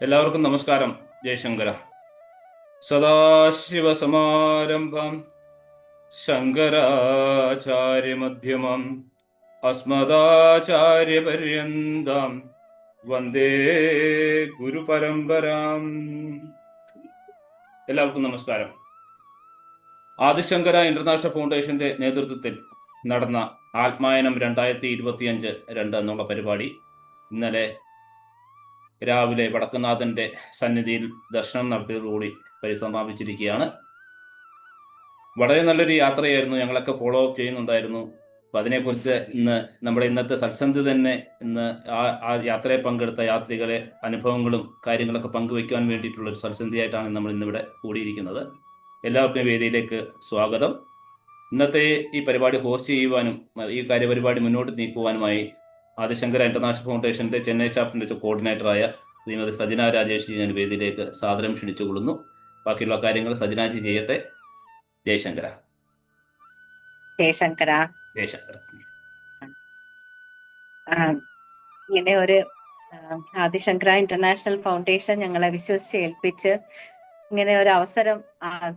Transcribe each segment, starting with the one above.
എല്ലാവർക്കും നമസ്കാരം. ജയശങ്കര. സദാശിവസമാരംഭം ശങ്കരാചാര്യമധ്യമം അസ്മദാചാര്യപര്യന്തം വന്ദേ ഗുരുപരമ്പരാം. എല്ലാവർക്കും നമസ്കാരം. ആദിശങ്കര ഇന്റർനാഷണൽ ഫൗണ്ടേഷന്റെ നേതൃത്വത്തിൽ നടന്ന ആത്മായനം 2025 എന്നുള്ള പരിപാടി ഇന്നലെ രാവിലെ വടക്കുന്നാഥന്റെ സന്നിധിയിൽ ദർശനം നടത്തിയതോടുകൂടി പരിസമാപിച്ചിരിക്കുകയാണ്. വളരെ നല്ലൊരു യാത്രയായിരുന്നു. ഞങ്ങളൊക്കെ ഫോളോ അപ്പ് ചെയ്യുന്നുണ്ടായിരുന്നു. അപ്പം അതിനെക്കുറിച്ച് നമ്മുടെ ഇന്നത്തെ സത്സന്ധി തന്നെ ആ യാത്രയിൽ പങ്കെടുത്ത യാത്രികരെ അനുഭവങ്ങളും കാര്യങ്ങളൊക്കെ പങ്കുവയ്ക്കുവാൻ വേണ്ടിയിട്ടുള്ള ഒരു സത്സന്ധിയായിട്ടാണ് നമ്മൾ ഇന്നിവിടെ കൂടിയിരിക്കുന്നത്. എല്ലാവർക്കും വേദിയിലേക്ക് സ്വാഗതം. ഇന്നത്തെ ഈ പരിപാടി ഹോസ്റ്റ് ചെയ്യുവാനും ഈ കാര്യപരിപാടി മുന്നോട്ട് നീക്കുവാനുമായി ആദിശങ്കര ഇന്റർനാഷണൽ ഫൗണ്ടേഷന്റെ ചെന്നൈ ചാപ്റ്ററിന്റെ കോർഡിനേറ്ററായ ശ്രീമതി സജന രാജേഷ് ഞാൻ വേദിയിലേക്ക് സാദരം ക്ഷണിച്ചുകൊള്ളുന്നു. ബാക്കിയുള്ള കാര്യങ്ങൾ സജനാജി ചെയ്യട്ടെ. ജയശങ്കര. ജയശങ്കര. ജയശങ്കര. ഇങ്ങനെ ഒരു ആദിശങ്കര ഇന്റർനാഷണൽ ഫൗണ്ടേഷൻ ഞങ്ങളെ വിശ്വസിച്ച് ഏൽപ്പിച്ച് ഇങ്ങനെ ഒരു അവസരം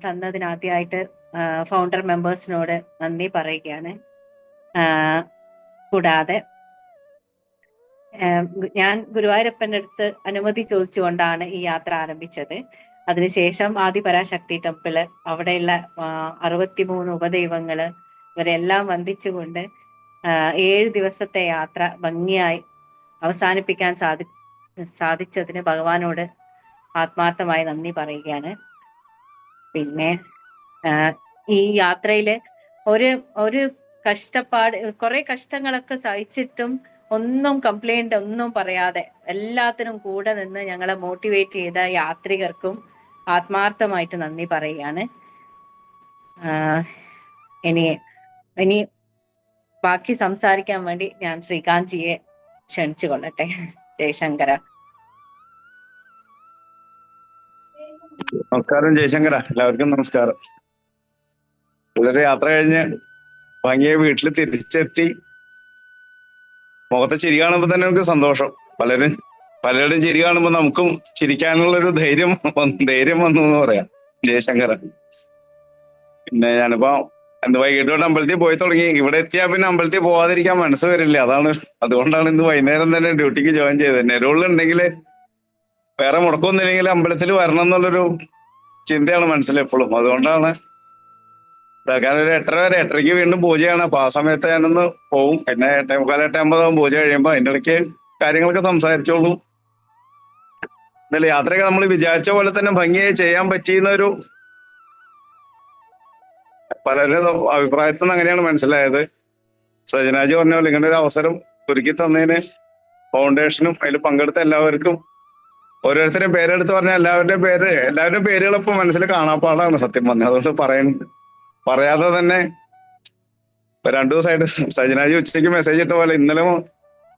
തന്നതിനാദ്യമായിട്ട് ഫൗണ്ടർ മെമ്പേഴ്സിനോട് നന്ദി പറയുകയാണ്. കൂടാതെ ഞാൻ ഗുരുവായൂരപ്പന്റെ അടുത്ത് അനുമതി ചോദിച്ചുകൊണ്ടാണ് ഈ യാത്ര ആരംഭിച്ചത്. അതിനുശേഷം ആദിപരാശക്തി ടെമ്പിള്, അവിടെയുള്ള 63 ഉപദൈവങ്ങള് ഇവരെല്ലാം വന്ദിച്ചുകൊണ്ട് 7 ദിവസത്തെ യാത്ര ഭംഗിയായി അവസാനിപ്പിക്കാൻ സാധിച്ചതിന് ഭഗവാനോട് ആത്മാർത്ഥമായി നന്ദി പറയുകയാണ്. പിന്നെ ഈ യാത്രയില് ഒരു കഷ്ടപ്പാട്, കുറെ കഷ്ടങ്ങളൊക്കെ സഹിച്ചിട്ടും ഒന്നും കംപ്ലൈന്റ് ഒന്നും പറയാതെ എല്ലാത്തിനും കൂടെ നിന്ന് ഞങ്ങളെ മോട്ടിവേറ്റ് ചെയ്ത യാത്രികർക്കും ആത്മാർത്ഥമായിട്ട് നന്ദി പറയുകയാണ്. ഇനി ബാക്കി സംസാരിക്കാൻ വേണ്ടി ഞാൻ ശ്രീകാന്ത്ജിയെ ക്ഷണിച്ചു കൊള്ളട്ടെ. ജയശങ്കര. നമസ്കാരം ജയശങ്കര. എല്ലാവർക്കും നമസ്കാരം. വളരെ യാത്ര കഴിഞ്ഞ് ഭംഗിയെ വീട്ടിൽ തിരിച്ചെത്തി മുഖത്തെ ചിരി കാണുമ്പോ തന്നെ നമുക്ക് സന്തോഷം. പലരുടെയും ചിരി കാണുമ്പോ നമുക്കും ചിരിക്കാനുള്ളൊരു ധൈര്യം വന്നു എന്ന് പറയാം ജയശങ്കര. പിന്നെ ഞാനിപ്പോ വൈകിട്ട് തൊട്ട് അമ്പലത്തിൽ പോയി തുടങ്ങി. ഇവിടെ എത്തിയാ പിന്നെ അമ്പലത്തിൽ പോവാതിരിക്കാൻ മനസ്സ് വരില്ല. അതുകൊണ്ടാണ് ഇന്ന് വൈകുന്നേരം തന്നെ ഡ്യൂട്ടിക്ക് ജോയിൻ ചെയ്തത്. നെരോളിലുണ്ടെങ്കിൽ വേറെ മുടക്കൊന്നുമില്ലെങ്കിൽ അമ്പലത്തിൽ വരണം എന്നുള്ളൊരു ചിന്തയാണ് മനസ്സിലെപ്പോഴും. അതുകൊണ്ടാണ് കാരണം ഒരു 8:30 വരെ, 8:30ക്ക് വീണ്ടും പൂജയാണ്. അപ്പൊ ആ സമയത്ത് ഞാനൊന്ന് പോവും. പിന്നെ 8:45, 8:50 പൂജ കഴിയുമ്പോ അതിന്റെ ഇടയ്ക്ക് കാര്യങ്ങളൊക്കെ സംസാരിച്ചോളൂ. എന്നാലും യാത്രയൊക്കെ നമ്മൾ വിചാരിച്ച പോലെ തന്നെ ഭംഗിയായി ചെയ്യാൻ പറ്റിയെന്നൊരു പലരുടെ അഭിപ്രായത്തിൽ നിന്ന് അങ്ങനെയാണ് മനസ്സിലായത്. സജനാജി പറഞ്ഞ പോലെ ഇങ്ങനെ ഒരു അവസരം ഒരുക്കി തന്നതിന് ഫൗണ്ടേഷനും അതിൽ പങ്കെടുത്ത എല്ലാവർക്കും, ഓരോരുത്തരുടെയും പേരെടുത്ത് പറഞ്ഞ എല്ലാവരുടെയും പേരുകളിപ്പോ മനസ്സിൽ കാണാപ്പാടാണ് സത്യം പറഞ്ഞത്. അതുകൊണ്ട് പറയാതെ തന്നെ ഇപ്പൊ 2 ദിവസമായിട്ട് സജനാജി ഉച്ചയ്ക്ക് മെസ്സേജ് ഇട്ട പോലെ ഇന്നലെ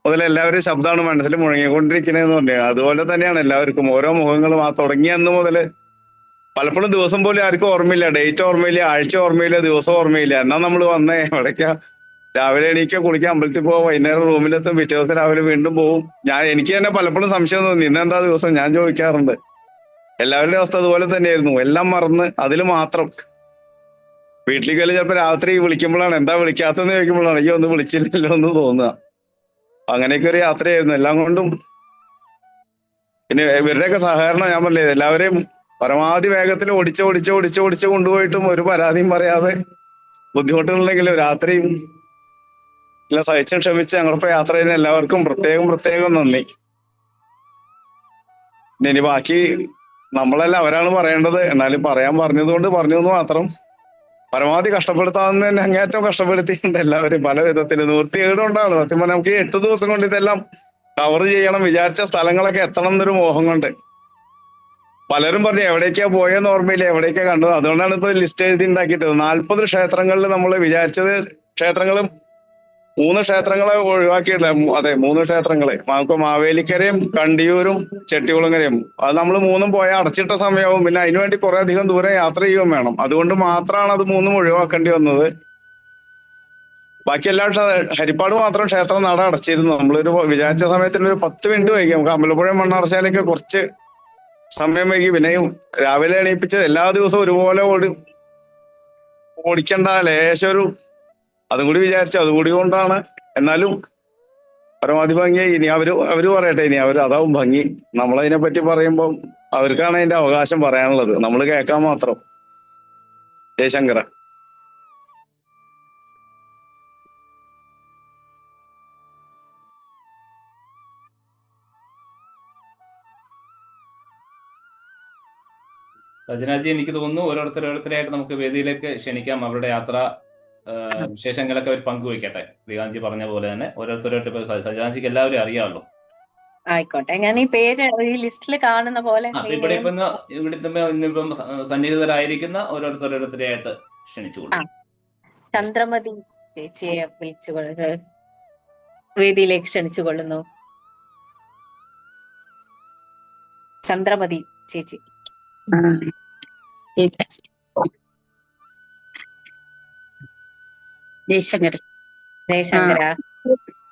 മുതൽ എല്ലാവരും ശബ്ദമാണ് മനസ്സിൽ മുഴങ്ങിക്കൊണ്ടിരിക്കണേന്ന് പറഞ്ഞു. അതുപോലെ തന്നെയാണ് എല്ലാവർക്കും ഓരോ മുഖങ്ങളും ആ തുടങ്ങിയ അന്ന് മുതല് പലപ്പോഴും ദിവസം പോലും ആർക്കും ഓർമ്മയില്ല, ഡേറ്റ് ഓർമ്മയില്ല, ആഴ്ച ഓർമ്മയില്ല, ദിവസം ഓർമ്മയില്ല. എന്നാ നമ്മൾ വന്നേ എവിടേക്കാ, രാവിലെ എണീക്കുക, കുളിക്കുക, അമ്പലത്തിൽ പോവാം, വൈകുന്നേരം റൂമിലെത്തും, പിറ്റേ ദിവസം രാവിലെ വീണ്ടും പോകും. എനിക്ക് തന്നെ പലപ്പോഴും സംശയം തോന്നി ഇന്നെന്താ ദിവസം, ഞാൻ ചോദിക്കാറുണ്ട്. എല്ലാവരുടെയും അവസ്ഥ അതുപോലെ തന്നെയായിരുന്നു. എല്ലാം മറന്ന് അതിൽ മാത്രം വീട്ടിലേക്ക് വലിയ ചിലപ്പോ രാത്രി വിളിക്കുമ്പോഴാണ് എന്താ വിളിക്കാത്തെന്ന് ചോദിക്കുമ്പോഴാണ് അയ്യോ ഒന്ന് വിളിച്ചില്ലല്ലോ എന്ന് തോന്നുക. അങ്ങനെയൊക്കെ ഒരു യാത്രയായിരുന്നു എല്ലാം കൊണ്ടും. പിന്നെ ഇവരുടെയൊക്കെ സഹകരണം ഞാൻ പറഞ്ഞത്, എല്ലാവരെയും പരമാവധി വേഗത്തിൽ ഓടിച്ച് കൊണ്ടുപോയിട്ടും ഒരു പരാതിയും പറയാതെ, ബുദ്ധിമുട്ടുകളുണ്ടെങ്കിലും രാത്രിയും എല്ലാം സഹിച്ചും ക്ഷമിച്ച് ഞങ്ങളിപ്പോ യാത്ര ചെയ്യുന്ന എല്ലാവർക്കും പ്രത്യേകം നന്ദി. ഇനി ബാക്കി നമ്മളല്ല അവരാണ് പറയേണ്ടത്. എന്നാലും പറയാൻ പറഞ്ഞതുകൊണ്ട് പറഞ്ഞു എന്ന് മാത്രം. പരമാവധി കഷ്ടപ്പെടുത്താവുന്ന തന്നെ അങ്ങേറ്റം കഷ്ടപ്പെടുത്തിയിട്ടുണ്ട് എല്ലാവരും പല വിധത്തിൽ. നിവൃത്തികേടുകൊണ്ടാണ് സത്യം പറഞ്ഞാൽ. നമുക്ക് 8 ദിവസം കൊണ്ട് ഇതെല്ലാം കവർ ചെയ്യണം, വിചാരിച്ച സ്ഥലങ്ങളൊക്കെ എത്തണം എന്നൊരു മോഹം കൊണ്ട്. പലരും പറഞ്ഞു എവിടേക്കാ പോയെന്ന് ഓർമ്മയില്ല, എവിടേക്കാ കണ്ടത്. അതുകൊണ്ടാണ് ഇപ്പൊ ലിസ്റ്റ് എഴുതി ഉണ്ടാക്കിയിട്ടത്. 40 ക്ഷേത്രങ്ങളിൽ നമ്മൾ വിചാരിച്ചത് ക്ഷേത്രങ്ങളും 3 ക്ഷേത്രങ്ങളെ ഒഴിവാക്കിയിട്ടില്ല. അതെ, 3 ക്ഷേത്രങ്ങളെ. നമുക്ക് മാവേലിക്കരയും കണ്ടിയൂരും ചെട്ടികുളങ്ങരയും. അത് നമ്മൾ 3 പോയാൽ അടച്ചിട്ട സമയവും പിന്നെ അതിനുവേണ്ടി കുറെ അധികം ദൂരം യാത്ര ചെയ്യുകയും വേണം. അതുകൊണ്ട് മാത്രമാണ് അത് 3 ഒഴിവാക്കേണ്ടി വന്നത്. ബാക്കി എല്ലാ ഹരിപ്പാട് മാത്രം ക്ഷേത്രം നട അടച്ചിരുന്നു. നമ്മളൊരു വിചാരിച്ച സമയത്തിന് ഒരു 10 മിനിറ്റ് വൈകി. നമുക്ക് അമ്പലപ്പുഴ മണ്ണാർശാലയൊക്കെ കുറച്ച് സമയം വൈകി. പിന്നെയും രാവിലെ എണീപ്പിച്ച് എല്ലാ ദിവസവും ഒരുപോലെ ഓടിക്കണ്ട, ലേശം ഒരു അതും കൂടി വിചാരിച്ചു. അതുകൂടി കൊണ്ടാണ്. എന്നാലും പരമാവധി ഭംഗിയായി. ഇനി അവര് പറയട്ടെ, ഇനി അതാവും ഭംഗി. നമ്മളതിനെ പറ്റി പറയുമ്പോൾ അവർക്കാണ് അതിന്റെ അവകാശം പറയാനുള്ളത്, നമ്മൾ കേൾക്കാൻ മാത്രം. ജയശങ്കര. സജനാജി, എനിക്ക് തോന്നുന്നു ഓരോരുത്തരായിട്ട് നമുക്ക് വേദിയിലേക്ക് ക്ഷണിക്കാം. അവരുടെ യാത്ര വിശേഷങ്ങളൊക്കെ അവർ പങ്കുവയ്ക്കട്ടെ. ശ്രീകാന്ത്ജി പറഞ്ഞ പോലെ തന്നെ ഓരോരുത്തരായിട്ട് സജനാജിക്ക് എല്ലാവരും അറിയാമല്ലോ. ആയിക്കോട്ടെ, ഞാൻ ഈ പേര് ഈ ലിസ്റ്റിൽ കാണുന്ന പോലെ ഇന്നിപ്പം സന്നിഹിതരായിരിക്കുന്ന ഓരോരുത്തരായിട്ട് ക്ഷണിച്ചുകൊള്ളു. ചന്ദ്രമതി ചേച്ചിയെ വേദിയിലേക്ക് ക്ഷണിച്ചുകൊള്ളുന്നു. ചന്ദ്രമതി ചേച്ചി. ജയശങ്കർ. ജയശങ്കര.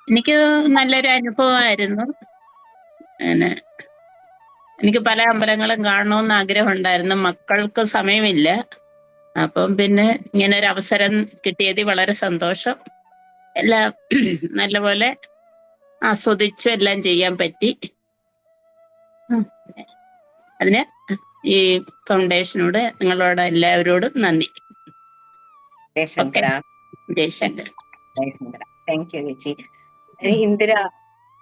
എനിക്ക് നല്ലൊരു അനുഭവമായിരുന്നു. എനിക്ക് പല അമ്പലങ്ങളും കാണണമെന്ന് ആഗ്രഹം ഉണ്ടായിരുന്നു. മക്കൾക്ക് സമയമില്ല. അപ്പം പിന്നെ ഇങ്ങനെ ഒരു അവസരം കിട്ടിയതിൽ വളരെ സന്തോഷം. എല്ലാം നല്ലപോലെ ആസ്വദിച്ചു എല്ലാം ചെയ്യാൻ പറ്റി. അതിന് ഈ ഫൗണ്ടേഷനോട് നിങ്ങളോട് എല്ലാവരോടും നന്ദി. ജയശങ്കര. ജയശങ്കർ. താങ്ക് യു ചേച്ചി.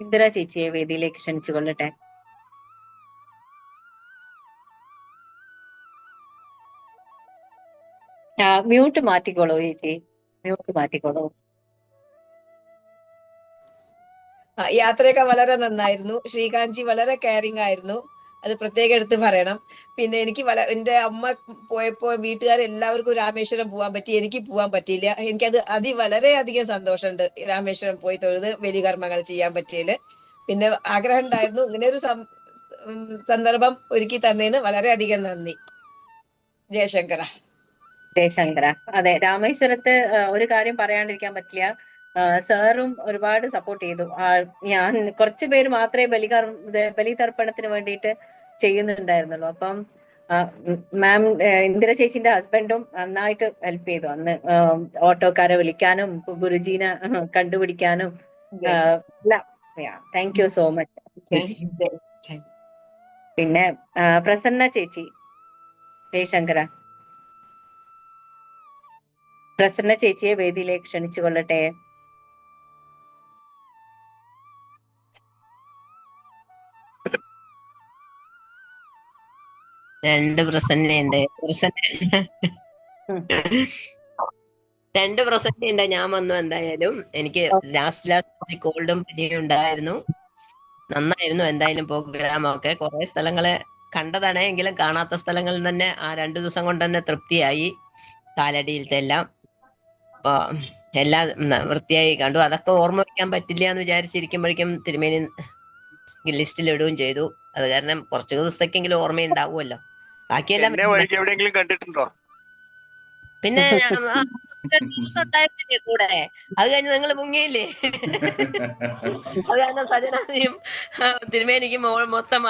ഇന്ദിര ചേച്ചിയെ വേദിയിലേക്ക് ക്ഷണിച്ചു കൊള്ളട്ടെ. മ്യൂട്ട് മാറ്റിക്കോളൂ ചേച്ചി, മ്യൂട്ട് മാറ്റിക്കോളൂ. യാത്രയൊക്കെ വളരെ നന്നായിരുന്നു. ശ്രീകാന്ത്ജി വളരെ കെയറിങ് ആയിരുന്നു, അത് പ്രത്യേകം എടുത്ത് പറയണം. പിന്നെ എനിക്ക് എന്റെ അമ്മ പോയപ്പോ വീട്ടുകാരെല്ലാവർക്കും രാമേശ്വരം പോകാൻ പറ്റി, എനിക്ക് പോകാൻ പറ്റിയില്ല. എനിക്കത് വളരെയധികം സന്തോഷമുണ്ട് രാമേശ്വരം പോയി തൊഴുത് ബലികർമ്മങ്ങൾ ചെയ്യാൻ പറ്റിയതില്. പിന്നെ ആഗ്രഹം ഉണ്ടായിരുന്നു. ഇങ്ങനെ ഒരു സന്ദർഭം ഒരുക്കി തന്നതിന് വളരെയധികം നന്ദി. ജയശങ്കര. ജയശങ്കര. അതെ, രാമേശ്വരത്ത് ഒരു കാര്യം പറയാണ്ടിരിക്കാൻ പറ്റില്ല. സാറും ഒരുപാട് സപ്പോർട്ട് ചെയ്തു. ഞാൻ കുറച്ചു പേര് മാത്രമേ ബലിതർപ്പണത്തിന് വേണ്ടിയിട്ട് ചെയ്യുന്നുണ്ടായിരുന്നുള്ളൂ. അപ്പം മാം ഇന്ദിര ചേച്ചിന്റെ ഹസ്ബൻഡും നന്നായിട്ട് ഹെൽപ്പ് ചെയ്തു. അന്ന് ഓട്ടോക്കാരെ വിളിക്കാനും ഗുരുജീനെ കണ്ടുപിടിക്കാനും എല്ലാം. Thank you so much. പിന്നെ പ്രസന്ന ചേച്ചി. ജയശങ്കര. പ്രസന്ന ചേച്ചിയെ വേദിയിലേക്ക് ക്ഷണിച്ചു കൊള്ളട്ടെ. രണ്ട് പ്രസന്നയുണ്ട്. രണ്ട് പ്രസന്നയുണ്ട്. ഞാൻ വന്നു. എന്തായാലും എനിക്ക് ലാസ്റ്റ് കോൾഡും പനിയും ഉണ്ടായിരുന്നു. നന്നായിരുന്നു എന്തായാലും പ്രോഗ്രാമൊക്കെ. കുറെ സ്ഥലങ്ങള് കണ്ടതാണ്, എങ്കിലും കാണാത്ത സ്ഥലങ്ങളിൽ തന്നെ ആ 2 ദിവസം കൊണ്ട് തന്നെ തൃപ്തിയായി. കാലടിയിലത്തെ എല്ലാം അപ്പൊ എല്ലാം വൃത്തിയായി കണ്ടു. അതൊക്കെ ഓർമ്മ വയ്ക്കാൻ പറ്റില്ല എന്ന് വിചാരിച്ചിരിക്കുമ്പോഴേക്കും തിരുമേനി ലിസ്റ്റിൽ ഇടുകയും ചെയ്തു. അത് കാരണം കുറച്ചു ദിവസത്തേക്കെങ്കിലും ഓർമ്മയുണ്ടാവുമല്ലോ. ബാക്കിയെല്ലാം എവിടെയെങ്കിലും കണ്ടിട്ടുണ്ടോ? പിന്നെ ദിവസം ഉണ്ടായിരുന്നില്ലേ കൂടെ? അത് കഴിഞ്ഞ് നിങ്ങൾ മുങ്ങിയില്ലേ? അത് കാരണം സജനാദിയും തിരുമേനിക്ക് മൊത്തം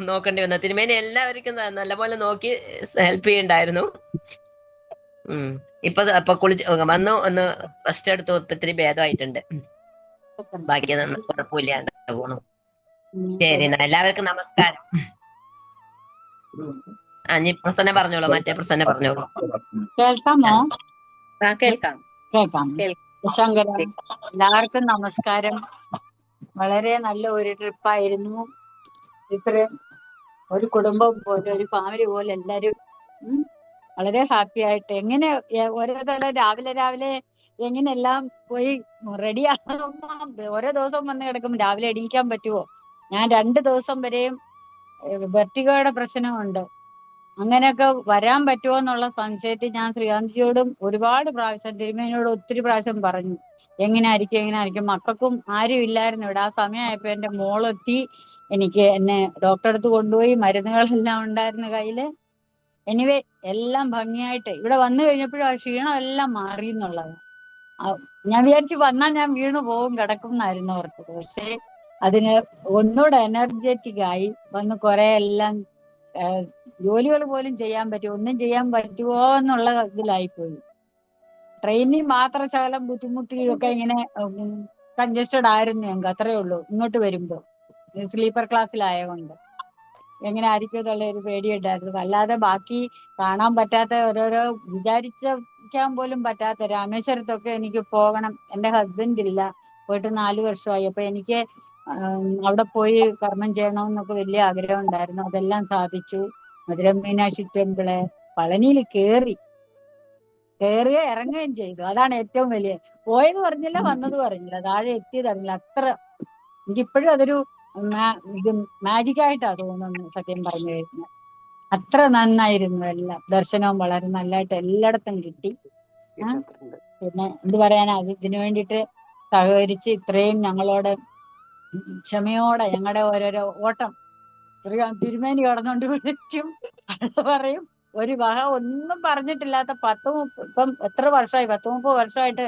നോക്കേണ്ടി വന്നു. തിരുമേനി എല്ലാവർക്കും നല്ലപോലെ നോക്കി ഹെൽപ്പ് ചെയ്യണ്ടായിരുന്നു. ഇപ്പൊ വന്നു ഒന്ന് റെസ്റ്റ് എടുത്തു. ഒത്തിരി ഭേദമായിട്ടുണ്ട്. ബാക്കി കുഴപ്പമില്ലാണ്ട് പോണു. ശരി, എല്ലാവർക്കും നമസ്കാരം. നീ പ്രസന്ന പറഞ്ഞോളൂ, മറ്റേ പ്രസന്ന പറഞ്ഞോളൂ. കേൾക്കാമോ? കേൾക്കാം. ശങ്കര, എല്ലാവർക്കും നമസ്കാരം. വളരെ നല്ല ഒരു ട്രിപ്പായിരുന്നു. ഇത്രയും ഒരു കുടുംബം പോലെ, ഒരു ഫാമിലി പോലെ എല്ലാരും വളരെ ഹാപ്പി ആയിട്ട് എങ്ങനെ ഓരോ രാവിലെ എങ്ങനെല്ലാം പോയി റെഡിയാകുമ്പോ ഓരോ ദിവസം വന്ന് കിടക്കും. രാവിലെ എണീക്കാൻ പറ്റുമോ? ഞാൻ 2 ദിവസം വരെയും വെർട്ടിഗോയുടെ പ്രശ്നമുണ്ട്. അങ്ങനെയൊക്കെ വരാൻ പറ്റുമോ എന്നുള്ള സംശയത്തിൽ ഞാൻ ശ്രീകാന്തിയോടും ഒരുപാട് പ്രാവശ്യം, തിരുമേനിയോട് ഒത്തിരി പ്രാവശ്യം പറഞ്ഞു എങ്ങനെയായിരിക്കും. മക്കൾക്കും ആരും ഇല്ലായിരുന്നു ഇവിടെ. ആ സമയമായപ്പോ എന്റെ മോളെത്തി. എന്നെ ഡോക്ടറെ അടുത്ത് കൊണ്ടുപോയി. മരുന്നുകളെല്ലാം ഉണ്ടായിരുന്നു കയ്യില്. എനിവേ എല്ലാം ഭംഗിയായിട്ട് ഇവിടെ വന്നു കഴിഞ്ഞപ്പോഴും ആ ക്ഷീണം എല്ലാം മാറി എന്നുള്ളതാണ്. ഞാൻ വിചാരിച്ചു വന്നാൽ ഞാൻ വീണു പോകും, കിടക്കും എന്നായിരുന്നു ഓർത്തത്. പക്ഷെ അതിന് ഒന്നുകൂടെ എനർജറ്റിക് ആയി വന്ന് കുറെ എല്ലാം ജോലികൾ പോലും ചെയ്യാൻ പറ്റുമോ, ഒന്നും ചെയ്യാൻ പറ്റുമോ എന്നുള്ള ഇതിലായിപ്പോയി. ട്രെയിനിൽ മാത്രം ശകലം ബുദ്ധിമുട്ടിയൊക്കെ ഇങ്ങനെ കൺജസ്റ്റഡ് ആയിരുന്നു ഞങ്ങൾക്ക്, അത്രേ ഉള്ളൂ. ഇങ്ങോട്ട് വരുമ്പോ സ്ലീപ്പർ ക്ലാസ്സിലായതുകൊണ്ട് എങ്ങനെ ആയിരിക്കും എന്നുള്ള ഒരു പേടിയുണ്ടായിരുന്നു. അല്ലാതെ ബാക്കി കാണാൻ പറ്റാത്ത ഓരോരോ വിചാരിക്കാൻ പോലും പറ്റാത്ത രാമേശ്വരത്തൊക്കെ എനിക്ക് പോകണം. എന്റെ ഹസ്ബൻഡ് ഇല്ല, പോയിട്ട് 4 വർഷമായി. അപ്പൊ എനിക്ക് അവിടെ പോയി കർമ്മം ചെയ്യണമെന്നൊക്കെ വലിയ ആഗ്രഹം ഉണ്ടായിരുന്നു. അതെല്ലാം സാധിച്ചു. മധുര മീനാക്ഷി ടെമ്പിള്, പളനിയിൽ കയറുകയും ഇറങ്ങുകയും ചെയ്തു. അതാണ് ഏറ്റവും വലിയ. പോയത് പറഞ്ഞില്ല, വന്നത് പറഞ്ഞില്ല, താഴെ എത്തിയത് അറിഞ്ഞില്ല. അത്ര എനിക്കിപ്പോഴും അതൊരു ഇത് മാജിക്കായിട്ടാ തോന്നുന്നു, സത്യം പറഞ്ഞു കഴിഞ്ഞാൽ. അത്ര നന്നായിരുന്നു എല്ലാം. ദർശനവും വളരെ നല്ലതായിട്ട് എല്ലായിടത്തും കിട്ടി. പിന്നെ എന്ത് പറയാനാ, ഇതിനു വേണ്ടിയിട്ട് സഹകരിച്ച് ഇത്രയും ഞങ്ങളോട് ക്ഷമയോടെ ഞങ്ങളുടെ ഓരോരോ ഓട്ടം തിരുമേനി കടന്നുകൊണ്ട് വിളിക്കും, അത് പറയും. ഒരു വക ഒന്നും പറഞ്ഞിട്ടില്ലാത്ത ഇപ്പം എത്ര വർഷമായി, 10-30 വർഷമായിട്ട്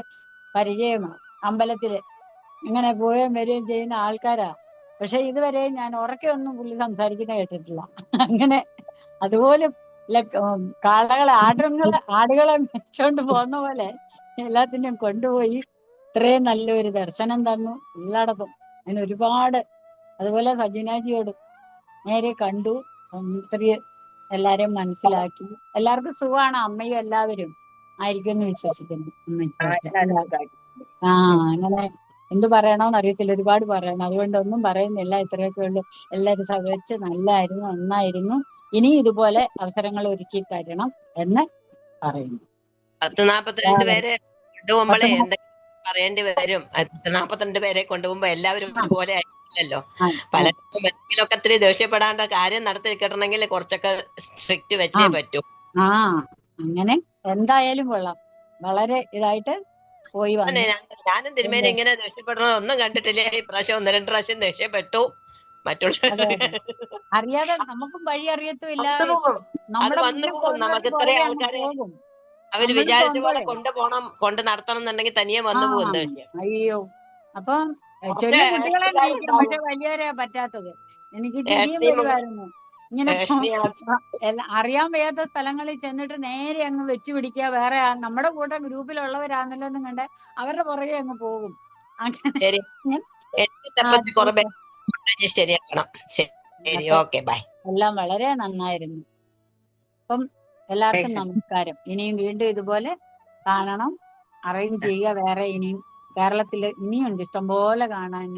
പരിചയമാണ്. അമ്പലത്തില് ഇങ്ങനെ പോവുകയും വരികയും ചെയ്യുന്ന ആൾക്കാരാ. പക്ഷെ ഇതുവരെ ഞാൻ ഉറക്കെ ഒന്നും പുള്ളി സംസാരിക്കുന്ന കേട്ടിട്ടില്ല. അങ്ങനെ അതുപോലും ആടുകളെ മെച്ചോണ്ട് പോകുന്ന പോലെ എല്ലാത്തിനും കൊണ്ടുപോയി ഇത്രയും നല്ലൊരു ദർശനം തന്നു എല്ലായിടത്തും. അങ്ങനെ ഒരുപാട്. അതുപോലെ സജിനാജിയോട് നേരെ കണ്ടു, ഇത്രയും എല്ലാരെയും മനസ്സിലാക്കി. എല്ലാവർക്കും സുഖമാണ്, അമ്മയും എല്ലാവരും ആയിരിക്കും എന്ന് വിശ്വസിക്കുന്നു. അമ്മയ്ക്ക് അങ്ങനെ എന്ത് പറയണമെന്ന് അറിയത്തില്ല, ഒരുപാട് പറയണം. അതുകൊണ്ട് ഒന്നും പറയുന്നില്ല, ഇത്രയൊക്കെ ഉള്ളൂ. എല്ലാവരും സഹകരിച്ച് നന്നായിരുന്നു, നന്നായിരുന്നു. ഇനിയും ഇതുപോലെ അവസരങ്ങൾ ഒരുക്കി തരണം എന്ന് പറയുന്നു. 42 പേരെ കൊണ്ടുപോകുമ്പോഴേ എന്തെങ്കിലും പറയേണ്ടി വരും. 42 പേരെ കൊണ്ടുപോകുമ്പോ എല്ലാവരും ഒരുപോലെ ആയില്ലല്ലോ. പലർക്കും എന്തെങ്കിലുമൊക്കെ ഒത്തിരി ദേഷ്യപ്പെടാണ്ട കാര്യം നടത്തി കിട്ടണമെങ്കിൽ കുറച്ചൊക്കെ സ്ട്രിക്റ്റ് വെച്ചേ പറ്റൂ. അങ്ങനെ എന്തായാലും കൊള്ളാം, വളരെ ഇതായിട്ട് പോയി വന്നു. ഞാനും തിരുമേനി ഇങ്ങനെ ദേഷ്യപ്പെടണോ ഒന്നും കണ്ടിട്ടില്ല. ഈ പ്രാവശ്യം 1-2 പ്രാവശ്യം ദേഷ്യപ്പെട്ടു. അറിയാതെ നമുക്കും വഴി അറിയത്തുമില്ല. അത് വന്നു പോകും. നമുക്ക് ഇത്രയും ആൾക്കാരെ അവര് വിചാരിച്ച പോലെ കൊണ്ട് നടത്തണം എന്നുണ്ടെങ്കിൽ തനിയെ വന്നു പോകും. അയ്യോ, അപ്പം ചെറിയ കുട്ടികളെ നയിക്കും, പക്ഷെ വലിയവരെ പറ്റാത്തത്. എനിക്ക് ചിരിയും വരുമായിരുന്നു. ഇങ്ങനെ അറിയാൻ വയ്യാത്ത സ്ഥലങ്ങളിൽ ചെന്നിട്ട് നേരെ അങ്ങ് വെച്ചു പിടിക്കുക. വേറെ നമ്മുടെ കൂട്ടം ഗ്രൂപ്പിലുള്ളവരാണല്ലോ എന്നും കണ്ട് അവരുടെ പുറകെ അങ്ങ് പോകും. എല്ലാം വളരെ നന്നായിരുന്നു. അപ്പം എല്ലാവർക്കും നമസ്കാരം. ഇനിയും വീണ്ടും ഇതുപോലെ കാണണം, അറേഞ്ച് ചെയ്യുക. വേറെ ഇനിയും കേരളത്തില് ഇനിയുണ്ട് ഇഷ്ടംപോലെ കാണാൻ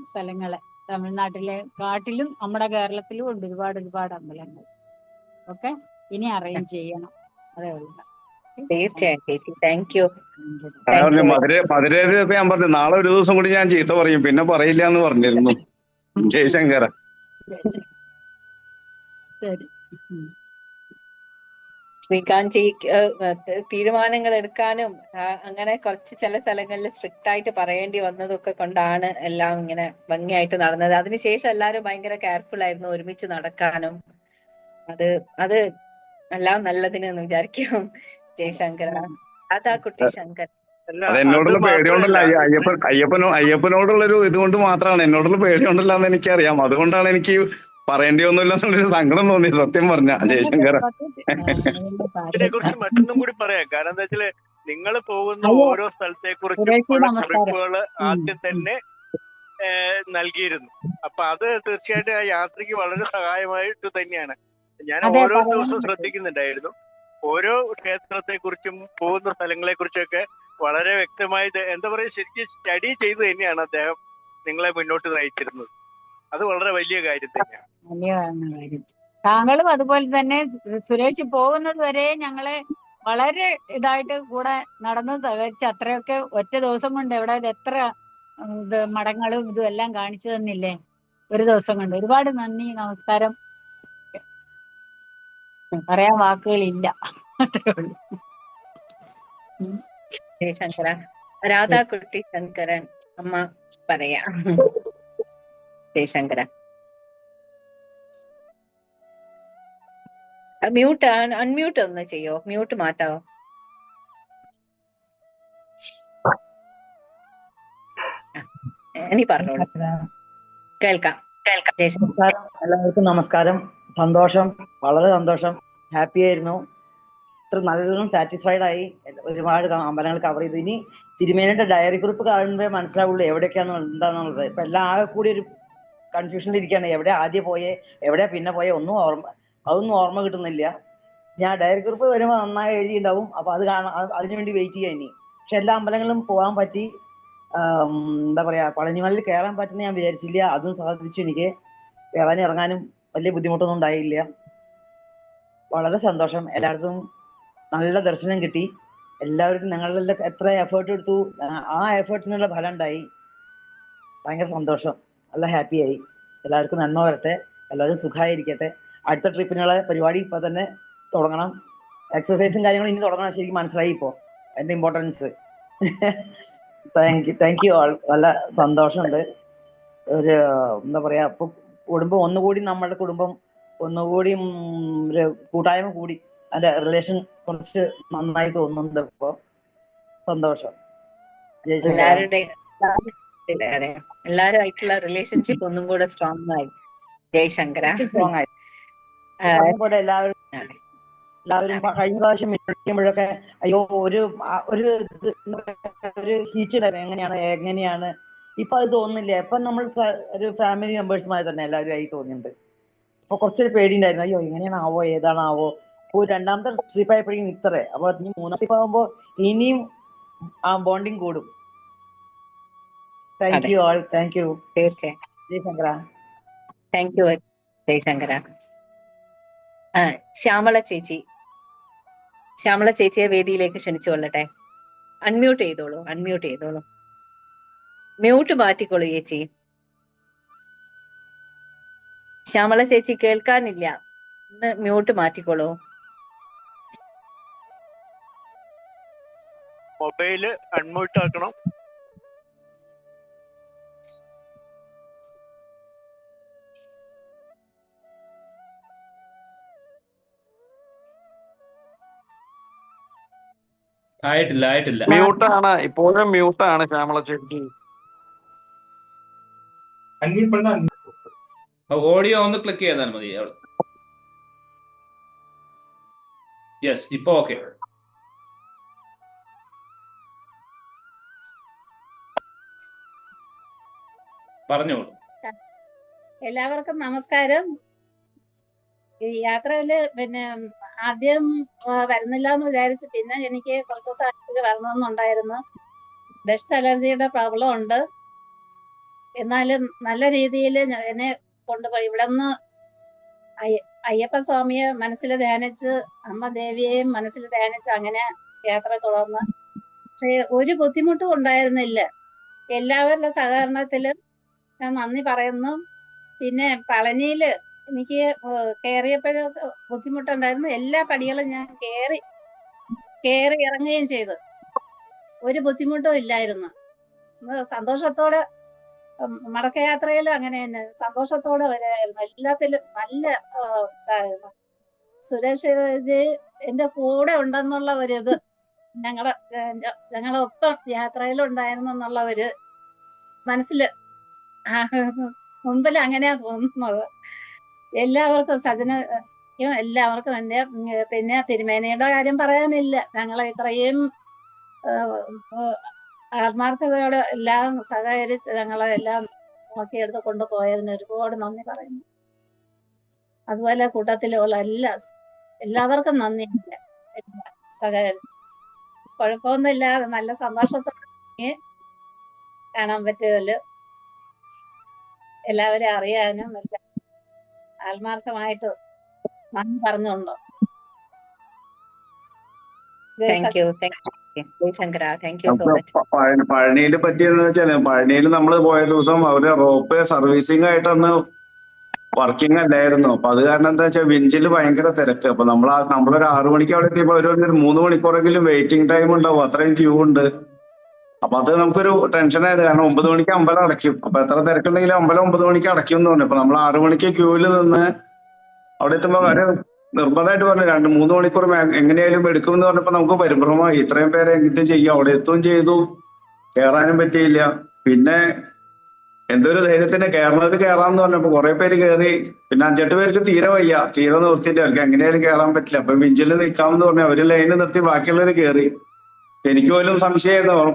സ്ഥലങ്ങള്. തമിഴ്നാട്ടിലെ കാട്ടിലും നമ്മുടെ കേരളത്തിലും ഉണ്ട് ഒരുപാട് അമ്പലങ്ങൾ. ഓക്കെ, ഇനി അറേഞ്ച് ചെയ്യണം, അതേ ഉള്ളൂ. തീർച്ചയായും. Thank you. മധുരയിൽ ഞാൻ പറഞ്ഞു നാളെ ഒരു ദിവസം കൂടി ഞാൻ ചീത്ത പറയും, പിന്നെ പറയില്ല എന്ന് പറഞ്ഞിരുന്നു. ജയശങ്കര. ശരി. ശ്രീകാന്ത് തീരുമാനങ്ങൾ എടുക്കാനും അങ്ങനെ കുറച്ച് ചില സ്ഥലങ്ങളിൽ സ്ട്രിക്റ്റ് ആയിട്ട് പറയേണ്ടി വന്നതൊക്കെ കൊണ്ടാണ് എല്ലാം ഇങ്ങനെ ഭംഗിയായിട്ട് നടന്നത്. അതിനുശേഷം എല്ലാവരും ഭയങ്കര കെയർഫുൾ ആയിരുന്നു, ഒരുമിച്ച് നടക്കാനും. അത് എല്ലാം നല്ലതിന് എന്ന് വിചാരിക്കും. ജയശങ്കര, രാധാകുട്ടി ശങ്കർ. അതെന്നോടുള്ള പേടിയോണ്ടല്ല, അയ്യപ്പനോടുള്ളൊരു ഇതുകൊണ്ട് മാത്രമാണ്. എന്നോടുള്ള പേടിയോണ്ടല്ലാന്ന് എനിക്കറിയാം. അതുകൊണ്ടാണ് എനിക്ക് പറയേണ്ടി ഒന്നുമില്ല എന്നുള്ളൊരു സങ്കടം തോന്നി, സത്യം പറഞ്ഞ ജയശങ്കര. ഇതിനെക്കുറിച്ച് മറ്റൊന്നും കൂടി പറയാം. കാരണം എന്താ വെച്ചാല് നിങ്ങൾ പോകുന്ന ഓരോ സ്ഥലത്തെ കുറിച്ചും ഉള്ള കുറിപ്പുകള് ആദ്യം തന്നെ നൽകിയിരുന്നു. അപ്പൊ അത് തീർച്ചയായിട്ടും ആ യാത്രയ്ക്ക് വളരെ സഹായമായിട്ട് തന്നെയാണ്. ഞാൻ ഓരോ ദിവസവും ശ്രദ്ധിക്കുന്നുണ്ടായിരുന്നു. ഓരോ ക്ഷേത്രത്തെ കുറിച്ചും പോകുന്ന സ്ഥലങ്ങളെ കുറിച്ചൊക്കെ വളരെ വ്യക്തമായി എന്താ പറയുക, ശരിക്കും സ്റ്റഡി ചെയ്ത് തന്നെയാണ് അദ്ദേഹം നിങ്ങളെ മുന്നോട്ട് നയിച്ചിരുന്നത്. അത് വളരെ വലിയ കാര്യം തന്നെയാണ്. താങ്കളും അതുപോലെ തന്നെ സുരേഷ് പോകുന്നത് വരെ ഞങ്ങളെ വളരെ ഇതായിട്ട് കൂടെ നടന്ന് സഹകരിച്ച് അത്രയൊക്കെ ഒറ്റ ദിവസം കൊണ്ട് എവിടെ എത്ര മടങ്ങളും ഇതും എല്ലാം കാണിച്ചു തന്നില്ലേ ഒരു ദിവസം കൊണ്ട്. ഒരുപാട് നന്ദി, നമസ്കാരം. പറയാൻ വാക്കുകളില്ല. ശങ്കര, രാധാകുട്ടി ശങ്കരൻ അമ്മ പറയാ. ജയശങ്കര അൺമ്യൂട്ട് ഒന്ന് ചെയ്യോ, മ്യൂട്ട് മാറ്റാവോ? ഇനി പറഞ്ഞോളൂ, കേൾക്കാം. നമസ്കാരം, എല്ലാവർക്കും നമസ്കാരം. സന്തോഷം, വളരെ സന്തോഷം, ഹാപ്പി ആയിരുന്നു. ഇത്ര നല്ലോണം സാറ്റിസ്ഫൈഡ് ആയി. ഒരുപാട് അമ്പലങ്ങൾ കവർ ചെയ്തു. ഇനി തിരുമേനിയുടെ ഡയറി കുറിപ്പ് കാണുമ്പോൾ മനസ്സിലാവുള്ളൂ എവിടെയൊക്കെയാന്ന് എന്താണെന്നുള്ളത്. ഇപ്പൊ എല്ലാം ആകെ കൂടി ഒരു കൺഫ്യൂഷനിലിരിക്കുകയാണ്. എവിടെ ആദ്യം പോയേ, എവിടെ പിന്നെ പോയേ, അതൊന്നും ഓർമ്മ കിട്ടുന്നില്ല. ഞാൻ ഡയറി കുറിപ്പ് വരുമ്പോൾ നന്നായി എഴുതിയിട്ടുണ്ടാവും. അപ്പൊ അത് കാണാൻ അതിനുവേണ്ടി വെയിറ്റ് ചെയ്യാം ഇനി. പക്ഷെ എല്ലാ അമ്പലങ്ങളിലും പോകാൻ പറ്റി. എന്താ പറയാ, പളനിമലയിൽ കയറാൻ പറ്റുന്ന ഞാൻ വിചാരിച്ചില്ല. അതും സാധിച്ചു. എനിക്ക് കയറാനും ഇറങ്ങാനും വലിയ ബുദ്ധിമുട്ടൊന്നും ഉണ്ടായില്ല. വളരെ സന്തോഷം. എല്ലായിടത്തും നല്ല ദർശനം കിട്ടി. എല്ലാവർക്കും നിങ്ങളെല്ലാം എത്ര എഫേർട്ട് എടുത്തു, ആ എഫേർട്ടിനുള്ള ഫലം ഉണ്ടായി. ഭയങ്കര സന്തോഷം, നല്ല ഹാപ്പിയായി. എല്ലാവർക്കും നന്മ വരട്ടെ, എല്ലാവരും സുഖമായിരിക്കട്ടെ. അടുത്ത ട്രിപ്പിനുള്ള പരിപാടി ഇപ്പൊ തന്നെ തുടങ്ങണം. എക്സസൈസും കാര്യങ്ങളും ഇനി തുടങ്ങണം. ശരിക്കും മനസ്സിലായി ഇപ്പോൾ അതിന്റെ ഇമ്പോർട്ടൻസ്. താങ്ക് യു ആൾ. നല്ല സന്തോഷമുണ്ട്. ഒരു എന്താ പറയാ, ഇപ്പൊ കുടുംബം ഒന്നുകൂടി, നമ്മുടെ കുടുംബം ഒന്നുകൂടി ഒരു കൂട്ടായ്മ കൂടി, അതിന്റെ റിലേഷൻ കുറച്ച് നന്നായി തോന്നുന്നുണ്ട്. ഇപ്പൊ സന്തോഷം. എല്ലാരുമായിട്ടുള്ള റിലേഷൻഷിപ്പ് ഒന്നും കൂടെ സ്ട്രോങ് ആയി. ജയശങ്കര. സ്ട്രോങ് ആയി. അതുപോലെ എല്ലാവരും കഴിഞ്ഞ പ്രാവശ്യം വിളിക്കുമ്പോഴൊക്കെ അയ്യോ ഒരു ഹീറ്റ് എങ്ങനെയാണ് ഇപ്പൊ അത് തോന്നുന്നില്ല. ഇപ്പൊ നമ്മൾ ഒരു ഫാമിലി മെമ്പേഴ്സുമായി തന്നെ എല്ലാവരും ആയി തോന്നുന്നുണ്ട്. അപ്പൊ കുറച്ചൊരു പേടിയുണ്ടായിരുന്നു, അയ്യോ എങ്ങനെയാണാവോ ഏതാണാവോ. ഇപ്പൊ രണ്ടാമത്തെ ട്രിപ്പ് ആയപ്പോഴേക്കും ഇത്രേ. അപ്പൊ ഇനി മൂന്നാം ട്രിപ്പ് ആകുമ്പോ ഇനിയും ആ ബോണ്ടിങ് കൂടും. Thank you all. Thank you. തീർച്ചയായും. ജയശങ്കര. Thank you Jayashankar. ശ്യാമള ചേച്ചിയെ വേദിയിലേക്ക് ക്ഷണിച്ചു കൊള്ളട്ടെ. അൺമ്യൂട്ട് ചെയ്തോളൂ. മ്യൂട്ട് മാറ്റിക്കോളൂ ചേച്ചി. ശ്യാമള ചേച്ചി കേൾക്കാനില്ല, ഒന്ന് മ്യൂട്ട് മാറ്റിക്കോളൂ. മൊബൈല് അൺമ്യൂട്ട് ആക്കണം. ആയിട്ടില്ല. മ്യൂട്ടാണ്, ഇപ്പോഴും മ്യൂട്ടാണ് ശ്യാമള ചേച്ചി. ഓഡിയോ ഒന്ന് ക്ലിക്ക് ചെയ്താൽ മതി. യെസ്, ഇപ്പൊ ഓക്കെ. പറഞ്ഞോളൂ. എല്ലാവർക്കും നമസ്കാരം. ഈ യാത്രയില് പിന്നെ ആദ്യം വരുന്നില്ല എന്ന് വിചാരിച്ചു. പിന്നെ എനിക്ക് കുറച്ച് ദിവസം വരണമെന്നുണ്ടായിരുന്നു. ഡസ്റ്റ് അലർജിയുടെ പ്രോബ്ലം ഉണ്ട്. എന്നാലും നല്ല രീതിയിൽ എന്നെ കൊണ്ടുപോയി. ഇവിടെ നിന്ന് അയ്യപ്പ സ്വാമിയെ മനസ്സിൽ ധ്യാനിച്ച്, അമ്മ ദേവിയെയും മനസ്സിൽ ധ്യാനിച്ച് അങ്ങനെ യാത്ര തുടർന്ന്. പക്ഷെ ഒരു ബുദ്ധിമുട്ടും ഉണ്ടായിരുന്നില്ല. എല്ലാവരുടെ സഹകരണത്തിലും ഞാൻ നന്ദി പറയുന്നു. പിന്നെ പളനിയില് എനിക്ക് കയറിയപ്പോഴും ബുദ്ധിമുട്ടുണ്ടായിരുന്നു. എല്ലാ പടികളും ഞാൻ കയറി ഇറങ്ങുകയും ചെയ്തു. ഒരു ബുദ്ധിമുട്ടും ഇല്ലായിരുന്നു. സന്തോഷത്തോടെ മടക്കയാത്രയിലും അങ്ങനെ തന്നെ സന്തോഷത്തോടെ വരായിരുന്നു. എല്ലാത്തിലും നല്ല ഇതായിരുന്നു. സുരേഷ് എന്റെ കൂടെ ഉണ്ടെന്നുള്ള ഒരിത് ഞങ്ങളെ ഒപ്പം യാത്രയിലുണ്ടായിരുന്നു എന്നുള്ള ഒരു മനസ്സിൽ മുൻപിൽ അങ്ങനെയാ തോന്നുന്നത്. എല്ലാവർക്കും എല്ലാവർക്കും എന്റെ പിന്നെ തിരുമേനിയുടെ കാര്യം പറയാനില്ല. ഞങ്ങളെ ഇത്രയും ആത്മാർത്ഥതയോടെ എല്ലാം സഹകരിച്ച് ഞങ്ങളെ എല്ലാം നോക്കിയെടുത്ത് കൊണ്ടുപോയതിന് ഒരുപാട് നന്ദി പറയുന്നു. അതുപോലെ കൂട്ടത്തിലുള്ള എല്ലാവർക്കും നന്ദിയില്ല. സഹകരിച്ച് കുഴപ്പമൊന്നുമില്ലാതെ നല്ല സന്തോഷത്തോടെ കാണാൻ പറ്റിയതില് എല്ലാവരും അറിയാനും എല്ലാം ആത്മാർത്ഥമായിട്ട് നന്ദി പറഞ്ഞുണ്ടോ. പഴനിയിൽ പറ്റിയെന്ന് വെച്ചാല്, പഴനിയിൽ നമ്മൾ പോയ ദിവസം അവര് റോപ്പ് സർവീസിംഗ് ആയിട്ടൊന്ന് വർക്കിംഗ് അല്ലായിരുന്നു. അപ്പൊ അത് കാരണം എന്താ വെച്ചാൽ വിഞ്ചില് ഭയങ്കര തിരക്ക്. അപ്പൊ നമ്മളൊരു 6 മണിക്ക് അവിടെ എത്തിയപ്പോ ഒരു 3 മണിക്കൂറെങ്കിലും വെയിറ്റിംഗ് ടൈം ഉണ്ടാവും. അത്രയും ക്യൂ ഉണ്ട്. അപ്പൊ അത് നമുക്കൊരു ടെൻഷനായത്. കാരണം 9 മണിക്ക് അമ്പലം അടയ്ക്കും. അപ്പൊ എത്ര തിരക്കുണ്ടെങ്കിലും അമ്പലം 9 മണിക്ക് അടയ്ക്കും എന്ന് പറഞ്ഞു. അപ്പൊ നമ്മൾ 6 മണിക്ക് ക്യൂവിൽ നിന്ന് അവിടെ എത്തുമ്പോ അവര് നിർബന്ധമായിട്ട് പറഞ്ഞു 2-3 മണിക്കൂർ എങ്ങനെയായാലും എടുക്കുമെന്ന് പറഞ്ഞപ്പോ നമുക്ക് പരിഭ്രമമായി. ഇത്രയും പേരെ ഇത് ചെയ്യും. അവിടെ എത്തുകയും ചെയ്തു, കയറാനും പറ്റിയില്ല. പിന്നെ എന്തൊരു ധൈര്യത്തിന് കയറുന്നത് കയറാന്ന് പറഞ്ഞപ്പോ കുറെ പേര് കയറി. പിന്നെ 5-8 പേർക്ക് തീരെ വയ്യ, തീരെ നിർത്തിയില്ല, അവർക്ക് എങ്ങനെയാലും കയറാൻ പറ്റില്ല. അപ്പൊ വിഞ്ചിൽ നിൽക്കാമെന്ന് പറഞ്ഞു അവര് ലൈന് നിർത്തി, ബാക്കിയുള്ളവര് കയറി. എനിക്ക് പോലും സംശയമായിരുന്നു.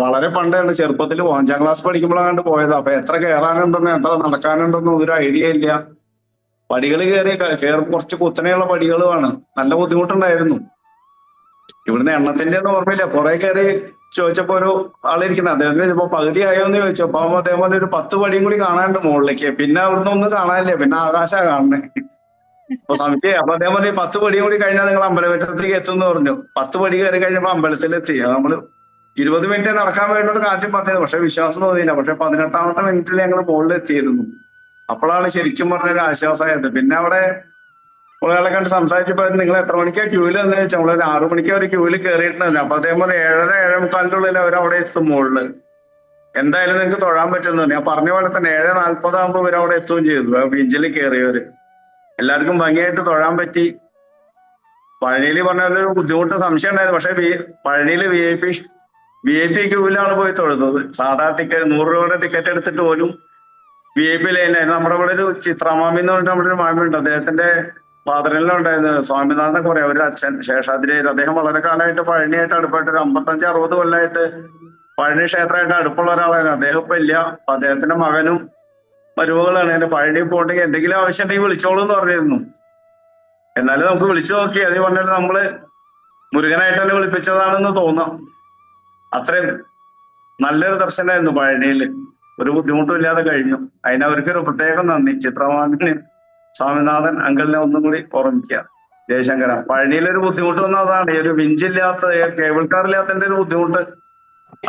വളരെ പണ്ടാണ്, ചെറുപ്പത്തിൽ 5ാം ക്ലാസ് പഠിക്കുമ്പോഴാണ്ട് പോയത്. അപ്പൊ എത്ര കയറാനുണ്ടെന്ന് എത്ര നടക്കാനുണ്ടെന്ന് ഒരു ഐഡിയ ഇല്ല. പടികൾ കയറി കുറച്ച് കുത്തനെയുള്ള പടികളുമാണ്. നല്ല ബുദ്ധിമുട്ടുണ്ടായിരുന്നു. ഇവിടുന്ന് എണ്ണത്തിന്റെ ഒന്നും ഓർമ്മയില്ല. കുറെ കയറി ചോദിച്ചപ്പോ ഒരു ആളിരിക്കുന്നത്, അദ്ദേഹത്തിന് ചോദിച്ചപ്പോ പകുതി ആയോ എന്ന് ചോദിച്ചു. അപ്പൊ അതേപോലെ ഒരു 10 പടിയും കൂടി കാണാനുണ്ട് മുകളിലേക്ക്. പിന്നെ അവിടുന്ന് ഒന്നും കാണാനില്ല, പിന്നെ ആകാശ കാണണേ. അപ്പൊ സംശയം. അപ്പൊ അതേപോലെ 10 പടിയും കൂടി കഴിഞ്ഞാൽ നിങ്ങൾ അമ്പലമുറ്റത്തേക്ക് എത്തും എന്ന് പറഞ്ഞു. 10 പടി കയറി കഴിഞ്ഞപ്പോ അമ്പലത്തിലെത്തി. നമ്മള് 20 മിനിറ്റ് നടക്കാൻ വേണ്ടത് ആദ്യം പറഞ്ഞത്, പക്ഷെ വിശ്വാസം തോന്നിയില്ല. പക്ഷെ 18ാമത്തെ മിനിറ്റിൽ ഞങ്ങൾ മുകളിൽ എത്തിയിരുന്നു. അപ്പോഴാണ് ശരിക്കും പറഞ്ഞൊരു ആശ്വാസമായത്. പിന്നെ അവിടെ ഒരാളെ കണ്ട് സംസാരിച്ചപ്പോ നിങ്ങൾ എത്ര മണിക്കാ ക്യൂവിൽ എന്ന് ചോദിച്ചാൽ നമ്മളൊരു 6 മണിക്ക് ഒരു ക്യൂവിൽ കയറിയിട്ടുണ്ടല്ലോ. അപ്പൊ അതേപോലെ 7:30 7:45 ഉള്ളിൽ അവർ അവിടെ എത്തും മുകളില്. എന്തായാലും നിങ്ങൾക്ക് തൊഴാൻ പറ്റുന്നു. ഞാൻ പറഞ്ഞ പോലെ തന്നെ 7:40 ആകുമ്പോൾ ഇവർ അവിടെ എത്തുകയും ചെയ്തു. ബീച്ചിൽ കയറിയവര് എല്ലാവർക്കും ഭംഗിയായിട്ട് തൊഴാൻ പറ്റി. പഴനിയിൽ പറഞ്ഞ ഒരു ബുദ്ധിമുട്ട് സംശയം ഉണ്ടായിരുന്നു. പക്ഷെ പഴനിയിൽ VIP ക്യൂവിലാണ് പോയി തൊഴുന്നത്. സാധാ ടിക്കറ്റ് 100 രൂപയുടെ ടിക്കറ്റ് എടുത്തിട്ട് പോലും VIP ലൈനായിരുന്നു. നമ്മുടെ ഇവിടെ ഒരു ചിത്രാമാമി എന്ന് പറഞ്ഞിട്ട് നമ്മുടെ ഒരു മാമിയുണ്ട്. അദ്ദേഹത്തിന്റെ ഫാദറിനെല്ലാം ഉണ്ടായിരുന്നു, സ്വാമിനാഥനൊക്കെ പറയാം, ഒരു അച്ഛൻ ശേഷാദ്രിയായിരുന്നു. അദ്ദേഹം വളരെ കാലമായിട്ട് പഴനിയായിട്ട് അടുപ്പായിട്ട് ഒരു 55-60 കൊല്ലമായിട്ട് പഴനി ക്ഷേത്രമായിട്ട് അടുപ്പുള്ള ഒരാളായിരുന്നു. അദ്ദേഹം ഇപ്പൊ ഇല്ല. അപ്പൊ അദ്ദേഹത്തിന്റെ മകനും മരുമകളാണ്. എന്റെ പഴനി പോകണ്ടെങ്കിൽ എന്തെങ്കിലും ആവശ്യം ഉണ്ടെങ്കിൽ വിളിച്ചോളൂ എന്ന് പറഞ്ഞിരുന്നു. എന്നാലും നമുക്ക് വിളിച്ചു നോക്കി. അത് പറഞ്ഞിട്ട് നമ്മള് മുരുകനായിട്ട് തന്നെ വിളിപ്പിച്ചതാണെന്ന് തോന്നാം. അത്രയും നല്ലൊരു ദർശനമായിരുന്നു പഴനിയിൽ. ഒരു ബുദ്ധിമുട്ടും ഇല്ലാതെ കഴിഞ്ഞു. അതിനവർക്കൊരു പ്രത്യേകം നന്ദി. ചിത്രമാമിന് സ്വാമിനാഥൻ അങ്കിളിനെ ഒന്നും കൂടി ഓർമ്മിക്കുക. ജയശങ്കര, പഴനിയിലൊരു ബുദ്ധിമുട്ട് വന്ന അതാണ്, ഈ ഒരു വിഞ്ചില്ലാത്ത കേബിൾ കാർ ഇല്ലാത്തതിന്റെ ഒരു ബുദ്ധിമുട്ട്.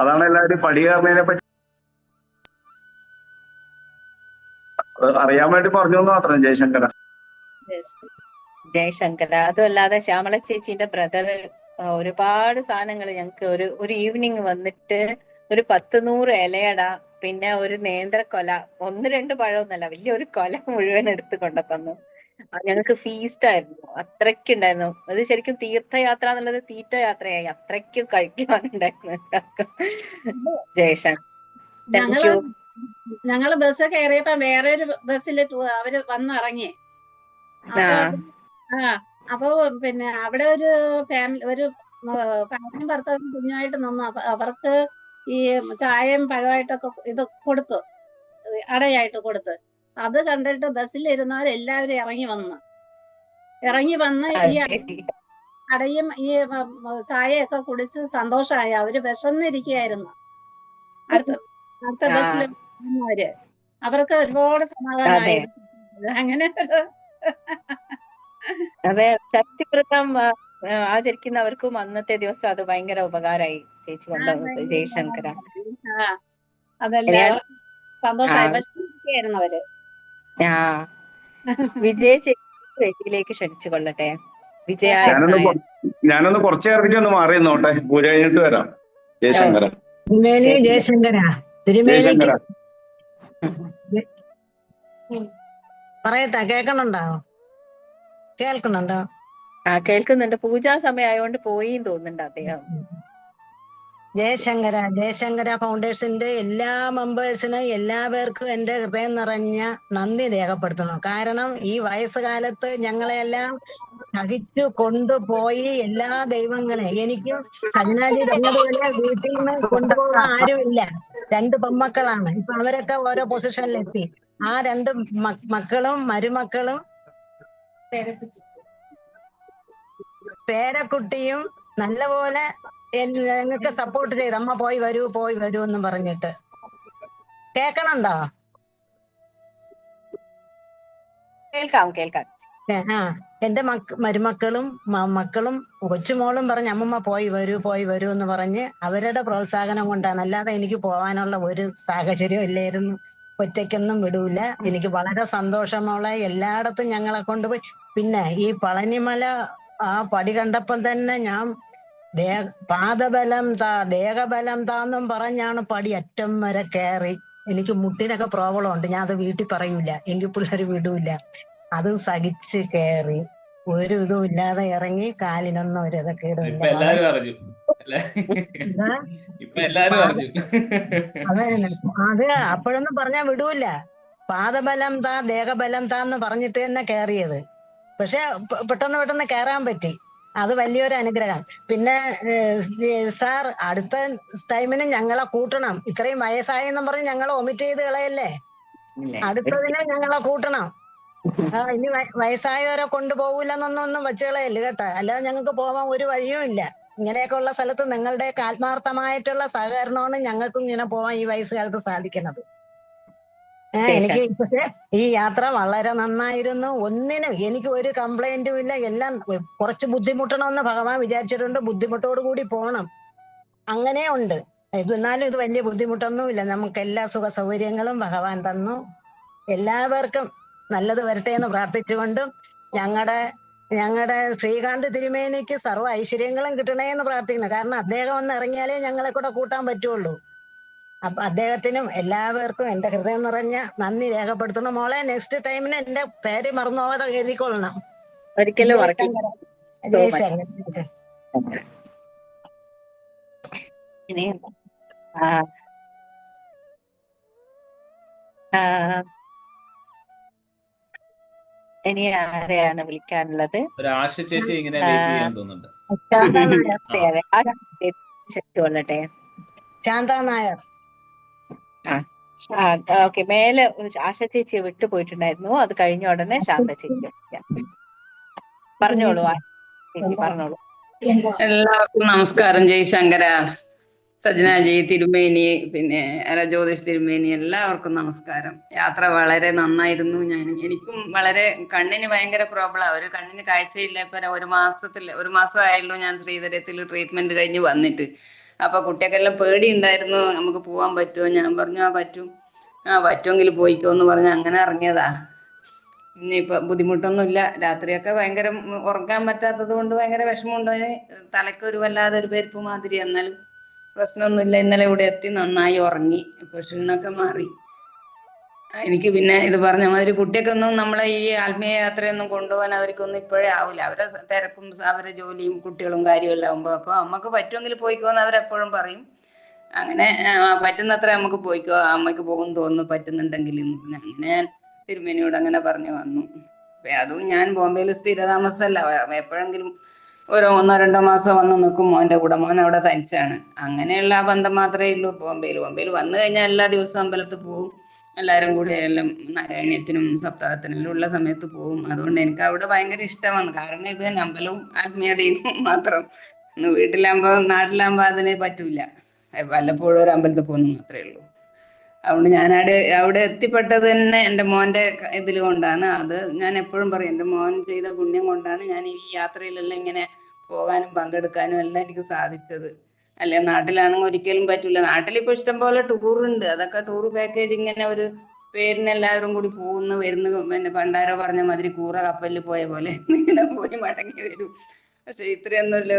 അതാണ് എല്ലാവരും പടി കയറുന്നതിനെ പറ്റി അറിയാൻ വേണ്ടി പറഞ്ഞു എന്ന് മാത്രം. ജയശങ്കര. ജയശങ്കര. അതുമല്ലാതെ ശ്യാമള ചേച്ചിന്റെ ബ്രദർ ഒരുപാട് സാധനങ്ങൾ ഞങ്ങക്ക് ഒരു ഈവനിങ് വന്നിട്ട് ഒരു 10-100 ഇലയട, പിന്നെ ഒരു നേന്ത്രക്കൊല, 1-2 പഴമൊന്നുമല്ല, വലിയൊരു കൊല മുഴുവൻ എടുത്ത് കൊണ്ടുതന്നു. ഞങ്ങൾക്ക് ഫീസ്റ്റ് ആയിരുന്നു, അത്രയ്ക്കുണ്ടായിരുന്നു. അത് ശരിക്കും തീർത്ഥയാത്ര എന്നുള്ളത് തീർത്ഥയാത്രയായി, അത്രയ്ക്കും കഴിക്കാനുണ്ടായിരുന്നു. Jayashankar, thank you. ഞങ്ങള് ബസ് കയറിയപ്പോ വേറെ ഒരു ബസ്സിൽ അവര് വന്നിറങ്ങി. അപ്പൊ പിന്നെ അവിടെ ഒരു ഫാമിലി, ഒരു ഭാര്യയും ഭർത്താവും കുഞ്ഞുമായിട്ട് നിന്നു. അവർക്ക് ഈ ചായയും പഴമായിട്ടൊക്കെ ഇത് കൊടുത്തു, അടയായിട്ട് കൊടുത്ത്. അത് കണ്ടിട്ട് ബസ്സിലിരുന്നവരെല്ലാവരും ഇറങ്ങി വന്ന് ഈ അടയും ഈ ചായയൊക്കെ കുടിച്ച് സന്തോഷമായി. അവര് വിശന്നിരിക്കുകയായിരുന്നു. അടുത്ത ബസ്സിൽ വന്നവര്, അവർക്ക് ഒരുപാട് സമാധാനമായി. അങ്ങനെ അതെ, ശക്തിവ്രതം ആചരിക്കുന്നവർക്കും അന്നത്തെ ദിവസം അത് ഭയങ്കര ഉപകാരമായി ചേച്ചി കൊണ്ടുവന്നത്. ജയശങ്കര. അതല്ലേ സന്തോഷമായിരുന്നു അവര്. വിജയ ചേച്ചിയിലേക്ക് ക്ഷണിച്ചു കൊള്ളട്ടെ. വിജയ, ഞാനൊന്ന് കുറച്ചു നേരത്തേക്ക് ഒന്ന് മാറി നോട്ടെ, പൂജ കഴിഞ്ഞിട്ട് വരാം. ജയശങ്കര. ജയശങ്കര, ജയശങ്കര. പറയട്ടെ, കേൾക്കുന്നുണ്ടോ? കേൾക്കുന്നുണ്ട്. പൂജാ സമയം ആയതുകൊണ്ട് പോയി തോന്നുന്നുണ്ട് അദ്ദേഹം. ജയശങ്കര ഫൗണ്ടേഷന്റെ എല്ലാ മെമ്പേഴ്സിനും എല്ലാവർക്കും എന്റെ ഹൃദയം നിറഞ്ഞ നന്ദി രേഖപ്പെടുത്തുന്നു. കാരണം ഈ വയസ്സുകാലത്ത് ഞങ്ങളെല്ലാം സഹിച്ചു കൊണ്ടുപോയി എല്ലാ ദൈവങ്ങളെ, എനിക്കും സജ്ഞാജി പറഞ്ഞതുപോലെ വീട്ടിൽ നിന്ന് കൊണ്ടുപോകാൻ ആരുമില്ല. 2 പെൺമക്കളാണ്. ഇപ്പൊ അവരൊക്കെ ഓരോ പൊസിഷനിലെത്തി. ആ 2 മക്കളും മരുമക്കളും പേരക്കുട്ടിയും നല്ലപോലെ ഞങ്ങൾക്ക് സപ്പോർട്ട് ചെയ്ത്, അമ്മ പോയി വരൂ എന്നും പറഞ്ഞിട്ട്. കേൾക്കണുണ്ടോ? കേൾക്കാം. എന്റെ മരുമക്കളും മക്കളും കൊച്ചുമോളും പറഞ്ഞ് അമ്മമ്മ പോയി വരൂ എന്ന് പറഞ്ഞ് അവരുടെ പ്രോത്സാഹനം കൊണ്ടാണ്. അല്ലാതെ എനിക്ക് പോകാനുള്ള ഒരു സാഹചര്യം ഇല്ലായിരുന്നു. ഒറ്റയ്ക്കൊന്നും വിടൂല. എനിക്ക് വളരെ സന്തോഷമുള്ള എല്ലായിടത്തും ഞങ്ങളെ കൊണ്ടുപോയി. പിന്നെ ഈ പളനിമല ആ പടി കണ്ടപ്പം തന്നെ ഞാൻ പാദബലം ദേഹബലം താന്നും പറഞ്ഞാണ് പടി അറ്റം വരെ കയറി. എനിക്ക് മുട്ടിനൊക്കെ പ്രോബ്ലം ഉണ്ട്, ഞാൻ അത് വീട്ടിൽ പറയൂല, എങ്കിൽ പിള്ളേർ വിടൂല. അതും സഹിച്ച് കയറി, ഒരു ഇതും ഇല്ലാതെ ഇറങ്ങി. കാലിനൊന്നും ഒരു ഇതൊക്കെ ഇടില്ല. അല്ലെ? എന്താ ഇപ്പൊ എല്ലാരും പാത അറിഞ്ഞു. അത് അപ്പോഴൊന്നും പറഞ്ഞാ വിടൂല. പാദബലം താ ദേഹബലം താ എന്ന് പറഞ്ഞിട്ട് തന്നെ കയറിയത്. പക്ഷെ പെട്ടെന്ന് കയറാൻ പറ്റി. അത് വലിയൊരു അനുഗ്രഹം. പിന്നെ സാർ അടുത്ത ടൈമിന് ഞങ്ങളെ കൂട്ടണം. ഇത്രയും വയസ്സായെന്നും പറഞ്ഞ് ഞങ്ങളെ ഒമിറ്റ് ചെയ്ത് കളയല്ലേ. അടുത്തതിന് ഞങ്ങളെ കൂട്ടണം. ഇനി വയസ്സായവരെ കൊണ്ടുപോകൂലെന്നൊന്നും വെച്ച് കളയല്ലേ കേട്ടോ. അല്ലാതെ ഞങ്ങൾക്ക് പോവാൻ ഒരു വഴിയും ഇല്ല. ഇങ്ങനെയൊക്കെ ഉള്ള സ്ഥലത്ത് നിങ്ങളുടെയൊക്കെ ആത്മാർത്ഥമായിട്ടുള്ള സഹകരണമാണ് ഞങ്ങൾക്കും ഇങ്ങനെ പോവാൻ ഈ വയസ്സുകാലത്ത് സാധിക്കുന്നത്. എനിക്ക് പക്ഷെ ഈ യാത്ര വളരെ നന്നായിരുന്നു. ഒന്നിനും എനിക്ക് ഒരു കംപ്ലൈന്റും ഇല്ല. എല്ലാം കുറച്ച് ബുദ്ധിമുട്ടണമെന്ന് ഭഗവാൻ വിചാരിച്ചിട്ടുണ്ട്. ബുദ്ധിമുട്ടോട് കൂടി പോണം, അങ്ങനെ ഉണ്ട്. എന്നാലും ഇത് വലിയ ബുദ്ധിമുട്ടൊന്നും ഇല്ല. നമുക്ക് എല്ലാ സുഖ സൗകര്യങ്ങളും ഭഗവാൻ തന്നു. എല്ലാവർക്കും നല്ലത് വരട്ടെ എന്ന് പ്രാർത്ഥിച്ചുകൊണ്ടും ഞങ്ങളുടെ ശ്രീകാന്ത് തിരുമേനിക്ക് സർവ്വ ഐശ്വര്യങ്ങളും കിട്ടണേ എന്ന് പ്രാർത്ഥിക്കണം. കാരണം അദ്ദേഹം ഒന്ന് ഇറങ്ങിയാലേ ഞങ്ങളെ കൂടെ കൂട്ടാൻ പറ്റുള്ളൂ. അപ്പൊ അദ്ദേഹത്തിനും എല്ലാവർക്കും എന്റെ ഹൃദയം നിറഞ്ഞ നന്ദി രേഖപ്പെടുത്തണം. മോളെ, നെക്സ്റ്റ് ടൈമിന് എന്റെ പേര് മറന്നു പോവാതെ എഴുതിക്കൊള്ളണം. ഒരിക്കലും ജയശങ്കർ. ഇനി ഇനി ആരെയാണ് വിളിക്കാനുള്ളത്? ഒരു ആശ ചേച്ചി ഇങ്ങനെ വെയിറ്റ് ചെയ്യാൻ തോന്നുന്നുണ്ട്. കൊള്ളട്ടെ. ശാന്ത നായർ. ഓക്കെ. മേലെ ആശ ചേച്ചിയെ വിട്ടുപോയിട്ടുണ്ടായിരുന്നു. അത് കഴിഞ്ഞ ഉടനെ ശാന്ത ചേച്ചി പറഞ്ഞോളൂ. ചേച്ചി പറഞ്ഞോളൂ. എല്ലാവർക്കും നമസ്കാരം. ജയശങ്കര, സജനാജി തിരുമേനി, പിന്നെ ജ്യോതിഷ് തിരുമേനി, എല്ലാവർക്കും നമസ്കാരം. യാത്ര വളരെ നന്നായിരുന്നു. എനിക്കും വളരെ കണ്ണിന് ഭയങ്കര പ്രോബ്ലം. ഒരു കണ്ണിന് കാഴ്ചയില്ല. ഇപ്പൊ ഒരു മാസമായല്ലോ ഞാൻ ശ്രീധരത്തിൽ ട്രീറ്റ്മെന്റ് കഴിഞ്ഞ് വന്നിട്ട്. അപ്പൊ കുട്ടികൾക്കെല്ലാം പേടി ഉണ്ടായിരുന്നു, നമുക്ക് പോവാൻ പറ്റുമോ? ഞാൻ പറഞ്ഞു പറ്റും, പറ്റുമെങ്കിൽ പോയിക്കോ എന്ന് പറഞ്ഞ് അങ്ങനെ ഇറങ്ങിയതാ. ഇനിയിപ്പൊ ബുദ്ധിമുട്ടൊന്നുമില്ല. രാത്രിയൊക്കെ ഭയങ്കര ഉറങ്ങാൻ പറ്റാത്തത് കൊണ്ട് ഭയങ്കര വിഷമമുണ്ട്. തലയ്ക്ക് ഒരു വല്ലാതെ ഒരു പെരുപ്പ് മാതിരി. എന്നാലും പ്രശ്നമൊന്നുമില്ല. ഇന്നലെ ഇവിടെ എത്തി നന്നായി ഉറങ്ങി. ഇപ്പൊ ക്ഷീണമൊക്കെ മാറി. എനിക്ക് പിന്നെ ഇത് പറഞ്ഞ മാതിരി കുട്ടിയൊക്കൊന്നും നമ്മളെ ഈ ആത്മീയ യാത്രയൊന്നും കൊണ്ടുപോകാൻ അവർക്കൊന്നും ഇപ്പോഴേ ആവില്ല. അവരെ തിരക്കും അവരെ ജോലിയും കുട്ടികളും കാര്യമെല്ലാം ആകുമ്പോ അപ്പൊ അമ്മക്ക് പറ്റുമെങ്കിൽ പോയിക്കോന്ന് അവരെപ്പോഴും പറയും. അങ്ങനെ പറ്റുന്നത്ര നമുക്ക് പോയിക്കോ, അമ്മയ്ക്ക് പോകും തോന്നുന്നു പറ്റുന്നുണ്ടെങ്കിൽ. അങ്ങനെ ഞാൻ തിരുമേനിയോട് അങ്ങനെ പറഞ്ഞു വന്നു. അതും ഞാൻ ബോംബെയിൽ സ്ഥിരതാമസമല്ല, എപ്പോഴെങ്കിലും ഓരോ 1-2 മാസം വന്ന് നിൽക്കും മോന്റെ കൂടെ. മോൻ അവിടെ തനിച്ചാണ്. അങ്ങനെയുള്ള ആ ബന്ധം മാത്രമേ ഉള്ളൂ. ബോംബെയിൽ വന്നു കഴിഞ്ഞാൽ എല്ലാ ദിവസവും അമ്പലത്തിൽ പോവും. എല്ലാവരും കൂടി എല്ലാം നാരായണീയത്തിനും സപ്താഹത്തിനും ഉള്ള സമയത്ത് പോവും. അതുകൊണ്ട് എനിക്ക് അവിടെ ഭയങ്കര ഇഷ്ടമാണ്. കാരണം ഇത് തന്നെ അമ്പലവും ആത്മീയതയും മാത്രം. നാട്ടിലാകുമ്പോ അതിന് പറ്റൂല. വല്ലപ്പോഴും ഒരു അമ്പലത്തിൽ പോകുന്നു മാത്രമേ ഉള്ളൂ. അതുകൊണ്ട് ഞാൻ അവിടെ എത്തിപ്പെട്ടത് തന്നെ എൻ്റെ മോന്റെ ഇതിൽ കൊണ്ടാണ്. അത് ഞാൻ എപ്പോഴും പറയും, എൻ്റെ മോൻ ചെയ്ത പുണ്യം കൊണ്ടാണ് ഞാൻ ഈ യാത്രയിലെല്ലാം ഇങ്ങനെ പോകാനും പങ്കെടുക്കാനും എല്ലാം എനിക്ക് സാധിച്ചത്. അല്ലെ നാട്ടിലാണെങ്കിൽ ഒരിക്കലും പറ്റൂല. നാട്ടിലിപ്പോ ഇഷ്ടം പോലെ ടൂറുണ്ട്. അതൊക്കെ ടൂർ പാക്കേജ് ഇങ്ങനെ ഒരു പേരിന് എല്ലാവരും കൂടി പോകുന്നു വരുന്നു. പിന്നെ പണ്ടാരോ പറഞ്ഞ മാതിരി കൂറ കപ്പലിൽ പോയ പോലെ ഇങ്ങനെ പോയി മടങ്ങി വരും. പക്ഷെ ഇത്രയൊന്നുമില്ല,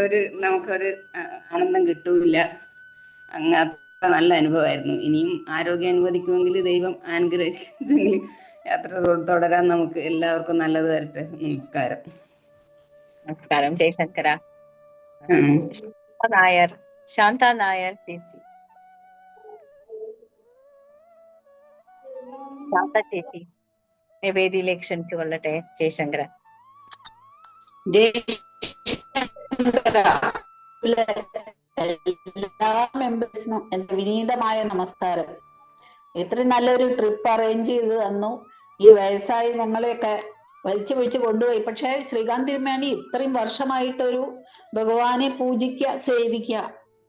നമുക്കൊരു ആനന്ദം കിട്ടൂല. അത്ര നല്ല അനുഭവമായിരുന്നു. ഇനിയും ആരോഗ്യം അനുവദിക്കുമെങ്കിൽ, ദൈവം അനുഗ്രഹിക്കുമെങ്കിൽ യാത്ര തുടരാൻ നമുക്ക് എല്ലാവർക്കും നല്ലത് വരട്ടെ. നമസ്കാരം. നമസ്കാരം. ജയശങ്കര. ശാന്ത നായർ ചേച്ചി. ശാന്ത ചേച്ചി വേദിയിലേക്ക് ക്ഷണിച്ചു കൊള്ളട്ടെ. ജയശങ്കര. എല്ലാ മെമ്പേഴ്സിനും എന്റെ വിനീതമായ നമസ്കാരം. ഇത്രയും നല്ലൊരു ട്രിപ്പ് അറേഞ്ച് ചെയ്ത് തന്നു. ഈ വയസ്സായി ഞങ്ങളെയൊക്കെ വലിച്ചു കൊണ്ടുപോയി. പക്ഷെ ശ്രീകാന്ത് തിരുമേനി ഇത്രയും വർഷമായിട്ടൊരു ഭഗവാനെ പൂജിക്കുക, സേവിക്കുക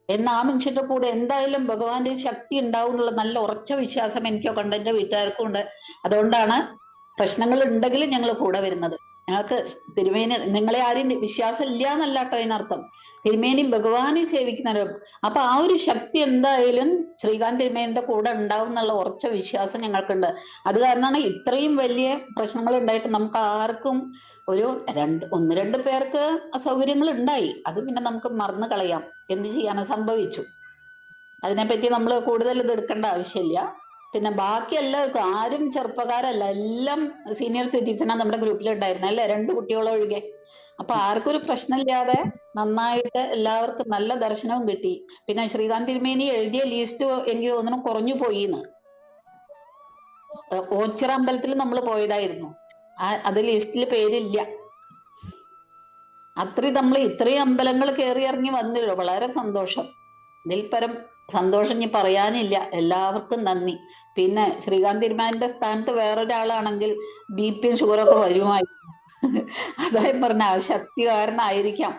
എന്ന ആ മനുഷ്യന്റെ കൂടെ എന്തായാലും ഭഗവാന്റെ ശക്തി ഉണ്ടാവും എന്നുള്ള നല്ല ഉറച്ച വിശ്വാസം എനിക്കൊക്കെ ഉണ്ട്, എന്റെ വീട്ടുകാർക്കും ഉണ്ട്. അതുകൊണ്ടാണ് പ്രശ്നങ്ങൾ ഉണ്ടെങ്കിലും ഞങ്ങൾ കൂടെ വരുന്നത്. ഞങ്ങൾക്ക് തിരുമേനി, നിങ്ങളെ ആരും വിശ്വാസം ഇല്ല എന്നല്ല കേട്ടോ അതിനർത്ഥം. തിരുമേനി ഭഗവാനെ സേവിക്കുന്നവരും. അപ്പൊ ആ ഒരു ശക്തി എന്തായാലും ശ്രീകാന്ത് തിരുമേനിന്റെ കൂടെ ഉണ്ടാവും എന്നുള്ള ഉറച്ച വിശ്വാസം ഞങ്ങൾക്കുണ്ട്. അത് കാരണമാണ് ഇത്രയും വലിയ പ്രശ്നങ്ങൾ ഉണ്ടായിട്ട് നമുക്ക് ആർക്കും ഒരു 1-2 പേർക്ക് അസൗകര്യങ്ങൾ ഉണ്ടായി. അത് പിന്നെ നമുക്ക് മറന്നു കളയാം. എന്ത് ചെയ്യാനോ സംഭവിച്ചു. അതിനെപ്പറ്റി നമ്മൾ കൂടുതൽ ഇത് എടുക്കേണ്ട ആവശ്യമില്ല. പിന്നെ ബാക്കി എല്ലാവർക്കും, ആരും ചെറുപ്പക്കാരല്ല, എല്ലാം സീനിയർ സിറ്റിസണാണ് നമ്മുടെ ഗ്രൂപ്പിൽ ഉണ്ടായിരുന്നത് അല്ലേ, 2 കുട്ടികളൊഴികെ. അപ്പൊ ആർക്കും ഒരു പ്രശ്നമില്ലാതെ നന്നായിട്ട് എല്ലാവർക്കും നല്ല ദർശനവും കിട്ടി. പിന്നെ ശ്രീകാന്ത് തിരുമേനി എഴുതിയ ലിസ്റ്റ് എനിക്ക് തോന്നുന്നു കുറഞ്ഞു പോയിന്ന്. ഓച്ചിറ അമ്പലത്തിൽ നമ്മൾ പോയതായിരുന്നു, അത് ലിസ്റ്റിൽ പേരില്ല. നമ്മൾ ഇത്രയും അമ്പലങ്ങൾ കയറി ഇറങ്ങി വന്നല്ലോ, വളരെ സന്തോഷം. ഇതിൽ പരം സന്തോഷം ഇനി പറയാനില്ല. എല്ലാവർക്കും നന്ദി. പിന്നെ ശ്രീകാന്ത് തിരുമേനിന്റെ സ്ഥാനത്ത് വേറൊരാളാണെങ്കിൽ BP ഷുഗറൊക്കെ വരുമായിരുന്നു. അതായത് പറഞ്ഞ ശക്തികാരനായിരിക്കാം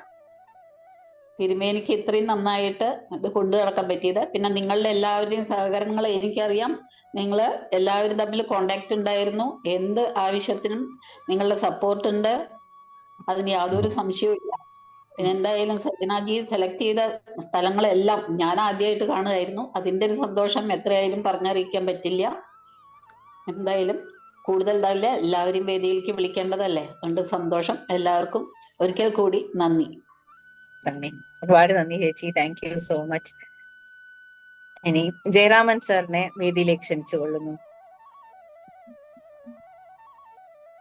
തിരുമേനിക്ക് ഇത്രയും നന്നായിട്ട് ഇത് കൊണ്ടു നടക്കാൻ പറ്റിയത്. പിന്നെ നിങ്ങളുടെ എല്ലാവരുടെയും സഹകരണങ്ങൾ എനിക്കറിയാം. നിങ്ങൾ എല്ലാവരും തമ്മിൽ കോണ്ടാക്ട് ഉണ്ടായിരുന്നു. എന്ത് ആവശ്യത്തിനും നിങ്ങളുടെ സപ്പോർട്ട് ഉണ്ട്, അതിന് യാതൊരു സംശയവും ഇല്ല. പിന്നെ എന്തായാലും സജനാജി സെലക്ട് ചെയ്ത സ്ഥലങ്ങളെല്ലാം ഞാൻ ആദ്യമായിട്ട് കാണുമായിരുന്നു. അതിന്റെ ഒരു സന്തോഷം എത്രയായാലും പറഞ്ഞറിയിക്കാൻ പറ്റില്ല. എന്തായാലും കൂടുതൽ നല്ല എല്ലാവരെയും വേദിയിലേക്ക് വിളിക്കേണ്ടതല്ലേ, അതുകൊണ്ട് സന്തോഷം. എല്ലാവർക്കും ഒരിക്കൽ കൂടി നന്ദി. നന്ദി, ഒരുപാട് നന്ദി ചേച്ചി. Thank you so much. ഇനി ജയരാമൻ സാറിനെ വേദിയിലേക്ക് ക്ഷണിച്ചു കൊള്ളുന്നു.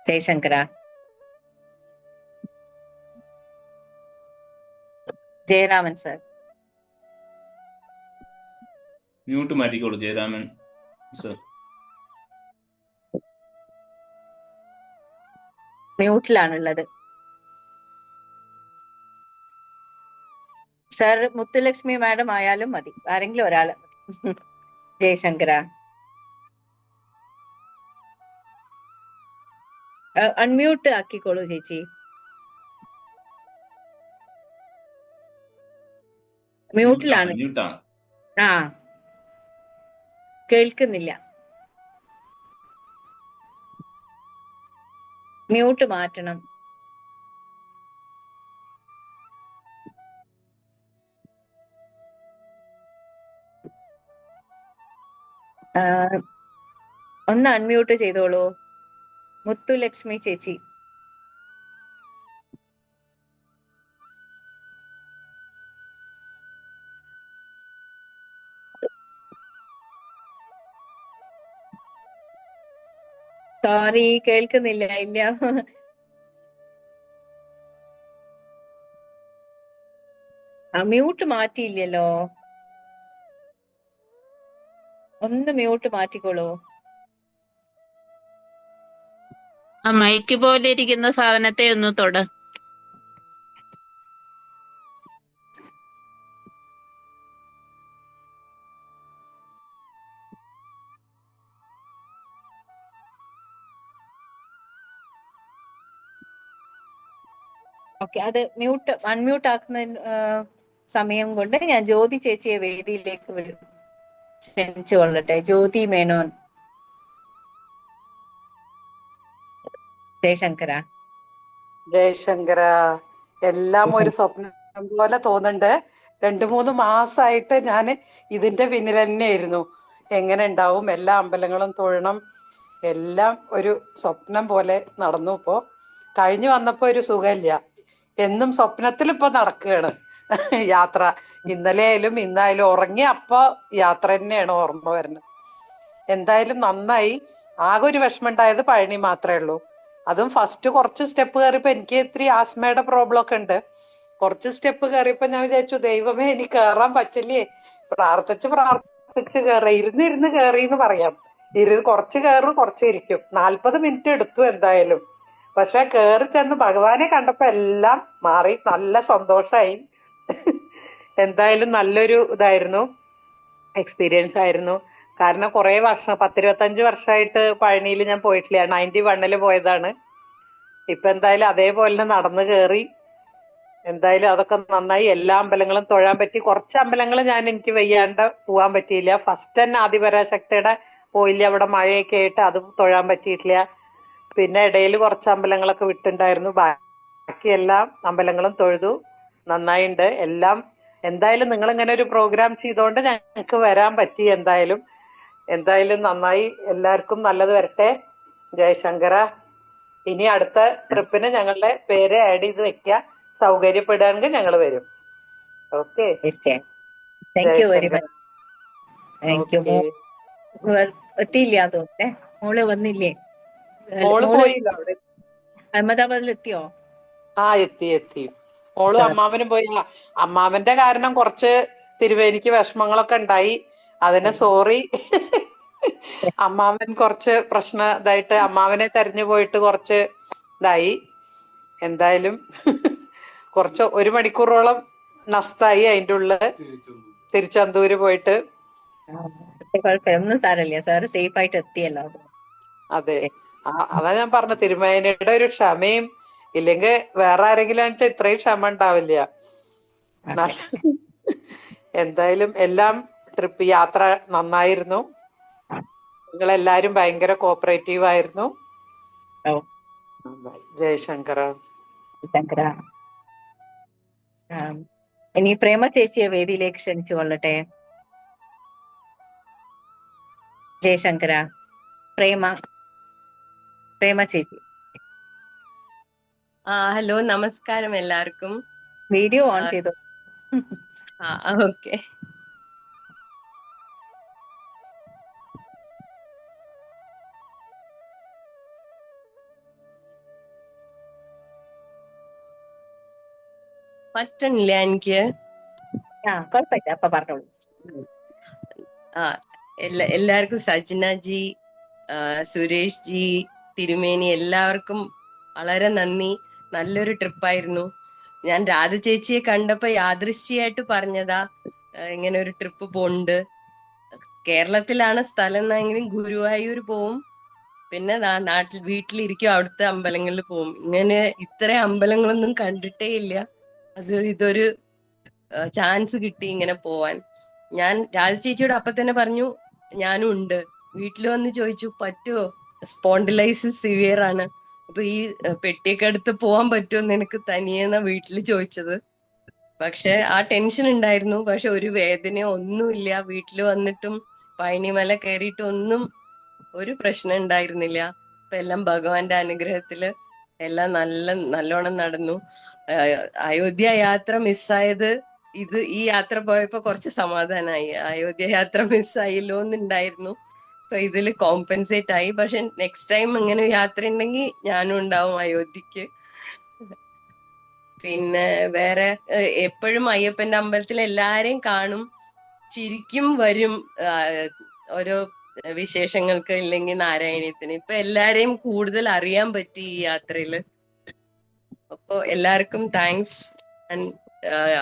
ജയശങ്കര, ജയരാമൻ സാർ മ്യൂട്ട് മാറ്റിക്കോളൂ. ജയരാമൻ സർ മ്യൂട്ടിലാണുള്ളത്. സർ മുത്തുലക്ഷ്മി മാഡം ആയാലും മതി, ആരെങ്കിലും ഒരാള്. ജയശങ്കര അൺമ്യൂട്ട് ആക്കിക്കോളൂ ചേച്ചി. മ്യൂട്ടിലാണ്. ആ, കേൾക്കുന്നില്ല. മ്യൂട്ട് മാറ്റണം. ഒന്ന് അൺമ്യൂട്ട് ചെയ്തോളൂ മുത്തുലക്ഷ്മി ചേച്ചി. സോറി, കേൾക്കുന്നില്ല. ഇല്ല, മ്യൂട്ട് മാറ്റിയില്ലല്ലോ. ഒന്ന് മ്യൂട്ട് മാറ്റിക്കോളൂ. മൈക്ക് പോലെ ഇരിക്കുന്ന സാധനത്തെ ഒന്ന് തൊട. ഓക്കെ, അത് അൺമ്യൂട്ട് ആക്കുന്ന സമയം കൊണ്ട് ഞാൻ ജ്യോതി ചേച്ചിയെ വേദിയിലേക്ക് ക്ഷണിച്ചു കൊള്ളട്ടെ. ജ്യോതി മേനോൻ. ജയശങ്കര, ജയശങ്കര, എല്ലാം ഒരു സ്വപ്നം പോലെ തോന്നുന്നുണ്ട്. 2-3 മാസമായിട്ട് ഞാൻ ഇതിന്റെ പിന്നിൽ തന്നെയായിരുന്നു. എങ്ങനെ ഉണ്ടാവും, എല്ലാ അമ്പലങ്ങളും തൊഴണം, എല്ലാം ഒരു സ്വപ്നം പോലെ നടന്നു. ഇപ്പോ കഴിഞ്ഞു വന്നപ്പോ ഒരു സുഖമില്ല. എന്നും സ്വപ്നത്തിൽ ഇപ്പൊ നടക്കുകയാണ് യാത്ര. ഇന്നലെ ആയാലും ഇന്നായാലും ഉറങ്ങി അപ്പൊ യാത്ര തന്നെയാണ് ഓർമ്മ വരുന്നത്. എന്തായാലും നന്നായി. ആകെ ഒരു വിഷമം ഉണ്ടായത് പഴനി മാത്രമേ ഉള്ളൂ. അതും ഫസ്റ്റ് കുറച്ച് സ്റ്റെപ്പ് കയറിയപ്പോ എനിക്ക് ഇത്തിരി ആസ്മയുടെ പ്രോബ്ലം ഒക്കെ ഉണ്ട്. കുറച്ച് സ്റ്റെപ്പ് കയറിയപ്പോ ഞാൻ വിചാരിച്ചു, ദൈവമേ എനിക്ക് കയറാൻ പറ്റില്ലേ, പ്രാർത്ഥിച്ച് കയറി. ഇരുന്ന് കയറി എന്ന് പറയാം. കുറച്ച് കയറും കുറച്ച് ഇരിക്കും. 40 മിനിറ്റ് എടുത്തു എന്തായാലും. പക്ഷെ കയറി ചെന്ന് ഭഗവാനെ കണ്ടപ്പോ എല്ലാം മാറി. നല്ല സന്തോഷമായി. എന്തായാലും നല്ലൊരു ഇതായിരുന്നു, എക്സ്പീരിയൻസ് ആയിരുന്നു. കാരണം കുറെ വർഷം, 10-25 വർഷമായിട്ട് പഴനിയിൽ ഞാൻ പോയിട്ടില്ല. 91 പോയതാണ്. ഇപ്പൊ എന്തായാലും അതേപോലെ നടന്നു കയറി. എന്തായാലും അതൊക്കെ നന്നായി. എല്ലാ അമ്പലങ്ങളും തൊഴാൻ പറ്റി. കുറച്ച് അമ്പലങ്ങൾ എനിക്ക് വയ്യാണ്ട് പോവാൻ പറ്റിയില്ല. ഫസ്റ്റ് തന്നെ ആദിപരാശക്തിയുടെ പോയില്ല, അവിടെ മഴയൊക്കെ ആയിട്ട് അത് തൊഴാൻ പറ്റിയിട്ടില്ല. പിന്നെ ഇടയിൽ കുറച്ച് അമ്പലങ്ങളൊക്കെ വിട്ടുണ്ടായിരുന്നു. ബാക്കി എല്ലാ അമ്പലങ്ങളും തൊഴുതു. നന്നായിണ്ട് എല്ലാം. എന്തായാലും നിങ്ങൾ ഇങ്ങനെ ഒരു പ്രോഗ്രാം ചെയ്തോണ്ട് ഞങ്ങൾക്ക് വരാൻ പറ്റി. എന്തായാലും നന്നായി. എല്ലാവർക്കും നല്ലത് വരട്ടെ. ജയശങ്കര. ഇനി അടുത്ത ട്രിപ്പിന് ഞങ്ങളുടെ പേര് ആഡ് ചെയ്ത് വെക്കുക. സൗകര്യപ്പെടുകയാണെങ്കിൽ ഞങ്ങൾ വരും. Okay, thank you very much. Thank you. എത്തിയില്ല തോന്നേ, മോള് വന്നില്ലേ? മോള് പോയില്ല, അഹമ്മദാബാദിൽ എത്തിയോ? ആ എത്തി മോളും അമ്മാവനും പോയി. അമ്മാവന്റെ കാരണം കുറച്ച് തിരുവേനിക്ക് വിഷമങ്ങളൊക്കെ ഉണ്ടായി. അതിന് സോറി. അമ്മാവൻ കുറച്ച് ഇതായിട്ട് അമ്മാവനെ തെരഞ്ഞു പോയിട്ട് കുറച്ച് ഇതായി. എന്തായാലും കുറച്ച് 1 മണിക്കൂറോളം നഷ്ടായി അതിൻ്റെ ഉള്ളില് തിരുച്ചെന്തൂര് പോയിട്ട്. കുഴപ്പമൊന്നും സാരമില്ല, സാറ് സേഫ് ആയിട്ട് എത്തിയല്ലോ. അതെ, അതാ ഞാൻ പറഞ്ഞ തിരുമേനിയുടെ ഒരു ക്ഷമയും, ഇല്ലെങ്കിൽ വേറെ ആരെങ്കിലും വെച്ചാൽ ഇത്രയും ക്ഷമ ഉണ്ടാവില്ല. എന്തായാലും എല്ലാം ട്രിപ്പ് യാത്ര നന്നായിരുന്നു. നിങ്ങളെല്ലാരും ഭയങ്കര കോപ്പറേറ്റീവ് ആയിരുന്നു. ജയശങ്കര. ഇനി പ്രേമ ചേച്ചിയെ വേദിയിലേക്ക് ക്ഷണിച്ചു കൊള്ളട്ടെ. ജയശങ്കര, പ്രേമ ചേച്ചി. ഹലോ, നമസ്കാരം എല്ലാവർക്കും. വീഡിയോ ഓൺ ചെയ്തു. ഓക്കെ. പറ്റണില്ല എനിക്ക്. കുഴപ്പമില്ല, അപ്പൊ പറഞ്ഞോളൂ. എല്ലാവർക്കും സജ്ന ജി, സുരേഷ് ജി, തിരുമേനി എല്ലാവർക്കും വളരെ നന്ദി. നല്ലൊരു ട്രിപ്പായിരുന്നു. ഞാൻ രാധ ചേച്ചിയെ കണ്ടപ്പോ യാദൃശ്ചിയായിട്ട് പറഞ്ഞതാ ഇങ്ങനെ ഒരു ട്രിപ്പ് പോണ്ട്. കേരളത്തിലാണ് സ്ഥലം എന്നെങ്കിലും ഗുരുവായൂർ പോവും, പിന്നെ വീട്ടിലിരിക്കും, അവിടുത്തെ അമ്പലങ്ങളിൽ പോവും. ഇങ്ങനെ ഇത്ര അമ്പലങ്ങളൊന്നും കണ്ടിട്ടേ ഇല്ല. ഇതൊരു ചാൻസ് കിട്ടി ഇങ്ങനെ പോവാൻ. ഞാൻ രാധ ചേച്ചിയോട് അപ്പൊ തന്നെ പറഞ്ഞു ഞാനും ഉണ്ട്. വീട്ടിൽ വന്ന് ചോദിച്ചു പറ്റുമോ, സ്പോണ്ടിലൈസിസ് സിവിയർ ആണ്, അപ്പൊ ഈ പെട്ടിയൊക്കെ എടുത്ത് പോവാൻ പറ്റുമോ നിനക്ക് തനിയെന്നാ വീട്ടിൽ ചോദിച്ചത്. പക്ഷെ ആ ടെൻഷൻ ഉണ്ടായിരുന്നു. പക്ഷെ ഒരു വേദനയോ ഒന്നുമില്ല. വീട്ടിൽ വന്നിട്ടും പഴനിമല കയറിയിട്ടും ഒന്നും ഒരു പ്രശ്നം ഉണ്ടായിരുന്നില്ല. അപ്പൊ എല്ലാം ഭഗവാന്റെ അനുഗ്രഹത്തില് എല്ലാം നല്ലോണം നടന്നു. അയോധ്യ യാത്ര മിസ്സായത് ഈ യാത്ര പോയപ്പോ കുറച്ച് സമാധാനമായി. അയോധ്യ യാത്ര മിസ്സായില്ലോ എന്നുണ്ടായിരുന്നു. അപ്പൊ ഇതില് കോമ്പൻസേറ്റ് ആയി. പക്ഷെ നെക്സ്റ്റ് ടൈം ഇങ്ങനെ യാത്ര ഉണ്ടെങ്കിൽ ഞാനും ഉണ്ടാവും അയോധ്യക്ക്. പിന്നെ വേറെ എപ്പോഴും അയ്യപ്പന്റെ അമ്പലത്തിൽ എല്ലാരെയും കാണും, ചിരിക്കും വരും ഓരോ വിശേഷങ്ങൾക്ക്, ഇല്ലെങ്കിൽ നാരായണീയത്തിന്. ഇപ്പൊ എല്ലാരെയും കൂടുതൽ അറിയാൻ പറ്റി ഈ യാത്രയില്. അപ്പൊ എല്ലാവർക്കും താങ്ക്സ്.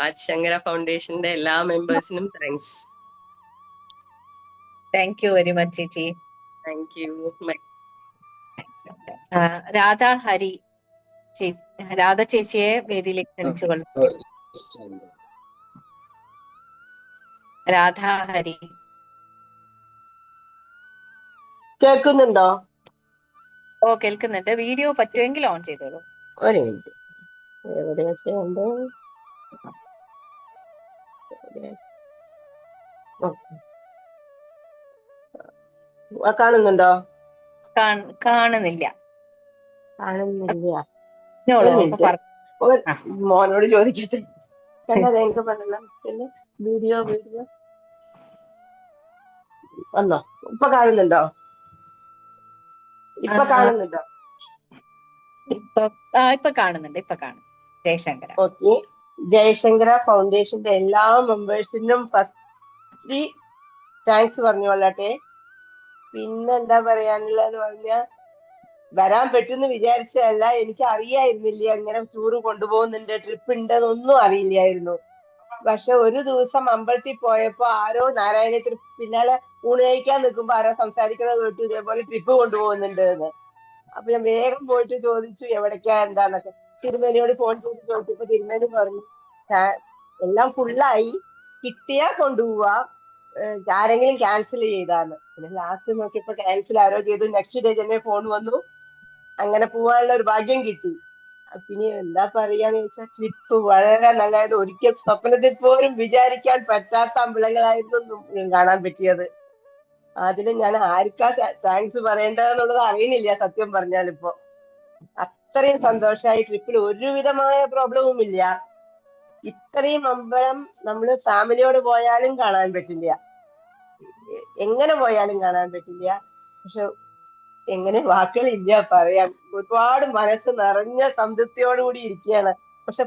ആദിശങ്കര ഫൗണ്ടേഷന്റെ എല്ലാ മെമ്പേഴ്സിനും thanks. Thank you very much ചേച്ചി. Thank you. രാധ ചേച്ചിയെ വേദിയിലേക്ക് ക്ഷണിച്ചുകൊള്ളു. രാധ ഹരി കേൾക്കുന്നുണ്ടോ? ഓ കേൾക്കുന്നുണ്ട്. വീഡിയോ പറ്റുമെങ്കിൽ ഓൺ ചെയ്തോളൂ. ഒരു മിനിറ്റ്. എവിടെ വെച്ചുണ്ട്? കാണുന്നുണ്ടോ? കാണുന്നില്ല. മോനോട് ചോദിക്കട്ടെ. കണ്ടത് എനിക്ക് പറയണം. പിന്നെ വീഡിയോ വന്നോ? ഇപ്പൊ കാണുന്നുണ്ടോ? ഇപ്പൊ കാണുന്നുണ്ട്. ജയശങ്കര. ഓക്കെ. ജയശങ്കര ഫൗണ്ടേഷന്റെ എല്ലാ മെമ്പേഴ്സിനും ഫസ്റ്റ് താങ്ക്സ് പറഞ്ഞോളട്ടെ. പിന്നെന്താ പറയാനുള്ളതെന്ന് പറഞ്ഞാൽ, വരാൻ പറ്റുമെന്ന് വിചാരിച്ചതല്ല, എനിക്ക് അറിയായിരുന്നില്ല അങ്ങനെ ടൂറ് കൊണ്ടുപോകുന്നുണ്ട്, ട്രിപ്പ് ഉണ്ടെന്നൊന്നും അറിയില്ലായിരുന്നു. പക്ഷെ ഒരു ദിവസം അമ്പലത്തിൽ പോയപ്പോ ആരോ നാരായണത്തിന് പിന്നാലെ ഊണ് കഴിക്കാൻ നിൽക്കുമ്പോ ആരോ സംസാരിക്കുന്നത് കേട്ടു, ഇതേപോലെ ട്രിപ്പ് കൊണ്ടുപോകുന്നുണ്ട് എന്ന്. അപ്പൊ ഞാൻ വേഗം പോയിട്ട് ചോദിച്ചു എവിടേക്കാ എന്താന്നൊക്കെ. തിരുമേനിയോട് ഫോൺ ചെയ്ത് ചോദിച്ചപ്പോ തിരുമേനി പറഞ്ഞു എല്ലാം ഫുള്ളായി, കിട്ടിയാ കൊണ്ടുപോവാ, ആരെങ്കിലും ക്യാൻസൽ ചെയ്താന്ന്. പിന്നെ ലാസ്റ്റ് നോക്കിയപ്പോ ക്യാൻസൽ ആരോ ചെയ്തു. നെക്സ്റ്റ് ഡേ തന്നെ ഫോൺ വന്നു, അങ്ങനെ പോവാനുള്ള ഒരു ഭാഗ്യം കിട്ടി. പിന്നെ എന്താ പറയാന്ന് വെച്ചാൽ ട്രിപ്പ് വളരെ നല്ലതായിരുന്നു. ഒരിക്കൽ സ്വപ്നത്തിൽ പോലും വിചാരിക്കാൻ പറ്റാത്ത അമ്പലങ്ങളായിരുന്നു കാണാൻ പറ്റിയത്. അതിന് ഞാൻ ആർക്കാ താങ്ക്സ് പറയേണ്ടതെന്നുള്ളത് അറിയുന്നില്ല സത്യം പറഞ്ഞാൽ. ഇപ്പൊ അത്രയും സന്തോഷമായി. ട്രിപ്പിൽ ഒരുവിധമായ പ്രോബ്ലവും ഇല്ല. ഇത്രയും അമ്പലം നമ്മള് ഫാമിലിയോട് പോയാലും കാണാൻ പറ്റില്ല, എങ്ങനെ പോയാലും കാണാൻ പറ്റില്ല. പക്ഷെ എങ്ങനെ വാക്കുകളില്ല പറയാൻ. ഒരുപാട് മനസ്സ് നിറഞ്ഞ സംതൃപ്തിയോടുകൂടി ഇരിക്കുകയാണ്. പക്ഷെ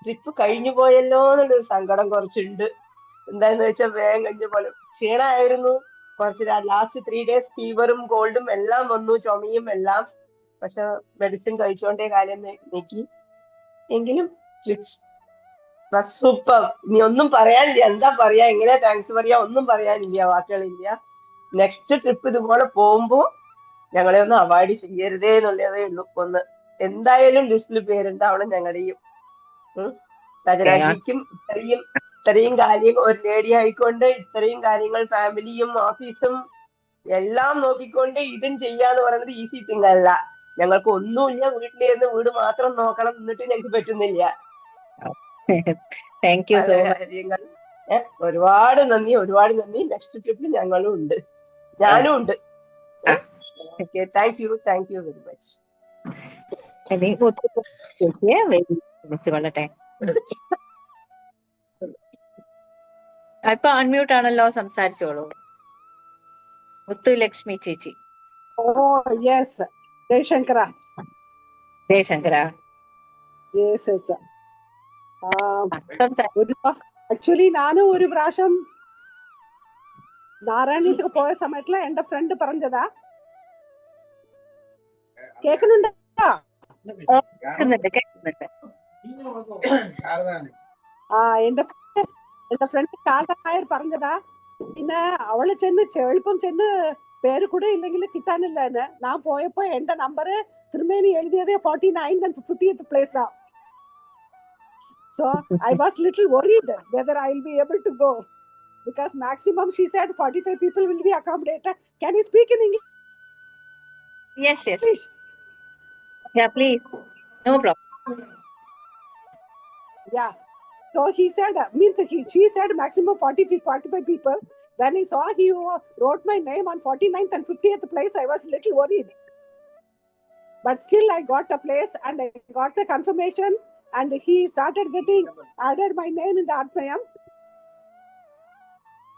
ട്രിപ്പ് കഴിഞ്ഞു പോയല്ലോ എന്നുള്ളൊരു സങ്കടം കുറച്ചുണ്ട്. എന്താന്ന് വെച്ചാൽ വേഗം കഴിഞ്ഞ പോലെ ക്ഷീണമായിരുന്നു. കുറച്ച് ലാസ്റ്റ് 3 days ഫീവറും കോൾഡും എല്ലാം വന്നു, ചുമയും എല്ലാം. പക്ഷെ മെഡിസിൻ കഴിച്ചോണ്ടേ കാര്യം നീക്കി. എങ്കിലും സൂപ്പർ. ഇനി ഒന്നും പറയാനില്ല. എന്താ പറയാ, എങ്ങനെ താങ്ക്സ് പറയാ, ഒന്നും പറയാനില്ല, വാക്കുകളില്ല. നെക്സ്റ്റ് ട്രിപ്പ് ഇതുപോലെ പോകുമ്പോ ഞങ്ങളെ ഒന്ന് അവോയ്ഡ് ചെയ്യരുതേ എന്നുള്ളതേ ഉള്ളൂ. ഒന്ന് എന്തായാലും ലിസ്റ്റിൽ പേരുണ്ടാവണം ഞങ്ങളുടെയും. സജനാജിക്കും ഇത്രയും കാര്യം ഒരു ലേഡി ആയിക്കൊണ്ട് ഇത്രയും കാര്യങ്ങൾ ഫാമിലിയും ഓഫീസും എല്ലാം നോക്കിക്കൊണ്ട് ഇതും ചെയ്യാന്ന് പറയുന്നത് ഈസി തിങ് അല്ല. ഞങ്ങൾക്ക് ഒന്നുമില്ല, വീട്ടിലിരുന്ന് വീട് മാത്രം നോക്കണം, എന്നിട്ട് ഞങ്ങൾക്ക് പറ്റുന്നില്ല. Thank you so much. കാര്യങ്ങൾ ഒരുപാട് നന്ദി, ഒരുപാട് നന്ദി. നെക്സ്റ്റ് ട്രിപ്പിൽ ഞങ്ങളും ഉണ്ട്, ഞാനും ഉണ്ട്. Thank you very much. വിളിച്ചുകൊള്ളട്ടെ. ഇപ്പൊ അൺമ്യൂട്ട് ആണല്ലോ, സംസാരിച്ചോളൂ. മുത്തുലക്ഷ്മി ചേച്ചി. ഓ യെസ്, ജയശങ്കര. ജയശങ്കര. ആക്ച്വലി ഞാനും ഒരു പ്രാവശ്യം നാരായണീയത്തേക്ക് പോയ സമയത്തില് എന്റെ ഫ്രണ്ട് പറഞ്ഞതാ. കേൾക്കുന്നുണ്ടോ? എന്റെ ഫ്രണ്ട് ശാരദ നായർ പറഞ്ഞതാ. പിന്നെ അവള് എളുപ്പം ചെന്ന് പേര് കൂടെ ഇല്ലെങ്കിൽ കിട്ടാനില്ല. ഞാൻ പോയപ്പോ എന്റെ നമ്പർ തിരുമേനി എഴുതിയത് 49th and 50th പ്ലേസാ. So I was little worried whether I'll be able to go, because maximum she said 45 people will be accommodated. Can you speak in English? Yes. Please. Yeah, please. No problem. Yeah. So he said, she said maximum 45 people. When I saw he wrote my name on 49th and 50th place, I was little worried. But still I got a place and I got the confirmation, and he started getting added my name in the Atmayam.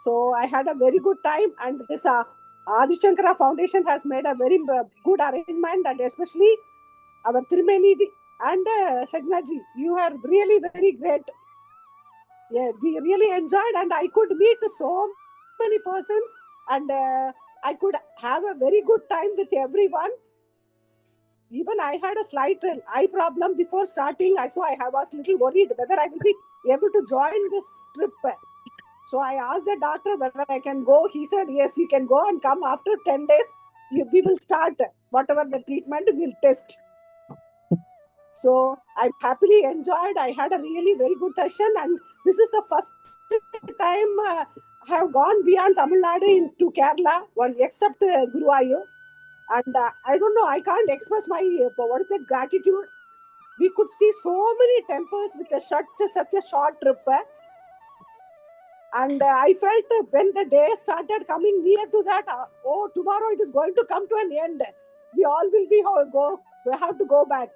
So I had a very good time, and this Adi Shankara Foundation has made a very good arrangement, and especially our Trimeniji and Sajnaji, you are really very great. Yeah, we really enjoyed, and I could meet so many persons, and I could have a very good time with everyone. Even I had a slight eye problem before starting, so I was a little worried whether I will be able to join this trip. So I asked the doctor whether I can go. He said, yes, you can go and come after 10 days. We will start whatever the treatment, we'll test. So I happily enjoyed. I had a really very good session, and this is the first time I have gone beyond Tamil Nadu into Kerala, except Guruvayur. And I don't know, I can't express my gratitude. We could see so many temples with such a short trip. And I felt when the day started coming near to that, tomorrow it is going to come to an end. We all will be we have to go back.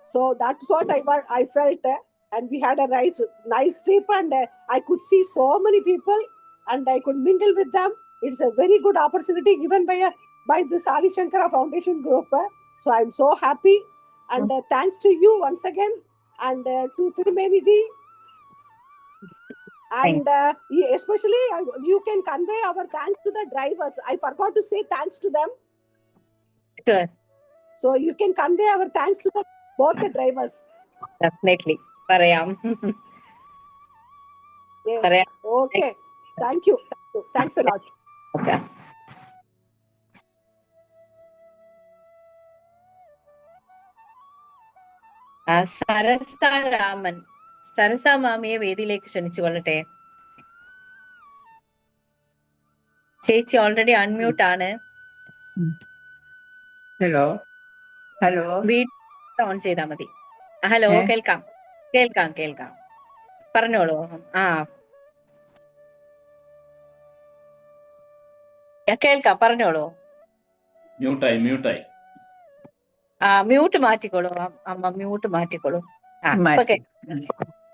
So that's what I felt. And we had a nice trip, and I could see so many people, and I could mingle with them. It's a very good opportunity given by this Adi Shankara Foundation group. So I'm so happy, and thanks to you once again, and to Thirumeniji. And especially you can convey our thanks to the drivers. I forgot to say thanks to them. Sure. So you can convey our thanks to both the drivers. Definitely. Parayam. Yes. Parayam. Okay. Thank you. Thanks a lot. Okay. Sarasa Raman, Sarasa മാമിയെ വേദിയിലേക്ക് ക്ഷണിച്ചു കൊള്ളട്ടെ. ചേച്ചി already unmute ആണ്. Hello video on ചെയ്താൽ മതി. Hello, കേൾക്കാം. പറഞ്ഞോളൂ. കേൾക്കാം, പറഞ്ഞോളൂ. മ്യൂട്ടായി. മ്യൂട്ട് മാറ്റിക്കോളൂ അമ്മ, മ്യൂട്ട് മാറ്റിക്കോളൂ.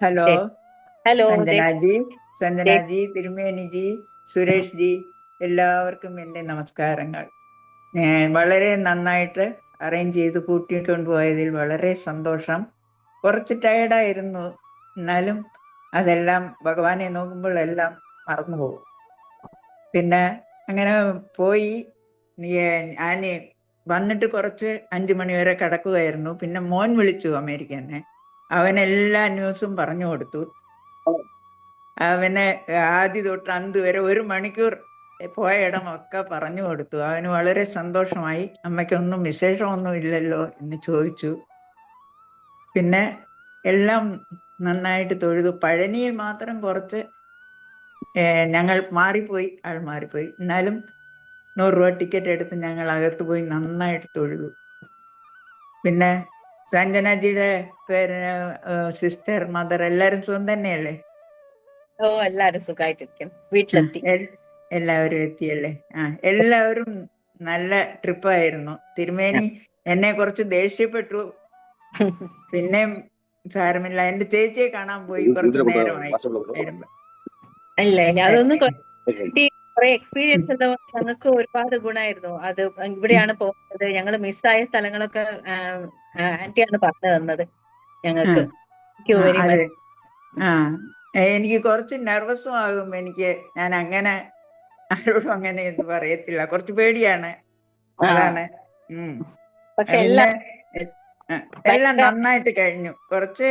ഹലോ സഞ്ജനാജി, തിരുമേനിജി, സുരേഷ് ജി, എല്ലാവർക്കും എൻ്റെ നമസ്കാരങ്ങൾ. വളരെ നന്നായിട്ട് അറേഞ്ച് ചെയ്ത് കൂട്ടിക്കൊണ്ടുപോയതിൽ വളരെ സന്തോഷം. കുറച്ച് ടയർഡായിരുന്നു, എന്നാലും അതെല്ലാം ഭഗവാനെ നോക്കുമ്പോൾ എല്ലാം മറന്നുപോകും. പിന്നെ അങ്ങനെ പോയി ഞാൻ വന്നിട്ട് കുറച്ച് 5 മണി വരെ കിടക്കുകയായിരുന്നു. പിന്നെ മോൻ വിളിച്ചു അമേരിക്കന്ന്. അവനെല്ലാ ന്യൂസും പറഞ്ഞു കൊടുത്തു. അവനെ ആദ്യം തൊട്ട് അന്ത് വരെ 1 മണിക്കൂർ പോയ ഇടമൊക്കെ പറഞ്ഞു കൊടുത്തു. അവന് വളരെ സന്തോഷമായി. അമ്മയ്ക്കൊന്നും വിശേഷമൊന്നും ഇല്ലല്ലോ എന്ന് ചോദിച്ചു. പിന്നെ എല്ലാം നന്നായിട്ട് തൊഴുതു. പഴനിയിൽ മാത്രം കുറച്ച് ഞങ്ങൾ മാറിപ്പോയി, ആൾ മാറിപ്പോയി. എന്നാലും 100 രൂപ ടിക്കറ്റ് എടുത്ത് ഞങ്ങൾ അകത്ത് പോയി നന്നായിട്ട് തൊഴുതു. പിന്നെ സഞ്ജനാജിയുടെ പേര് സിസ്റ്റർ, മദർ എല്ലാരും സുഖം തന്നെയല്ലേ? ഓ, എല്ലാരും സുഖമായിട്ടിരിക്കും. വീട്ടിലെത്തി. എല്ലാവരും എത്തിയല്ലേ? എല്ലാവരും നല്ല ട്രിപ്പായിരുന്നു. തിരുമേനി എന്നെ കുറച്ച് ദേഷ്യപ്പെട്ടു. പിന്നെ സാരമില്ല, എന്റെ ചേച്ചിയെ കാണാൻ പോയി കുറച്ച് നേരമായി വരുമ്പോ. ഇല്ല അതൊന്നും കുറെ എക്സ്പീരിയൻസ് ഉള്ളതുകൊണ്ട് ഞങ്ങൾക്ക് ഒരുപാട് ഗുണമായിരുന്നു. അത് ഇവിടെയാണ് പോകുന്നത്, ഞങ്ങൾ മിസ്സായ സ്ഥലങ്ങളൊക്കെ ആന്റിയാണ് പറഞ്ഞു തന്നത് ഞങ്ങൾക്ക്. Very much. എനിക്ക് കുറച്ച് നെർവസും ആകും. ഞാൻ അങ്ങനെ ആരോടും അങ്ങനെ എന്ത് പറയത്തില്ല, കുറച്ച് പേടിയാണ്, അതാണ്. എല്ലാം നന്നായിട്ട് കഴിഞ്ഞു. കുറച്ച്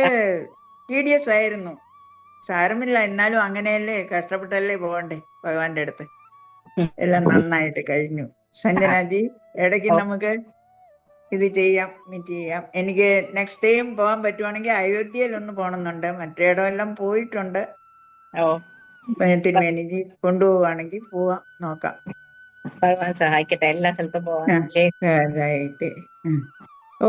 ടീഡിയസ് ആയിരുന്നു, സാരമില്ല. എന്നാലും അങ്ങനെയല്ലേ, കഷ്ടപ്പെട്ടല്ലേ പോകണ്ടേ ഭഗവാന്റെ അടുത്ത്. എല്ലാം നന്നായിട്ട് കഴിഞ്ഞു. സഞ്ജനാജി, ഇടയ്ക്ക് നമുക്ക് ഇത് ചെയ്യാം, മീറ്റ് ചെയ്യാം. എനിക്ക് നെക്സ്റ്റ് ടൈം പോകാൻ പറ്റുവാണെങ്കിൽ അയോധ്യയിൽ ഒന്ന് പോകണമെന്നുണ്ട്. മറ്റേടം എല്ലാം പോയിട്ടുണ്ട്. തിരുമേനിജി കൊണ്ടുപോവാണെങ്കിൽ പോവാം, നോക്കാം. ഭഗവാൻ സഹായിക്കട്ടെ, എല്ലാ സ്ഥലത്തും പോവാൻ.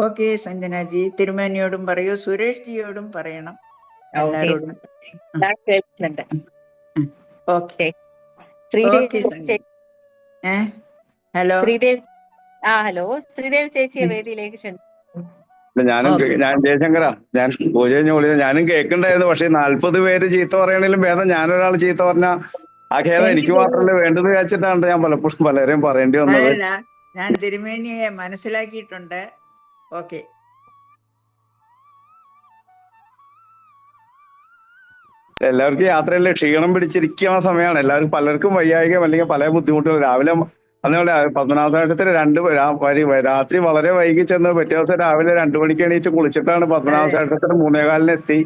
ഓക്കെ സഞ്ജനാജി, തിരുമേനിയോടും പറയൂ, സുരേഷ് ജിയോടും പറയണം, എല്ലാരോടും. ഓക്കെ. ഹലോ ഹലോ, ശ്രീദേവ് ചേച്ചിയെ വേദിയിലേക്ക് ക്ഷണിച്ചു. ഞാൻ ജയശങ്കരാ, ഞാൻ പൂജ കഴിഞ്ഞ് വിളിച്ചത്. ഞാനും കേൾക്കണ്ടായിരുന്നു. പക്ഷെ 40 പേര് ചീത്ത പറയണേലും ഭേദം ഞാനൊരാൾ ചീത്ത പറഞ്ഞ ആ ഖേദം എനിക്ക് മാത്രമല്ല വേണ്ടത് വെച്ചിട്ടാണ് ഞാൻ പലപ്പോഴും പലരെയും പറയേണ്ടി വന്നത്. ഞാൻ തിരുമേനിയെ മനസ്സിലാക്കിയിട്ടുണ്ട്. ഓക്കെ. എല്ലാവർക്കും യാത്രയല്ലേ, ക്ഷീണം പിടിച്ചിരിക്കുന്ന സമയമാണ്. എല്ലാവർക്കും പലർക്കും വയ്യായികം അല്ലെങ്കിൽ പല ബുദ്ധിമുട്ടുകൾ. രാവിലെ അതുപോലെ പത്മനാഭത്തിൽ രാത്രി വളരെ വൈകി ചെന്ന് പിറ്റേ ദിവസം രാവിലെ 2 മണിക്ക് എണീറ്റ് കുളിച്ചിട്ടാണ് പത്മനാഭ ക്ഷേത്രത്തിന് 3:15 എത്തി.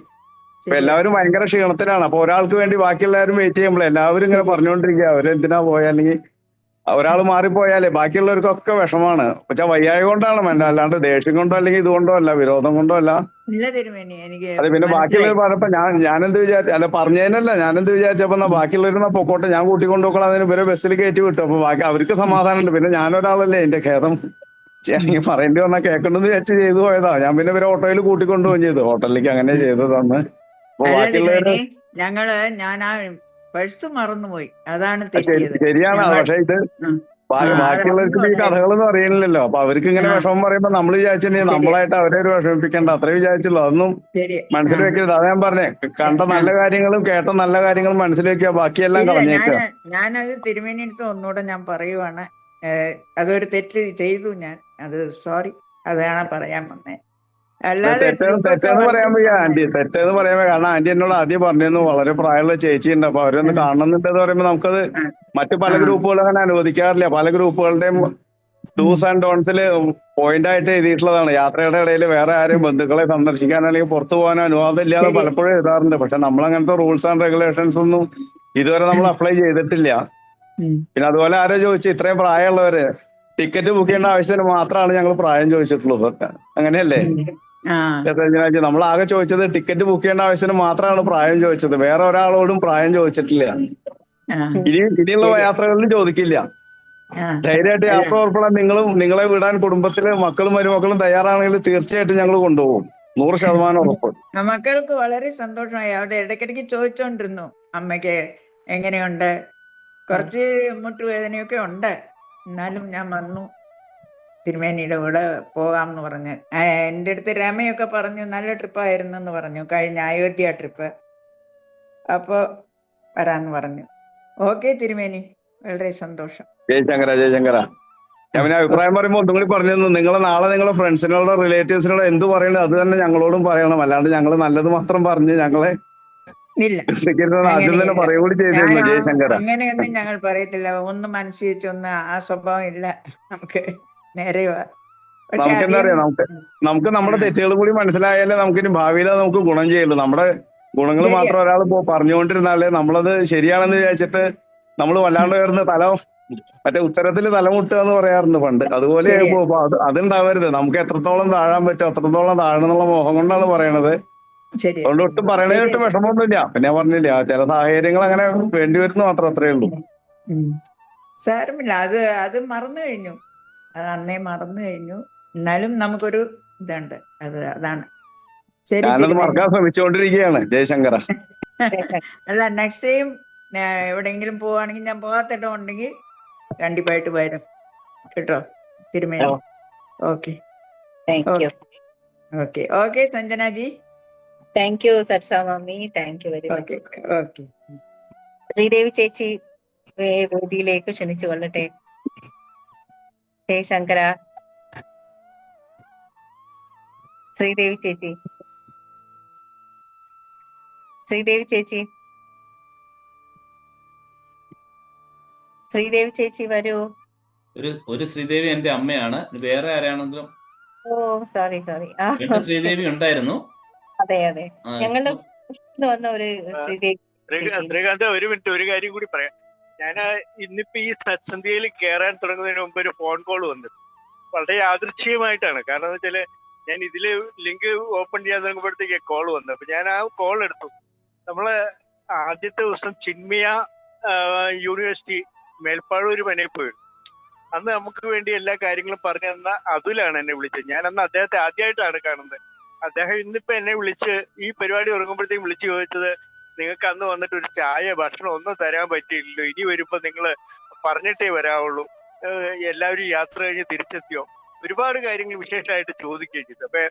അപ്പൊ എല്ലാവരും ഭയങ്കര ക്ഷീണത്തിലാണ്. അപ്പൊ ഒരാൾക്ക് വേണ്ടി ബാക്കി എല്ലാവരും വെയിറ്റ് ചെയ്യുമ്പോൾ എല്ലാവരും ഇങ്ങനെ പറഞ്ഞുകൊണ്ടിരിക്കുക അവരെന്തിനാ പോയാ, അല്ലെങ്കിൽ ഒരാൾ മാറിപ്പോയാലേ ബാക്കിയുള്ളവർക്കൊക്കെ വിഷമാണ്. പക്ഷെ വയ്യായ കൊണ്ടാണ്, അല്ലാണ്ട് ദേഷ്യം കൊണ്ടോ അല്ലെങ്കിൽ ഇതുകൊണ്ടോ അല്ല, വിരോധം കൊണ്ടോ അല്ല. അതെ, പിന്നെ ബാക്കിയുള്ളവർ പറഞ്ഞപ്പോ ഞാനെന്ത് വിചാരിച്ചു, അല്ല പറഞ്ഞതിനല്ല, ഞാനെന്ത് വിചാരിച്ചപ്പോ ബാക്കിയുള്ളവരുന്ന പൊക്കോട്ടെ, ഞാൻ കൂട്ടിക്കൊണ്ടുപോക്കണം, അതിന് ഇവരെ ബസ്സിൽ കയറ്റി വിട്ടു. അപ്പൊ ബാക്കി അവർക്ക് സമാധാനമുണ്ട്. പിന്നെ ഞാനൊരാളല്ലേ, എന്റെ ഖേദം പറയേണ്ടി വന്നാൽ കേൾക്കണ്ടെന്ന് വിചാരിച്ച് ചെയ്തു പോയതാ. ഞാൻ പിന്നെ ഇവരെ ഓട്ടോയിൽ കൂട്ടിക്കൊണ്ടുപോവുകയും ചെയ്തു, ഹോട്ടലിലേക്ക് അങ്ങനെ ചെയ്തതാണ്. അപ്പൊ ബാക്കിയുള്ളവര് ഞാൻ ആ പേഴ്സ് മറന്നുപോയി, അതാണ് ശരിയാണ്. പക്ഷെ ഇത് ബാക്കിയുള്ളവർക്ക് ഈ കഥകളൊന്നും അറിയില്ലല്ലോ. അപ്പൊ അവർക്ക് ഇങ്ങനെ വിഷമം പറയുമ്പോ നമ്മൾ വിചാരിച്ചിട്ടുണ്ടെങ്കിൽ നമ്മളായിട്ട് അവരെ ഒരു വിഷമിപ്പിക്കേണ്ട, അത്രേ വിചാരിച്ചുള്ളൂ. അതൊന്നും മനസ്സിൽ വെക്കരുത്. അതാ ഞാൻ പറഞ്ഞേ, കണ്ട നല്ല കാര്യങ്ങളും കേട്ട നല്ല കാര്യങ്ങളും മനസ്സിൽ വെക്കുക, ബാക്കിയെല്ലാം കളഞ്ഞേക്കുക. ഞാനത് തിരുമേനി അടുത്ത് ഒന്നുകൂടെ ഞാൻ പറയുവാണ്, അതൊരു തെറ്റ് ചെയ്തു ഞാൻ, അത് സോറി, അതാണ് പറയാൻ വന്നേ. തെറ്റെന്ന് പറയാൻ വയ്യ ആന്റി, തെറ്റെന്ന് പറയാൻ വയ്യ. കാരണം ആന്റി എന്നോട് ആദ്യം പറഞ്ഞിരുന്നു വളരെ പ്രായമുള്ള ചേച്ചിയുണ്ട്, അപ്പൊ അവരൊന്ന് കാണണമെന്നുണ്ടെന്ന് പറയുമ്പോൾ നമുക്കത് മറ്റു പല ഗ്രൂപ്പുകളും അങ്ങനെ അനുവദിക്കാറില്ല. പല ഗ്രൂപ്പുകളുടെയും ഡൂസ് ആൻഡ് ഡോൺസിൽ പോയിന്റ് ആയിട്ട് എഴുതിയിട്ടുള്ളതാണ്. യാത്രയുടെ ഇടയിൽ വേറെ ആരെയും ബന്ധുക്കളെ സന്ദർശിക്കാനോ അല്ലെങ്കിൽ പുറത്തു പോകാനോ അനുവാദം ഇല്ലാതെ പലപ്പോഴും എഴുതാറുണ്ട്. പക്ഷെ നമ്മൾ അങ്ങനത്തെ റൂൾസ് ആൻഡ് റെഗുലേഷൻസ് ഒന്നും ഇതുവരെ നമ്മൾ അപ്ലൈ ചെയ്തിട്ടില്ല. പിന്നെ അതുപോലെ ആരോ ചോദിച്ചു, ഇത്രയും പ്രായമുള്ളവര് ടിക്കറ്റ് ബുക്ക് ചെയ്യേണ്ട ആവശ്യത്തിന് മാത്രമാണ് ഞങ്ങൾ പ്രായം ചോദിച്ചിട്ടുള്ളത്. അങ്ങനെയല്ലേ നമ്മൾ ആകെ ചോദിച്ചത് ടിക്കറ്റ് ബുക്ക് ചെയ്യേണ്ട ആവശ്യത്തിന് മാത്രമാണ് പ്രായം ചോദിച്ചത്, വേറെ ഒരാളോടും പ്രായം ചോദിച്ചിട്ടില്ല. ഇനിയുള്ള യാത്രകളിലും ചോദിക്കില്ല. ധൈര്യമായിട്ട് യാത്ര ഉറപ്പെടാൻ നിങ്ങളെ വിടാൻ കുടുംബത്തില് മക്കളും മരുമക്കളും തയ്യാറാണെങ്കിൽ തീർച്ചയായിട്ടും ഞങ്ങൾ കൊണ്ടുപോകും, 100% ഉറപ്പ്. മക്കൾക്ക് വളരെ സന്തോഷമായി. അവിടെ ഇടയ്ക്കിടയ്ക്ക് ചോദിച്ചോണ്ടിരുന്നു, അമ്മയ്ക്ക് എങ്ങനെയുണ്ട്, കുറച്ച് മുട്ടുവേദനയൊക്കെ ഉണ്ട്, എന്നാലും ഞാൻ വന്നു, തിരുമേനിയുടെ കൂടെ പോകാമെന്ന് പറഞ്ഞ്. എൻ്റെ അടുത്ത് രമയൊക്കെ പറഞ്ഞു നല്ല ട്രിപ്പായിരുന്നു എന്ന് പറഞ്ഞു, കഴിഞ്ഞ അയോധ്യ ട്രിപ്പ്. അപ്പൊ വരാന്ന് പറഞ്ഞു. ഓക്കെ തിരുമേനി, വളരെ സന്തോഷം. ജയശങ്കര ജയശങ്കര. ഞാൻ പിന്നെ അഭിപ്രായം പറയുമ്പോൾ ഒന്നും കൂടി പറഞ്ഞു തന്നു. നിങ്ങൾ നാളെ നിങ്ങളെ ഫ്രണ്ട്സിനോടോ റിലേറ്റീവ്സിനോടോ എന്ത് പറയണത് അത് തന്നെ ഞങ്ങളോടും പറയണം. അല്ലാണ്ട് ഞങ്ങൾ നല്ലത് മാത്രം പറഞ്ഞ് ഞങ്ങളെ ഇല്ല, ആദ്യം തന്നെ അങ്ങനെയില്ല. പറയുകൂടി ഞാൻ ചെയ്തിരുന്നു ജയശങ്കര. അങ്ങനെയൊന്നും ഞങ്ങൾ പറയത്തില്ല. ഒന്ന് മനസ്സിൽ വെച്ചൊന്ന് ആ സ്വഭാവം ഇല്ല നമുക്ക്. നേരെ പക്ഷെ നമുക്ക് എന്താ അധികം അറിയാം, നമുക്ക് നമ്മുടെ തെറ്റുകൾ കൂടി മനസ്സിലായാലേ നമുക്കിനി ഭാവിയിൽ അത് നമുക്ക് ഗുണം ചെയ്യുള്ളൂ. നമ്മുടെ ഗുണങ്ങൾ ശരിയാ. മാത്രം ഒരാൾ പറഞ്ഞുകൊണ്ടിരുന്നാലേ നമ്മളത് ശരിയാണെന്ന് വിചാരിച്ചിട്ട് നമ്മൾ വല്ലാണ്ട് ഉയർന്ന് മറ്റേ ഉത്തരത്തിൽ തലമുട്ടുക എന്ന് പറയാറുണ്ട് പണ്ട്. അതുപോലെ ശരിയാ, അതുണ്ടാവരുത്. നമുക്ക് എത്രത്തോളം താഴാൻ പറ്റും അത്രത്തോളം താഴണമെന്നുള്ള മോഹം കൊണ്ടാണ് പറയണത്. ശരിയാ, അതുകൊണ്ട് ഒട്ടും പറയണതിന് ശരിയാ. ഒട്ടും വിഷമമൊന്നുമില്ല. പിന്നെ ഞാൻ പറഞ്ഞില്ല, ചില സാഹചര്യങ്ങൾ അങ്ങനെ വേണ്ടി വരുന്നു മാത്രം, അത്രേ ഉള്ളൂ. സാരമില്ല, അത് മറന്നു കഴിഞ്ഞു. അത് അന്നേ മറന്നു കഴിഞ്ഞു. എന്നാലും നമുക്കൊരു ഇതുണ്ട്. അതാണ് ശരി. ഞാനത് തിരുമേനി, മറക്കാൻ ശ്രമിച്ചുകൊണ്ടിരിക്കുകയാണ് ജയശങ്കര. അല്ല നെക്സ്റ്റ് ടൈം എവിടെയെങ്കിലും പോവാണെങ്കിൽ, ഞാൻ പോകാത്തിടം ഉണ്ടെങ്കിൽ കണ്ടിപ്പായിട്ട് വരും കേട്ടോ തിരുമേനി. Okay okay okay Sanjanaji. Thank you Sarasa mummy, thank you very much. Okay. Sridevi ചേച്ചി വേദിയിലേക്ക് ക്ഷണിച്ചു കൊള്ളട്ടെ. ജയശങ്കര. ശ്രീദേവി ചേച്ചി, ശ്രീദേവി ചേച്ചി, ശ്രീദേവി ചേച്ചി വരൂ. ഒരു ശ്രീദേവി എന്റെ അമ്മയാണ്. വേറെ ആരാണെങ്കിലും ഓ സോറി. രണ്ട് ശ്രീദേവി ഉണ്ടായിരുന്നു. അതെ അതെ, ഞങ്ങളുടെ വന്ന ഒരു ശ്രീദേവി. ശ്രീകാന്ത്, ഒരു മിനിറ്റ്, ഒരു കാര്യം കൂടി പറയാം. ഞാൻ ഇന്നിപ്പോ ഈ സത്സന്ധ്യയിൽ കയറാൻ തുടങ്ങുന്നതിന് മുമ്പ് ഒരു ഫോൺ കോൾ വന്നു. വളരെ യാദൃച്ഛികമായിട്ടാണ്. കാരണം എന്ന് വെച്ചാല് ഞാൻ ഇതില് ലിങ്ക് ഓപ്പൺ ചെയ്യാൻ തുടങ്ങുമ്പോഴത്തേക്ക് കോൾ വന്നു. അപ്പൊ ഞാൻ ആ കോൾ എടുത്തു. നമ്മള് ആദ്യത്തെ ദിവസം ചിന്മയ യൂണിവേഴ്സിറ്റി മേൽപ്പാഴൂര് പനയപ്പോയി. അന്ന് നമുക്ക് വേണ്ടി എല്ലാ കാര്യങ്ങളും പറഞ്ഞു തന്ന അതുലാണ് എന്നെ വിളിച്ചത്. ഞാൻ അന്ന് അദ്ദേഹത്തെ ആദ്യമായിട്ടാണ് കാണുന്നത്. അദ്ദേഹം ഇന്നിപ്പോ എന്നെ വിളിച്ച് ഈ പരിപാടി തുടങ്ങുമ്പോഴത്തേക്കും വിളിച്ചു ചോദിച്ചത്, നിങ്ങൾക്ക് അന്ന് വന്നിട്ട് ഒരു ചായ ഭക്ഷണം ഒന്നും തരാൻ പറ്റിയില്ലല്ലോ, ഇനി വരുമ്പോ നിങ്ങൾ പറഞ്ഞിട്ടേ വരാവുള്ളൂ, എല്ലാവരും യാത്ര കഴിഞ്ഞ് തിരിച്ചെത്തിയോ, ഒരുപാട് കാര്യങ്ങൾ വിശേഷമായിട്ട് ചോദിക്കുകയും ചെയ്തു. അപ്പൊ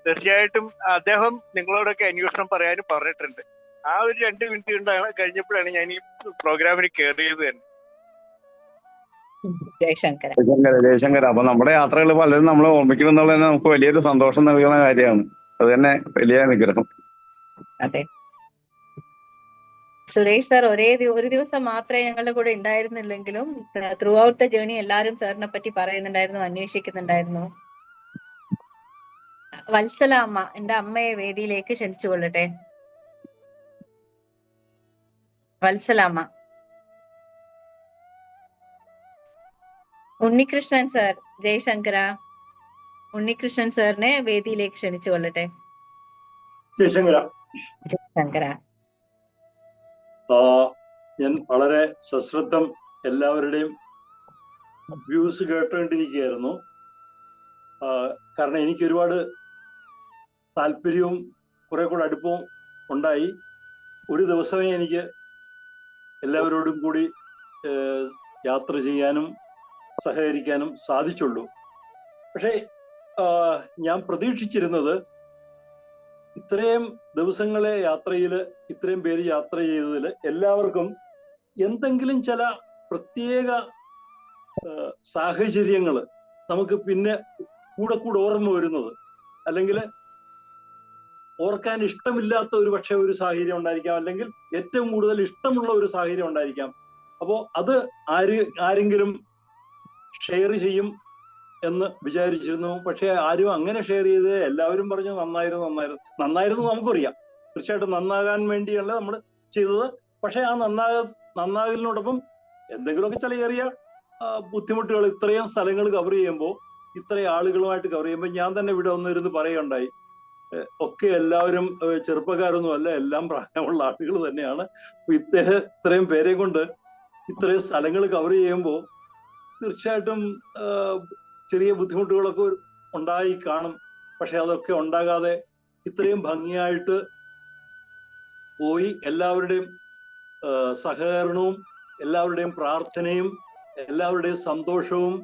തീർച്ചയായിട്ടും അദ്ദേഹം നിങ്ങളോടൊക്കെ അന്വേഷണം പറയാനും പറഞ്ഞിട്ടുണ്ട്. ആ ഒരു 2 മിനിറ്റ് കഴിഞ്ഞപ്പോഴാണ് ഞാൻ ഈ പ്രോഗ്രാമിന് കയറിയത് തന്നെ. ജയശങ്കര. അപ്പൊ നമ്മുടെ യാത്രകൾ പലരും നമ്മളെ ഓർമ്മിക്കണം എന്നുള്ളത് തന്നെ നമുക്ക് വലിയൊരു സന്തോഷം നൽകുന്ന കാര്യമാണ്. അത് തന്നെ വലിയ അനുഗ്രഹം. അതെ, സുരേഷ് സാർ ഒരു ദിവസം മാത്രമേ ഞങ്ങളുടെ കൂടെ ഉണ്ടായിരുന്നില്ലെങ്കിലും ത്രൂ ഔട്ട് ദ ജേർണി എല്ലാരും സാറിനെ പറ്റി പറയുന്നുണ്ടായിരുന്നു, അന്വേഷിക്കുന്നുണ്ടായിരുന്നു. വത്സല അമ്മ, എന്റെ അമ്മയെ വേദിയിലേക്ക് ക്ഷണിച്ചു കൊള്ളട്ടെ. വത്സല അമ്മ. ഉണ്ണികൃഷ്ണൻ സാർ, ജയശങ്കര. ഉണ്ണികൃഷ്ണൻ സാറിനെ വേദിയിലേക്ക് ക്ഷണിച്ചു കൊള്ളട്ടെ. ജയശങ്കര. ഞാൻ വളരെ സശ്രദ്ധം എല്ലാവരുടെയും വ്യൂസ് കേട്ടുകൊണ്ടിരിക്കുകയായിരുന്നു. കാരണം എനിക്ക് ഒരുപാട് താല്പര്യവും കുറെ കൂടെ അടുപ്പവും ഉണ്ടായി. ഒരു ദിവസമേ എനിക്ക് എല്ലാവരോടും കൂടി യാത്ര ചെയ്യാനും സഹകരിക്കാനും സാധിച്ചുള്ളൂ. പക്ഷേ ഞാൻ പ്രതീക്ഷിച്ചിരുന്നത് ഇത്രയും ദിവസങ്ങളെ യാത്രയിൽ ഇത്രയും പേര് യാത്ര ചെയ്തതിൽ എല്ലാവർക്കും എന്തെങ്കിലും ചില പ്രത്യേക സാഹചര്യങ്ങൾ നമുക്ക് പിന്നെ കൂടെ ഓർമ്മ വരുന്നത്, അല്ലെങ്കിൽ ഓർക്കാൻ ഇഷ്ടമില്ലാത്ത ഒരു പക്ഷേ ഒരു സാഹചര്യം ഉണ്ടായിരിക്കാം, അല്ലെങ്കിൽ ഏറ്റവും കൂടുതൽ ഇഷ്ടമുള്ള ഒരു സാഹചര്യം ഉണ്ടായിരിക്കാം. അപ്പോൾ അത് ആരെങ്കിലും ഷെയർ ചെയ്യും എന്ന് വിചാരിച്ചിരുന്നു. പക്ഷെ ആരും അങ്ങനെ ഷെയർ ചെയ്ത് എല്ലാവരും പറഞ്ഞു നന്നായിരുന്നു നമുക്കറിയാം. തീർച്ചയായിട്ടും നന്നാകാൻ വേണ്ടിയല്ല നമ്മൾ ചെയ്തത്. പക്ഷെ ആ നന്നാകലിനോടൊപ്പം എന്തെങ്കിലുമൊക്കെ ചില ചെറിയ ബുദ്ധിമുട്ടുകൾ, ഇത്രയും സ്ഥലങ്ങൾ കവർ ചെയ്യുമ്പോൾ, ഇത്രയും ആളുകളുമായിട്ട് കവർ ചെയ്യുമ്പോൾ ഞാൻ തന്നെ ഇവിടെ ഒന്നിരുന്ന് പറയുകയുണ്ടായി, ഒക്കെ എല്ലാവരും ചെറുപ്പക്കാരൊന്നും അല്ല, എല്ലാം പ്രായമുള്ള ആളുകൾ തന്നെയാണ്. ഇത്രയും പേരെ കൊണ്ട് ഇത്രയും സ്ഥലങ്ങൾ കവർ ചെയ്യുമ്പോൾ തീർച്ചയായിട്ടും ചെറിയ ബുദ്ധിമുട്ടുകളൊക്കെ ഉണ്ടായി കാണും. പക്ഷെ അതൊക്കെ ഉണ്ടാകാതെ ഇത്രയും ഭംഗിയായിട്ട് പോയി എല്ലാവരുടെയും സഹകരണവും എല്ലാവരുടെയും പ്രാർത്ഥനയും എല്ലാവരുടെയും സന്തോഷവും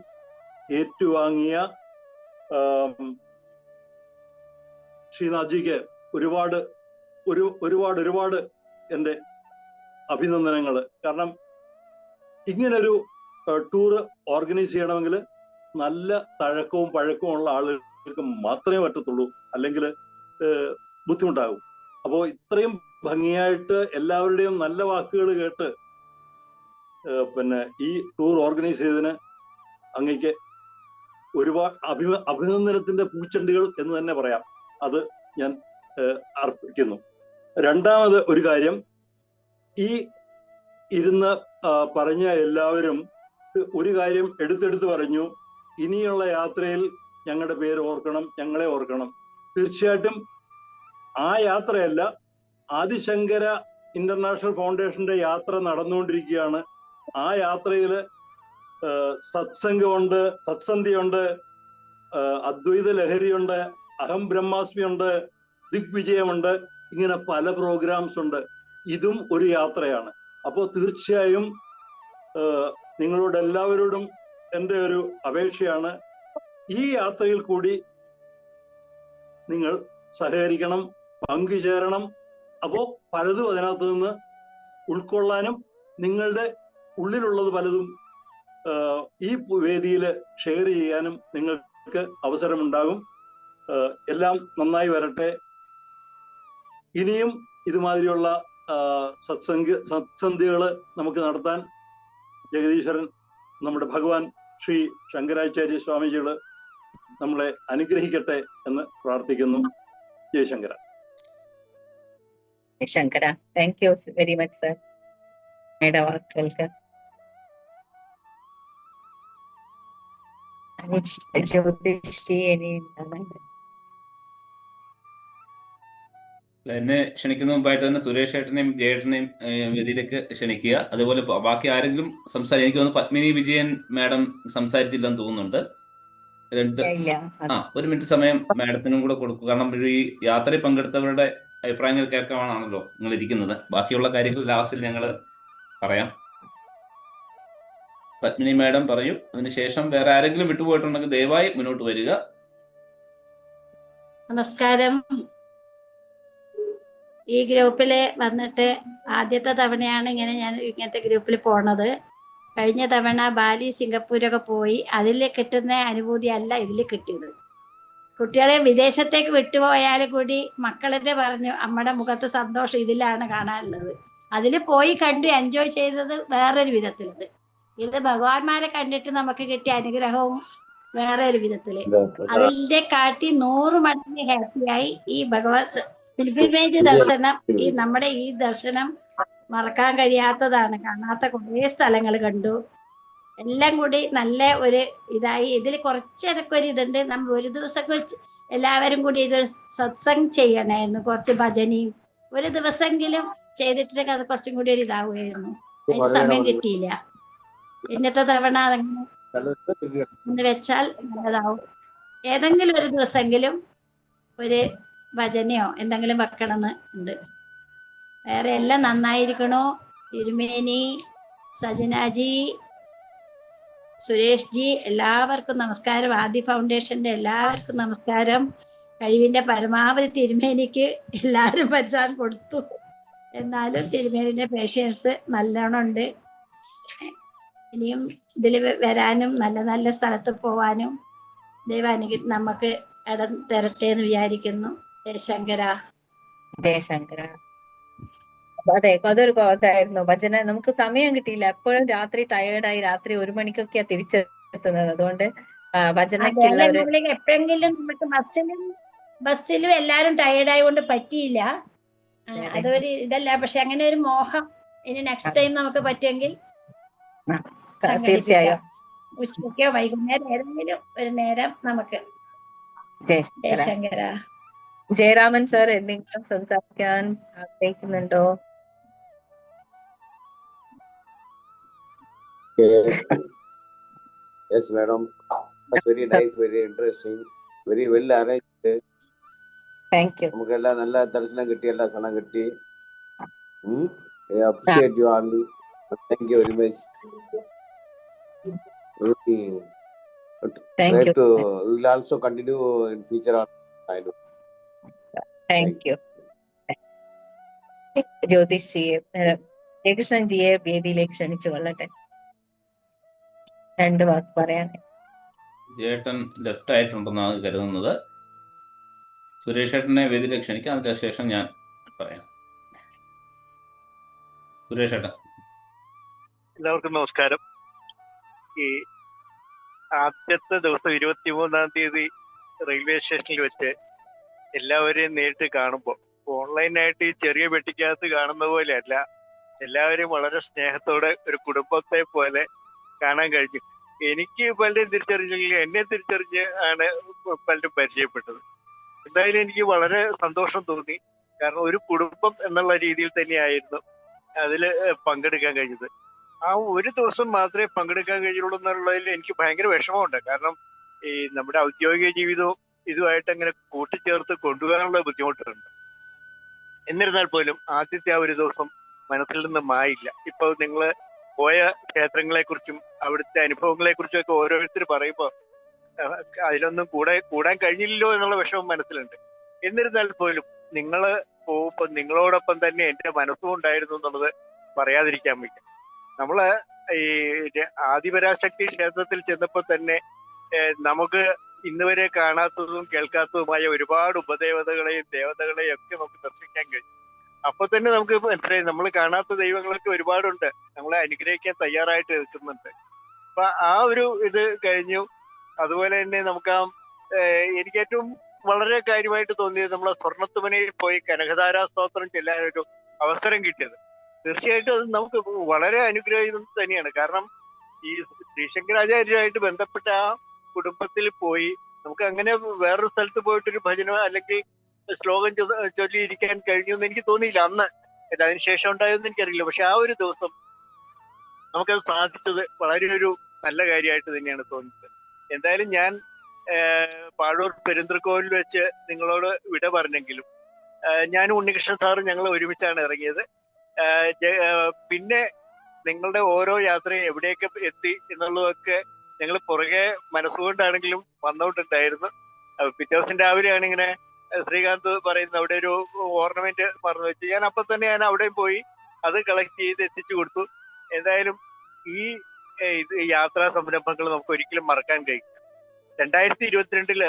ഏറ്റുവാങ്ങിയ ശ്രീനാഥ്ജിക്ക് ഒരുപാട് എൻ്റെ അഭിനന്ദനങ്ങൾ. കാരണം ഇങ്ങനൊരു ടൂർ ഓർഗനൈസ് ചെയ്യണമെങ്കിൽ നല്ല തഴക്കവും പഴക്കവും ഉള്ള ആളുകൾക്ക് മാത്രമേ പറ്റത്തുള്ളൂ, അല്ലെങ്കിൽ ബുദ്ധിമുട്ടാകും. അപ്പോൾ ഇത്രയും ഭംഗിയായിട്ട് എല്ലാവരുടെയും നല്ല വാക്കുകൾ കേട്ട് പിന്നെ ഈ ടൂർ ഓർഗനൈസ് ചെയ്തതിന് അങ്ങേക്ക് ഒരുപാട് അഭിനന്ദനത്തിന്റെ പൂച്ചെണ്ടുകൾ എന്ന് തന്നെ പറയാം. അത് ഞാൻ അർപ്പിക്കുന്നു. രണ്ടാമത് ഒരു കാര്യം, ഈ ഇരുന്ന് പറഞ്ഞ എല്ലാവരും ഒരു കാര്യം എടുത്തെടുത്ത് പറഞ്ഞു, ഇനിയുള്ള യാത്രയിൽ ഞങ്ങളുടെ പേര് ഓർക്കണം, ഞങ്ങളെ ഓർക്കണം. തീർച്ചയായിട്ടും ആ യാത്രയല്ല, ആദിശങ്കര ഇന്റർനാഷണൽ ഫൗണ്ടേഷന്റെ യാത്ര നടന്നുകൊണ്ടിരിക്കുകയാണ്. ആ യാത്രയിൽ സത്സംഗമുണ്ട്, സത്സന്ധിയുണ്ട്, അദ്വൈത ലഹരിയുണ്ട്, അഹം ബ്രഹ്മാസ്മിയുണ്ട്, ദിഗ്വിജയമുണ്ട്, ഇങ്ങനെ പല പ്രോഗ്രാംസ് ഉണ്ട്. ഇതും ഒരു യാത്രയാണ്. അപ്പോൾ തീർച്ചയായും നിങ്ങളോട് എല്ലാവരോടും എൻ്റെ ഒരു അപേക്ഷയാണ്, ഈ യാത്രയിൽ കൂടി നിങ്ങൾ സഹകരിക്കണം, പങ്കുചേരണം. അപ്പോൾ പലതും അതിനകത്ത് നിന്ന് ഉൾക്കൊള്ളാനും നിങ്ങളുടെ ഉള്ളിലുള്ളത് പലതും ഈ വേദിയിൽ ഷെയർ ചെയ്യാനും നിങ്ങൾക്ക് അവസരമുണ്ടാകും. എല്ലാം നന്നായി വരട്ടെ. ഇനിയും ഇതുമാതിരിയുള്ള സത്സന്ധികൾ നമുക്ക് നടത്താൻ ജഗദീശ്വരൻ, നമ്മുടെ ഭഗവാൻ ശ്രീ ശങ്കരാചാര്യ സ്വാമിജികൾ നമ്മളെ അനുഗ്രഹിക്കട്ടെ എന്ന് പ്രാർത്ഥിക്കുന്നു. Jayashankar. Shankar, thank you very much sir. അങ്ങയുടെ വാക്കുകൾക്ക് എന്നെ ക്ഷണിക്കുന്ന മുമ്പായിട്ട് തന്നെ സുരേഷ് ഏട്ടനെയും ജയേട്ടനെയും വേദിയിലേക്ക് ക്ഷണിക്കുക. അതുപോലെ ബാക്കി ആരെങ്കിലും എനിക്ക് തോന്നുന്നു പത്മിനി വിജയൻ മാഡം സംസാരിച്ചില്ലെന്ന് തോന്നുന്നുണ്ട്. ഒരു മിനിറ്റ് സമയം മാഡത്തിനും കൂടെ കൊടുക്കുക. കാരണം ഈ യാത്രയിൽ പങ്കെടുത്തവരുടെ അഭിപ്രായങ്ങൾ കേൾക്കാനാണല്ലോ നിങ്ങൾ ഇരിക്കുന്നത്. ബാക്കിയുള്ള കാര്യങ്ങൾ ലാസ്റ്റിൽ ഞങ്ങൾ പറയാം. പത്മിനി മാഡം പറയൂ. അതിനുശേഷം വേറെ ആരെങ്കിലും വിട്ടുപോയിട്ടുണ്ടെങ്കിൽ ദയവായി മുന്നോട്ട് വരിക. നമസ്കാരം. ഈ ഗ്രൂപ്പില് വന്നിട്ട് ആദ്യത്തെ തവണയാണ് ഞാൻ ഇങ്ങനത്തെ ഗ്രൂപ്പിൽ പോണത്. കഴിഞ്ഞ തവണ ബാലി, സിംഗപ്പൂരൊക്കെ പോയി. അതിൽ കിട്ടുന്ന അനുഭൂതി അല്ല ഇതിൽ കിട്ടിയത്. കുട്ടികളെ വിദേശത്തേക്ക് വിട്ടുപോയാലും കൂടി മക്കളെന്നെ പറഞ്ഞു, അമ്മയുടെ മുഖത്ത് സന്തോഷം ഇതിലാണ് കാണാനുള്ളത്. അതിൽ പോയി കണ്ടു എൻജോയ് ചെയ്തത് വേറൊരു വിധത്തിലുണ്ട്. ഇത് ഭഗവാന്മാരെ കണ്ടിട്ട് നമുക്ക് കിട്ടിയ അനുഗ്രഹവും വേറെ ഒരു വിധത്തില്. അതിന്റെ കാട്ടി 100 മടങ്ങ് ഹാപ്പിയായി. ഈ ഭഗവത് പിൽഗ്രിമേജ് ദർശനം, നമ്മുടെ ഈ ദർശനം മറക്കാൻ കഴിയാത്തതാണ്. കാണാത്ത കുറേ സ്ഥലങ്ങൾ കണ്ടു. എല്ലാം കൂടി നല്ല ഒരു ഇതായി. ഇതിൽ കുറച്ചൊക്കെ ഒരു ഇതുണ്ട്. നമ്മൾ ഒരു ദിവസം എല്ലാവരും കൂടി ഇതൊരു സത്സംഗ് ചെയ്യണമായിരുന്നു. കുറച്ച് ഭജനയും ഒരു ദിവസമെങ്കിലും ചെയ്തിട്ടുണ്ടെങ്കിൽ അത് കുറച്ചും കൂടി ഒരു ഇതാവുമായിരുന്നു. അതിന് സമയം കിട്ടിയില്ല. ഇന്നത്തെ തവണ അതങ്ങനെ ഒന്ന് വെച്ചാൽ നല്ലതാവും. ഏതെങ്കിലും ഒരു ദിവസമെങ്കിലും ഒരു ഭജനയോ എന്തെങ്കിലും വെക്കണമെന്ന് ഉണ്ട്. വേറെ എല്ലാം നന്നായിരിക്കണോ. തിരുമേനി, സജനാജി, സുരേഷ് ജി, എല്ലാവർക്കും നമസ്കാരം. ആദി ഫൗണ്ടേഷന്റെ എല്ലാവർക്കും നമസ്കാരം. കഴിവിന്റെ പരമാവധി തിരുമേനിക്ക് എല്ലാവരും പരിശോധന കൊടുത്തു. എന്നാലും തിരുമേനിന്റെ പേഷ്യൻസ് നല്ലോണം ഉണ്ട്. ഇനിയും ഇതിൽ വരാനും നല്ല നല്ല സ്ഥലത്ത് പോവാനും ദൈവാനുഗ്രഹം നമുക്ക് ഇടം തരട്ടെ എന്ന് വിചാരിക്കുന്നു. ജയശങ്കര. ജയശങ്കര. അതെ, അതൊരു ഇതായിരുന്നു. ഭജന നമുക്ക് സമയം കിട്ടിയില്ല. എപ്പോഴും രാത്രി ടയേർഡായി. രാത്രി 1 മണിക്കൊക്കെയാ തിരിച്ചെത്തുന്നത്. അതുകൊണ്ട് ഭജനക്കുള്ള ഒരു എപ്പോഴെങ്കിലും നമുക്ക് ബസ്സിലും എല്ലാരും ടയേർഡ് ആയതുകൊണ്ട് പറ്റിയില്ല. അതൊരു ഇതല്ല. പക്ഷെ അങ്ങനെ ഒരു മോഹം ഇനി നെക്സ്റ്റ് ടൈം നമുക്ക് പറ്റുമെങ്കിൽ തീർച്ചയായും ഉച്ചയ്ക്കോ വൈകുന്നേരം ഏതെങ്കിലും ഒരു നേരം നമുക്ക്. ജയശങ്കര. ജയരാമൻ സാർ എന്തെങ്കിലും സംസാരിക്കാൻ ആഗ്രഹിക്കുന്നുണ്ടോ? Yes, madam. That's very nice, very interesting, very well arranged. Thank you. നമുക്കെല്ലാം നല്ല ദർശനം കിട്ടി, എല്ലാ സ്ഥലം കിട്ടി. I appreciate you all. Thank you very much. Thank you. We will also continue in future on. I know. Thank you. Jyothish ജിയെ, Jayakrishnan ജിയെ വേദിയിലേക്ക് ക്ഷണിച്ചു കൊള്ളട്ടെ. രണ്ട് വാക്ക് പറയാൻ. ജേട്ടൻ ലെഫ്റ്റ് ആയിട്ടുണ്ടെന്നാണ് കരുതുന്നത്. സുരേഷ് ഏട്ടനെ വേദിയിലേക്ക് ക്ഷണിക്കാം, അതിന് ശേഷം ഞാൻ പറയാം. സുരേഷ് ഏട്ടൻ. എല്ലാവർക്കും നമസ്കാരം. ഈ ആദ്യത്തെ ദിവസം 23-ാം തീയതി റെയിൽവേ സ്റ്റേഷനിൽ വെച്ച് എല്ലാവരെയും നേരിട്ട് കാണുമ്പോൾ ഓൺലൈനായിട്ട് ഈ ചെറിയ പെട്ടിക്കകത്ത് കാണുന്ന പോലെയല്ല, എല്ലാവരെയും വളരെ സ്നേഹത്തോടെ ഒരു കുടുംബത്തെ പോലെ കാണാൻ കഴിഞ്ഞു. എനിക്ക് പലരും തിരിച്ചറിഞ്ഞെങ്കിൽ എന്നെ തിരിച്ചറിഞ്ഞ് ആണ് പലരും പരിചയപ്പെട്ടത്. എന്തായാലും എനിക്ക് വളരെ സന്തോഷം തോന്നി. കാരണം ഒരു കുടുംബം എന്നുള്ള രീതിയിൽ തന്നെയായിരുന്നു അതിൽ പങ്കെടുക്കാൻ കഴിഞ്ഞത്. ആ ഒരു ദിവസം മാത്രമേ പങ്കെടുക്കാൻ കഴിയുള്ളൂ എന്നുള്ളതിൽ എനിക്ക് ഭയങ്കര വിഷമമുണ്ട്. കാരണം ഈ നമ്മുടെ ഔദ്യോഗിക ജീവിതവും ഇതുമായിട്ട് അങ്ങനെ കൂട്ടിച്ചേർത്ത് കൊണ്ടുപോകാനുള്ള ബുദ്ധിമുട്ടുണ്ട്. എന്നിരുന്നാൽ പോലും ആദ്യത്തെ ആ ഒരു ദിവസം മനസ്സിൽ നിന്ന് മായില്ല. ഇപ്പൊ നിങ്ങൾ പോയ ക്ഷേത്രങ്ങളെ കുറിച്ചും അവിടുത്തെ അനുഭവങ്ങളെ കുറിച്ചും ഒക്കെ ഓരോരുത്തർ പറയുമ്പോൾ അതിലൊന്നും കൂടാൻ കഴിഞ്ഞില്ലല്ലോ എന്നുള്ള വിഷമം മനസ്സിലുണ്ട്. എന്നിരുന്നാൽ പോലും നിങ്ങൾ പോകുമ്പോൾ നിങ്ങളോടൊപ്പം തന്നെ എന്റെ മനസ്സും ഉണ്ടായിരുന്നു എന്നുള്ളത് പറയാതിരിക്കാൻ വയ്യ. നമ്മള് ഈ ആദിപരാശക്തി ക്ഷേത്രത്തിൽ ചെന്നപ്പോൾ തന്നെ നമുക്ക് ഇന്ന് വരെ കാണാത്തതും കേൾക്കാത്തതുമായ ഒരുപാട് ഉപദേവതകളെയും ദേവതകളെയും ഒക്കെ നമുക്ക് ദർശിക്കാൻ കഴിയും. അപ്പൊ തന്നെ നമുക്ക് മനസ്സിലായി നമ്മൾ കാണാത്ത ദൈവങ്ങളൊക്കെ ഒരുപാടുണ്ട്, നമ്മളെ അനുഗ്രഹിക്കാൻ തയ്യാറായിട്ട് നിൽക്കുന്നുണ്ട്. അപ്പൊ ആ ഒരു ഇത് കഴിഞ്ഞു. അതുപോലെ തന്നെ നമുക്ക് എനിക്ക് ഏറ്റവും വളരെ കാര്യമായിട്ട് തോന്നിയത് നമ്മളെ സ്വർണ്ണത്തുമനയിൽ പോയി കനകധാരാ സ്തോത്രം ചെല്ലാനൊരു അവസരം കിട്ടിയത്. തീർച്ചയായിട്ടും അത് നമുക്ക് വളരെ അനുഗ്രഹം തന്നെയാണ്. കാരണം ഈ ശ്രീശങ്കരാചാര്യരുമായിട്ട് ബന്ധപ്പെട്ട ആ കുടുംബത്തിൽ പോയി നമുക്ക് അങ്ങനെ വേറൊരു സ്ഥലത്ത് പോയിട്ടൊരു ഭജന അല്ലെങ്കിൽ ശ്ലോകം ചൊല്ലിയിരിക്കാൻ കഴിഞ്ഞു എനിക്ക് തോന്നിയില്ല അന്ന്. അതിനുശേഷം ഉണ്ടായതെന്ന് എനിക്കറിയില്ല. പക്ഷെ ആ ഒരു ദിവസം നമുക്കത് സാധിച്ചത് വളരെ ഒരു നല്ല കാര്യമായിട്ട് തന്നെയാണ് തോന്നിയത്. എന്തായാലും ഞാൻ പാഴൂർ പെരുന്തൃക്കോവിൽ വെച്ച് നിങ്ങളോട് വിട പറഞ്ഞെങ്കിലും ഞാനും ഉണ്ണികൃഷ്ണൻ സാറും ഞങ്ങൾ ഒരുമിച്ചാണ് ഇറങ്ങിയത്. പിന്നെ നിങ്ങളുടെ ഓരോ യാത്രയും എവിടെയൊക്കെ എത്തി എന്നുള്ളതൊക്കെ ഞങ്ങൾ പുറകെ മനസ്സുകൊണ്ടാണെങ്കിലും വന്നോണ്ടുണ്ടായിരുന്നു. പിറ്റേ ദിവസം രാവിലെയാണ് ഇങ്ങനെ ശ്രീകാന്ത് പറയുന്നത് അവിടെ ഒരു ഓർണമെന്റ് മറന്നു വെച്ചു. ഞാൻ അപ്പൊ തന്നെ അവിടെയും പോയി അത് കളക്ട് ചെയ്ത് എത്തിച്ചു കൊടുത്തു. എന്തായാലും ഈ യാത്രാ സംരംഭങ്ങൾ നമുക്ക് ഒരിക്കലും മറക്കാൻ കഴിയില്ല. 2022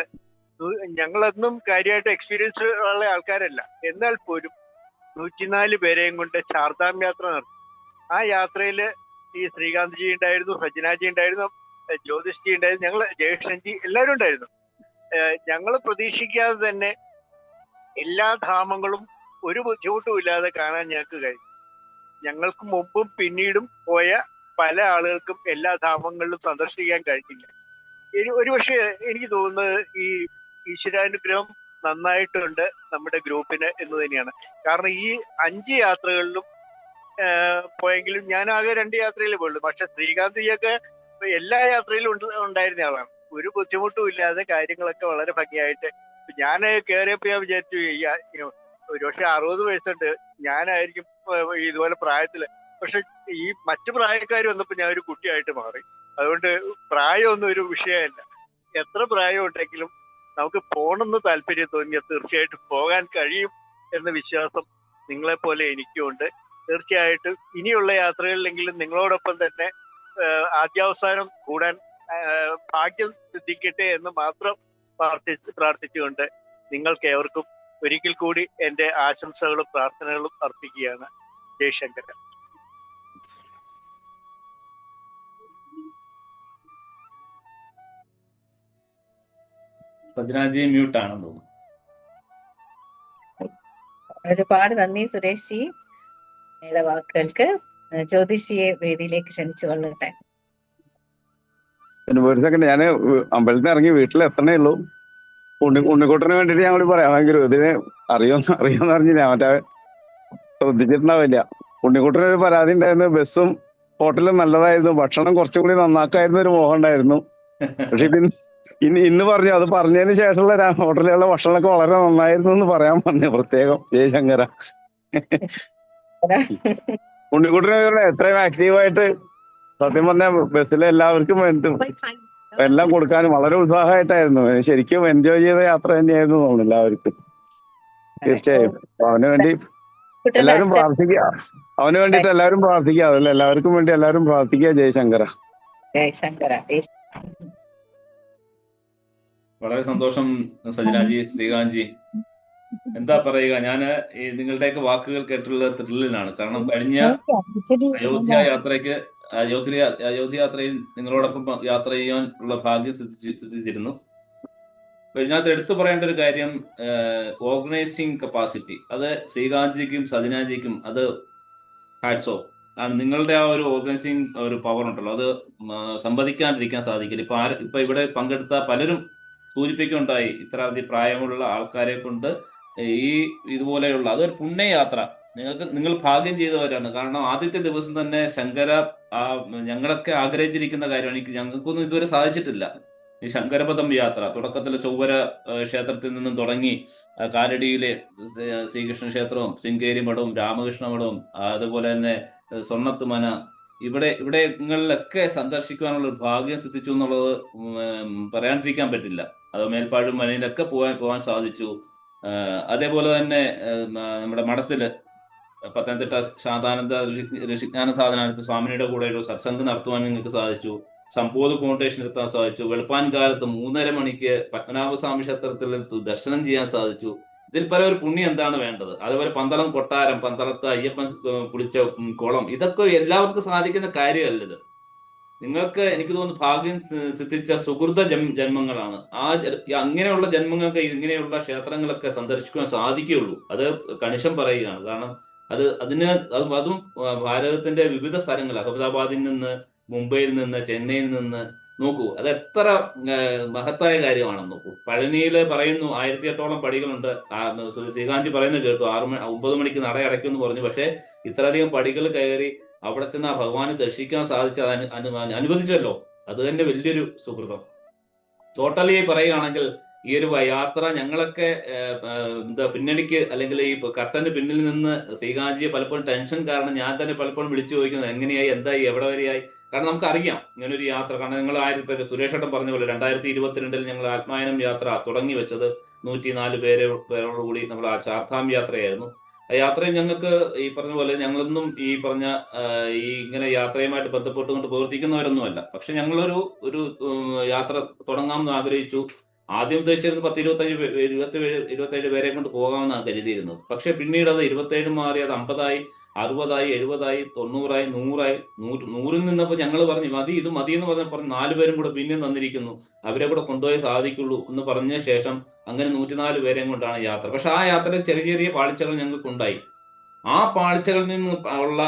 ഞങ്ങളൊന്നും കാര്യമായിട്ട് എക്സ്പീരിയൻസ് ഉള്ള ആൾക്കാരല്ല, എന്നാൽ പോലും 104 പേരെയും കൊണ്ട് ചാർധാം യാത്ര നടത്തി. ആ യാത്രയിൽ ഈ ശ്രീകാന്ത് ജി ഉണ്ടായിരുന്നു, സജ്ജനാജി ഉണ്ടായിരുന്നു, ജ്യോതിഷ് ജി ഉണ്ടായിരുന്നു, ഞങ്ങൾ ജയേഷൻജി എല്ലാവരും ഉണ്ടായിരുന്നു. ഞങ്ങൾ പ്രതീക്ഷിക്കാതെ തന്നെ എല്ലാ ധാമങ്ങളും ഒരു ബുദ്ധിമുട്ടും ഇല്ലാതെ കാണാൻ ഞങ്ങൾക്ക് കഴിഞ്ഞു. ഞങ്ങൾക്ക് മുമ്പും പിന്നീടും പോയ പല ആളുകൾക്കും എല്ലാ ധാമങ്ങളിലും സന്ദർശിക്കാൻ കഴിഞ്ഞില്ല. ഒരുപക്ഷെ എനിക്ക് തോന്നുന്നത് ഈ ഈശ്വരാനുഗ്രഹം നന്നായിട്ടുണ്ട് നമ്മുടെ ഗ്രൂപ്പിന് എന്ന് തന്നെയാണ്. കാരണം ഈ 5 യാത്രകളിലും പോയെങ്കിലും ഞാൻ ആകെ 2 യാത്രയിലേ പോയുള്ളൂ. പക്ഷെ ശ്രീകാന്തിയൊക്കെ എല്ലാ യാത്രയിലും ഉണ്ടായിരുന്ന ആളാണ്. ഒരു ബുദ്ധിമുട്ടും ഇല്ലാതെ കാര്യങ്ങളൊക്കെ വളരെ ഭംഗിയായിട്ട്. ഞാൻ കയറിയപ്പോ ഞാൻ വിചാരിച്ചു ഒരുപക്ഷെ 60 വയസ്സുണ്ട്, ഞാനായിരിക്കും ഇതുപോലെ പ്രായത്തില്. പക്ഷെ ഈ മറ്റു പ്രായക്കാർ വന്നപ്പോ ഞാൻ ഒരു കുട്ടിയായിട്ട് മാറി. അതുകൊണ്ട് പ്രായമൊന്നും ഒരു വിഷയമല്ല. എത്ര പ്രായം ഉണ്ടെങ്കിലും നമുക്ക് പോകണമെന്ന് താല്പര്യം തോന്നിയാൽ തീർച്ചയായിട്ടും പോകാൻ കഴിയും എന്ന വിശ്വാസം നിങ്ങളെപ്പോലെ എനിക്കുമുണ്ട്. തീർച്ചയായിട്ടും ഇനിയുള്ള യാത്രകളിലെങ്കിലും നിങ്ങളോടൊപ്പം തന്നെ ആദ്യാവസാനം കൂടാൻ ഭാഗ്യം സിദ്ധിക്കട്ടെ എന്ന് മാത്രം പ്രാർത്ഥിച്ചുകൊണ്ട് നിങ്ങൾക്ക് ഏവർക്കും ഒരിക്കൽ കൂടി എന്റെ ആശംസകളും പ്രാർത്ഥനകളും അർപ്പിക്കുകയാണ്. ജയശങ്കര. സജ്ജനാജി മ്യൂട്ട് ആണെന്ന് തോന്നുന്നു. ഒരുപാട് നന്ദി സുരേഷ് ജി വാക്കുകൾക്ക്. ജ്യോതിഷിയെ വേദിയിലേക്ക് ക്ഷണിച്ചു കൊള്ളട്ടെ. ഒരു സെക്കൻഡ്, ഞാൻ അമ്പലത്തിൽ ഇറങ്ങി വീട്ടിൽ എത്തണേ ഉള്ളൂ. ഉണ്ണിക്കുട്ടന് വേണ്ടിട്ട് ഞങ്ങൾ പറയാം. ഭയങ്കര ഇതിന് അറിയോന്ന് അറിഞ്ഞില്ല, മറ്റേ ശ്രദ്ധിച്ചിട്ടുണ്ടാവില്ല. ഉണ്ണിക്കുട്ടന് ഒരു പരാതി ഉണ്ടായിരുന്നു, ബസ്സും ഹോട്ടലും നല്ലതായിരുന്നു, ഭക്ഷണം കുറച്ചും കൂടി നന്നാക്കായിരുന്ന ഒരു മോഹം ഉണ്ടായിരുന്നു. പക്ഷെ ഇന്ന് പറഞ്ഞു, അത് പറഞ്ഞതിന് ശേഷമുള്ള ഹോട്ടലിലുള്ള ഭക്ഷണമൊക്കെ വളരെ നന്നായിരുന്നു എന്ന് പറയാൻ പറഞ്ഞു പ്രത്യേകം. ജയശങ്കര. ഉണ്ണിക്കുട്ടനെ എത്രയും ആക്റ്റീവായിട്ട് സത്യം പറഞ്ഞ ബസ്സിലെ എല്ലാവർക്കും എല്ലാം കൊടുക്കാനും വളരെ ഉത്സാഹമായിട്ടായിരുന്നു. ശരിക്കും എൻജോയ് ചെയ്ത യാത്ര തന്നെയായിരുന്നു തോന്നുന്നു എല്ലാവർക്കും. തീർച്ചയായും അവന് വേണ്ടി എല്ലാവരും പ്രാർത്ഥിക്കുക. അവന് വേണ്ടിയിട്ട് എല്ലാവരും പ്രാർത്ഥിക്കുക. അതല്ല, എല്ലാവർക്കും വേണ്ടി എല്ലാവരും പ്രാർത്ഥിക്കുക. ജയശങ്കര. ജയശങ്കര. വളരെ സന്തോഷം സജനാജി, ശ്രീകാന്ത്ജി. എന്താ പറയുക, ഞാൻ ഈ നിങ്ങളുടെയൊക്കെ വാക്കുകൾ കേട്ടുള്ള ത്രില്ലിലാണ്. കാരണം കഴിഞ്ഞ അയോധ്യ യാത്രയിൽ നിങ്ങളോടൊപ്പം യാത്ര ചെയ്യാൻ ഉള്ള ഭാഗ്യം സിദ്ധിച്ചിരുന്നു. ഇതിനകത്ത് എടുത്തു പറയേണ്ട ഒരു കാര്യം, ഓർഗനൈസിങ് കപ്പാസിറ്റി, അത് ശ്രീകാന്ത്ജിക്കും സജനാജിക്കും അത് ഹാറ്റ്സ് ഓഫ് ആണ്. നിങ്ങളുടെ ആ ഒരു ഓർഗനൈസിങ് ഒരു പവർ ഉണ്ടല്ലോ, അത് സംവദിക്കാണ്ടിരിക്കാൻ സാധിക്കില്ല. ഇപ്പൊ ഇവിടെ പങ്കെടുത്ത പലരും സൂചിപ്പിക്കുകയുണ്ടായി, ഇത്ര പ്രായമുള്ള ആൾക്കാരെ കൊണ്ട് ഈ ഇതുപോലെയുള്ള അതൊരു പുണ്യയാത്ര. നിങ്ങൾ ഭാഗ്യം ചെയ്തവരാണ്. കാരണം ആദ്യത്തെ ദിവസം തന്നെ ശങ്കര ഞങ്ങളൊക്കെ ആഗ്രഹിച്ചിരിക്കുന്ന കാര്യമാണ്. ഞങ്ങൾക്കൊന്നും ഇതുവരെ സാധിച്ചിട്ടില്ല. ഈ ശങ്കരപദം യാത്ര തുടക്കത്തിൽ ചൊവ്വര ക്ഷേത്രത്തിൽ നിന്നും തുടങ്ങി കാലടിയിലെ ശ്രീകൃഷ്ണ ക്ഷേത്രവും ശൃംഗേരി മഠവും രാമകൃഷ്ണ മഠവും അതുപോലെ തന്നെ സ്വർണ്ണത്തുമന, ഇവിടെങ്ങളിലൊക്കെ സന്ദർശിക്കുവാനുള്ള ഒരു ഭാഗ്യം സിദ്ധിച്ചു എന്നുള്ളത് പറയാണ്ടിരിക്കാൻ പറ്റില്ല. അത് മേൽപ്പാഴും മനയിലൊക്കെ പോകാൻ സാധിച്ചു. അതേപോലെ തന്നെ നമ്മുടെ മഠത്തില് പത്തനംതിട്ട ശാന്താനന്ദ ഋഷിജ്ഞാന സാധനാനന്ദ സ്വാമിനിയുടെ കൂടെ ഒരു സത്സംഗം നടത്തുവാൻ നിങ്ങൾക്ക് സാധിച്ചു. സംബോധ ഫൗണ്ടേഷൻ എത്താൻ സാധിച്ചു. വെളുപ്പാൻ കാലത്ത് 3:30 മണിക്ക് പത്മനാഭസ്വാമി ക്ഷേത്രത്തിൽ ദർശനം ചെയ്യാൻ സാധിച്ചു. ഇതിൽ പല ഒരു പുണ്യം എന്താണ് വേണ്ടത്? അതുപോലെ പന്തളം കൊട്ടാരം, പന്തളത്ത് അയ്യപ്പൻ കുളിച്ച കുളം, ഇതൊക്കെ എല്ലാവർക്കും സാധിക്കുന്ന കാര്യമല്ലത്. നിങ്ങൾക്ക് എനിക്ക് തോന്നുന്നു ഭാഗ്യം സിദ്ധിച്ച സുഹൃത ജന്മങ്ങളാണ്. അങ്ങനെയുള്ള ജന്മങ്ങൾക്ക് ഇങ്ങനെയുള്ള ക്ഷേത്രങ്ങളൊക്കെ സന്ദർശിക്കുവാൻ സാധിക്കുകയുള്ളൂ. അത് കണിശം പറയുകയാണ്. കാരണം അതും ഭാരതത്തിന്റെ വിവിധ സ്ഥലങ്ങൾ, അഹമ്മദാബാദിൽ നിന്ന്, മുംബൈയിൽ നിന്ന്, ചെന്നൈയിൽ നിന്ന്, നോക്കൂ, അത് എത്ര മഹത്തായ കാര്യമാണെന്ന് നോക്കൂ. പഴനിയില് പറയുന്നു 1008 പടികളുണ്ട്. ശ്രീകാന്ത്ജി പറയുന്നത് കേട്ടു, 9 മണിക്ക് നട അടയ്ക്കുമെന്ന് പറഞ്ഞു. പക്ഷെ ഇത്രയധികം പടികൾ കയറി അവിടെ ചെന്ന് ആ ഭഗവാനെ ദർശിക്കാൻ സാധിച്ചത് അനുവദിച്ചല്ലോ. അത് തന്നെ വലിയൊരു സുഹൃതം. ടോട്ടലി പറയുകയാണെങ്കിൽ ഈ ഒരു യാത്ര ഞങ്ങളൊക്കെ പിന്നണിക്ക് അല്ലെങ്കിൽ ഈ കർട്ടന് പിന്നിൽ നിന്ന് ശ്രീകാന്ത്ജിയെ പലപ്പോഴും ടെൻഷൻ കാരണം ഞാൻ തന്നെ പലപ്പോഴും വിളിച്ചു ചോദിക്കുന്നത് എങ്ങനെയായി, എന്തായി, എവിടെ വരെയായി. കാരണം നമുക്കറിയാം ഇങ്ങനൊരു യാത്ര. കാരണം നിങ്ങൾ സുരേഷ് ഏട്ടൻ പറഞ്ഞ പോലെ 2022 ഞങ്ങൾ ആത്മായനം യാത്ര തുടങ്ങി വെച്ചത് 104 പേരോടുകൂടി നമ്മൾ ആ ചാർധാം യാത്രയായിരുന്നു. ആ യാത്രയിൽ ഞങ്ങൾക്ക് ഈ പറഞ്ഞ പോലെ ഞങ്ങളൊന്നും ഈ പറഞ്ഞ ഈ ഇങ്ങനെ യാത്രയുമായിട്ട് ബന്ധപ്പെട്ടുകൊണ്ട് പ്രവർത്തിക്കുന്നവരൊന്നുമല്ല. പക്ഷെ ഞങ്ങളൊരു യാത്ര തുടങ്ങാമെന്ന് ആഗ്രഹിച്ചു. ആദ്യം ഉദ്ദേശിച്ചിരുന്നത് 27 പേരെ കൊണ്ട് പോകാമെന്നാണ് കരുതിയിരുന്നത്. പക്ഷെ പിന്നീട് അത് 27 മാറി, അത് 50ആയി, 60ആയി, 70ആയി, 90ആയി, 100ആയി. 100ൽ നിന്നപ്പോൾ ഞങ്ങൾ പറഞ്ഞു ഇത് മതി എന്ന് പറഞ്ഞ് 4 പേരും കൂടെ പിന്നെയും തന്നിരിക്കുന്നു, അവരെ കൂടെ കൊണ്ടുപോയി സാധിക്കുള്ളൂ എന്ന് പറഞ്ഞ ശേഷം അങ്ങനെ 104 പേരെയും കൊണ്ടാണ് യാത്ര. പക്ഷെ ആ യാത്രയിൽ ചെറിയ ചെറിയ പാളിച്ചകൾ ഞങ്ങൾക്കുണ്ടായി. ആ പാളിച്ചകളിൽ നിന്ന് ഉള്ള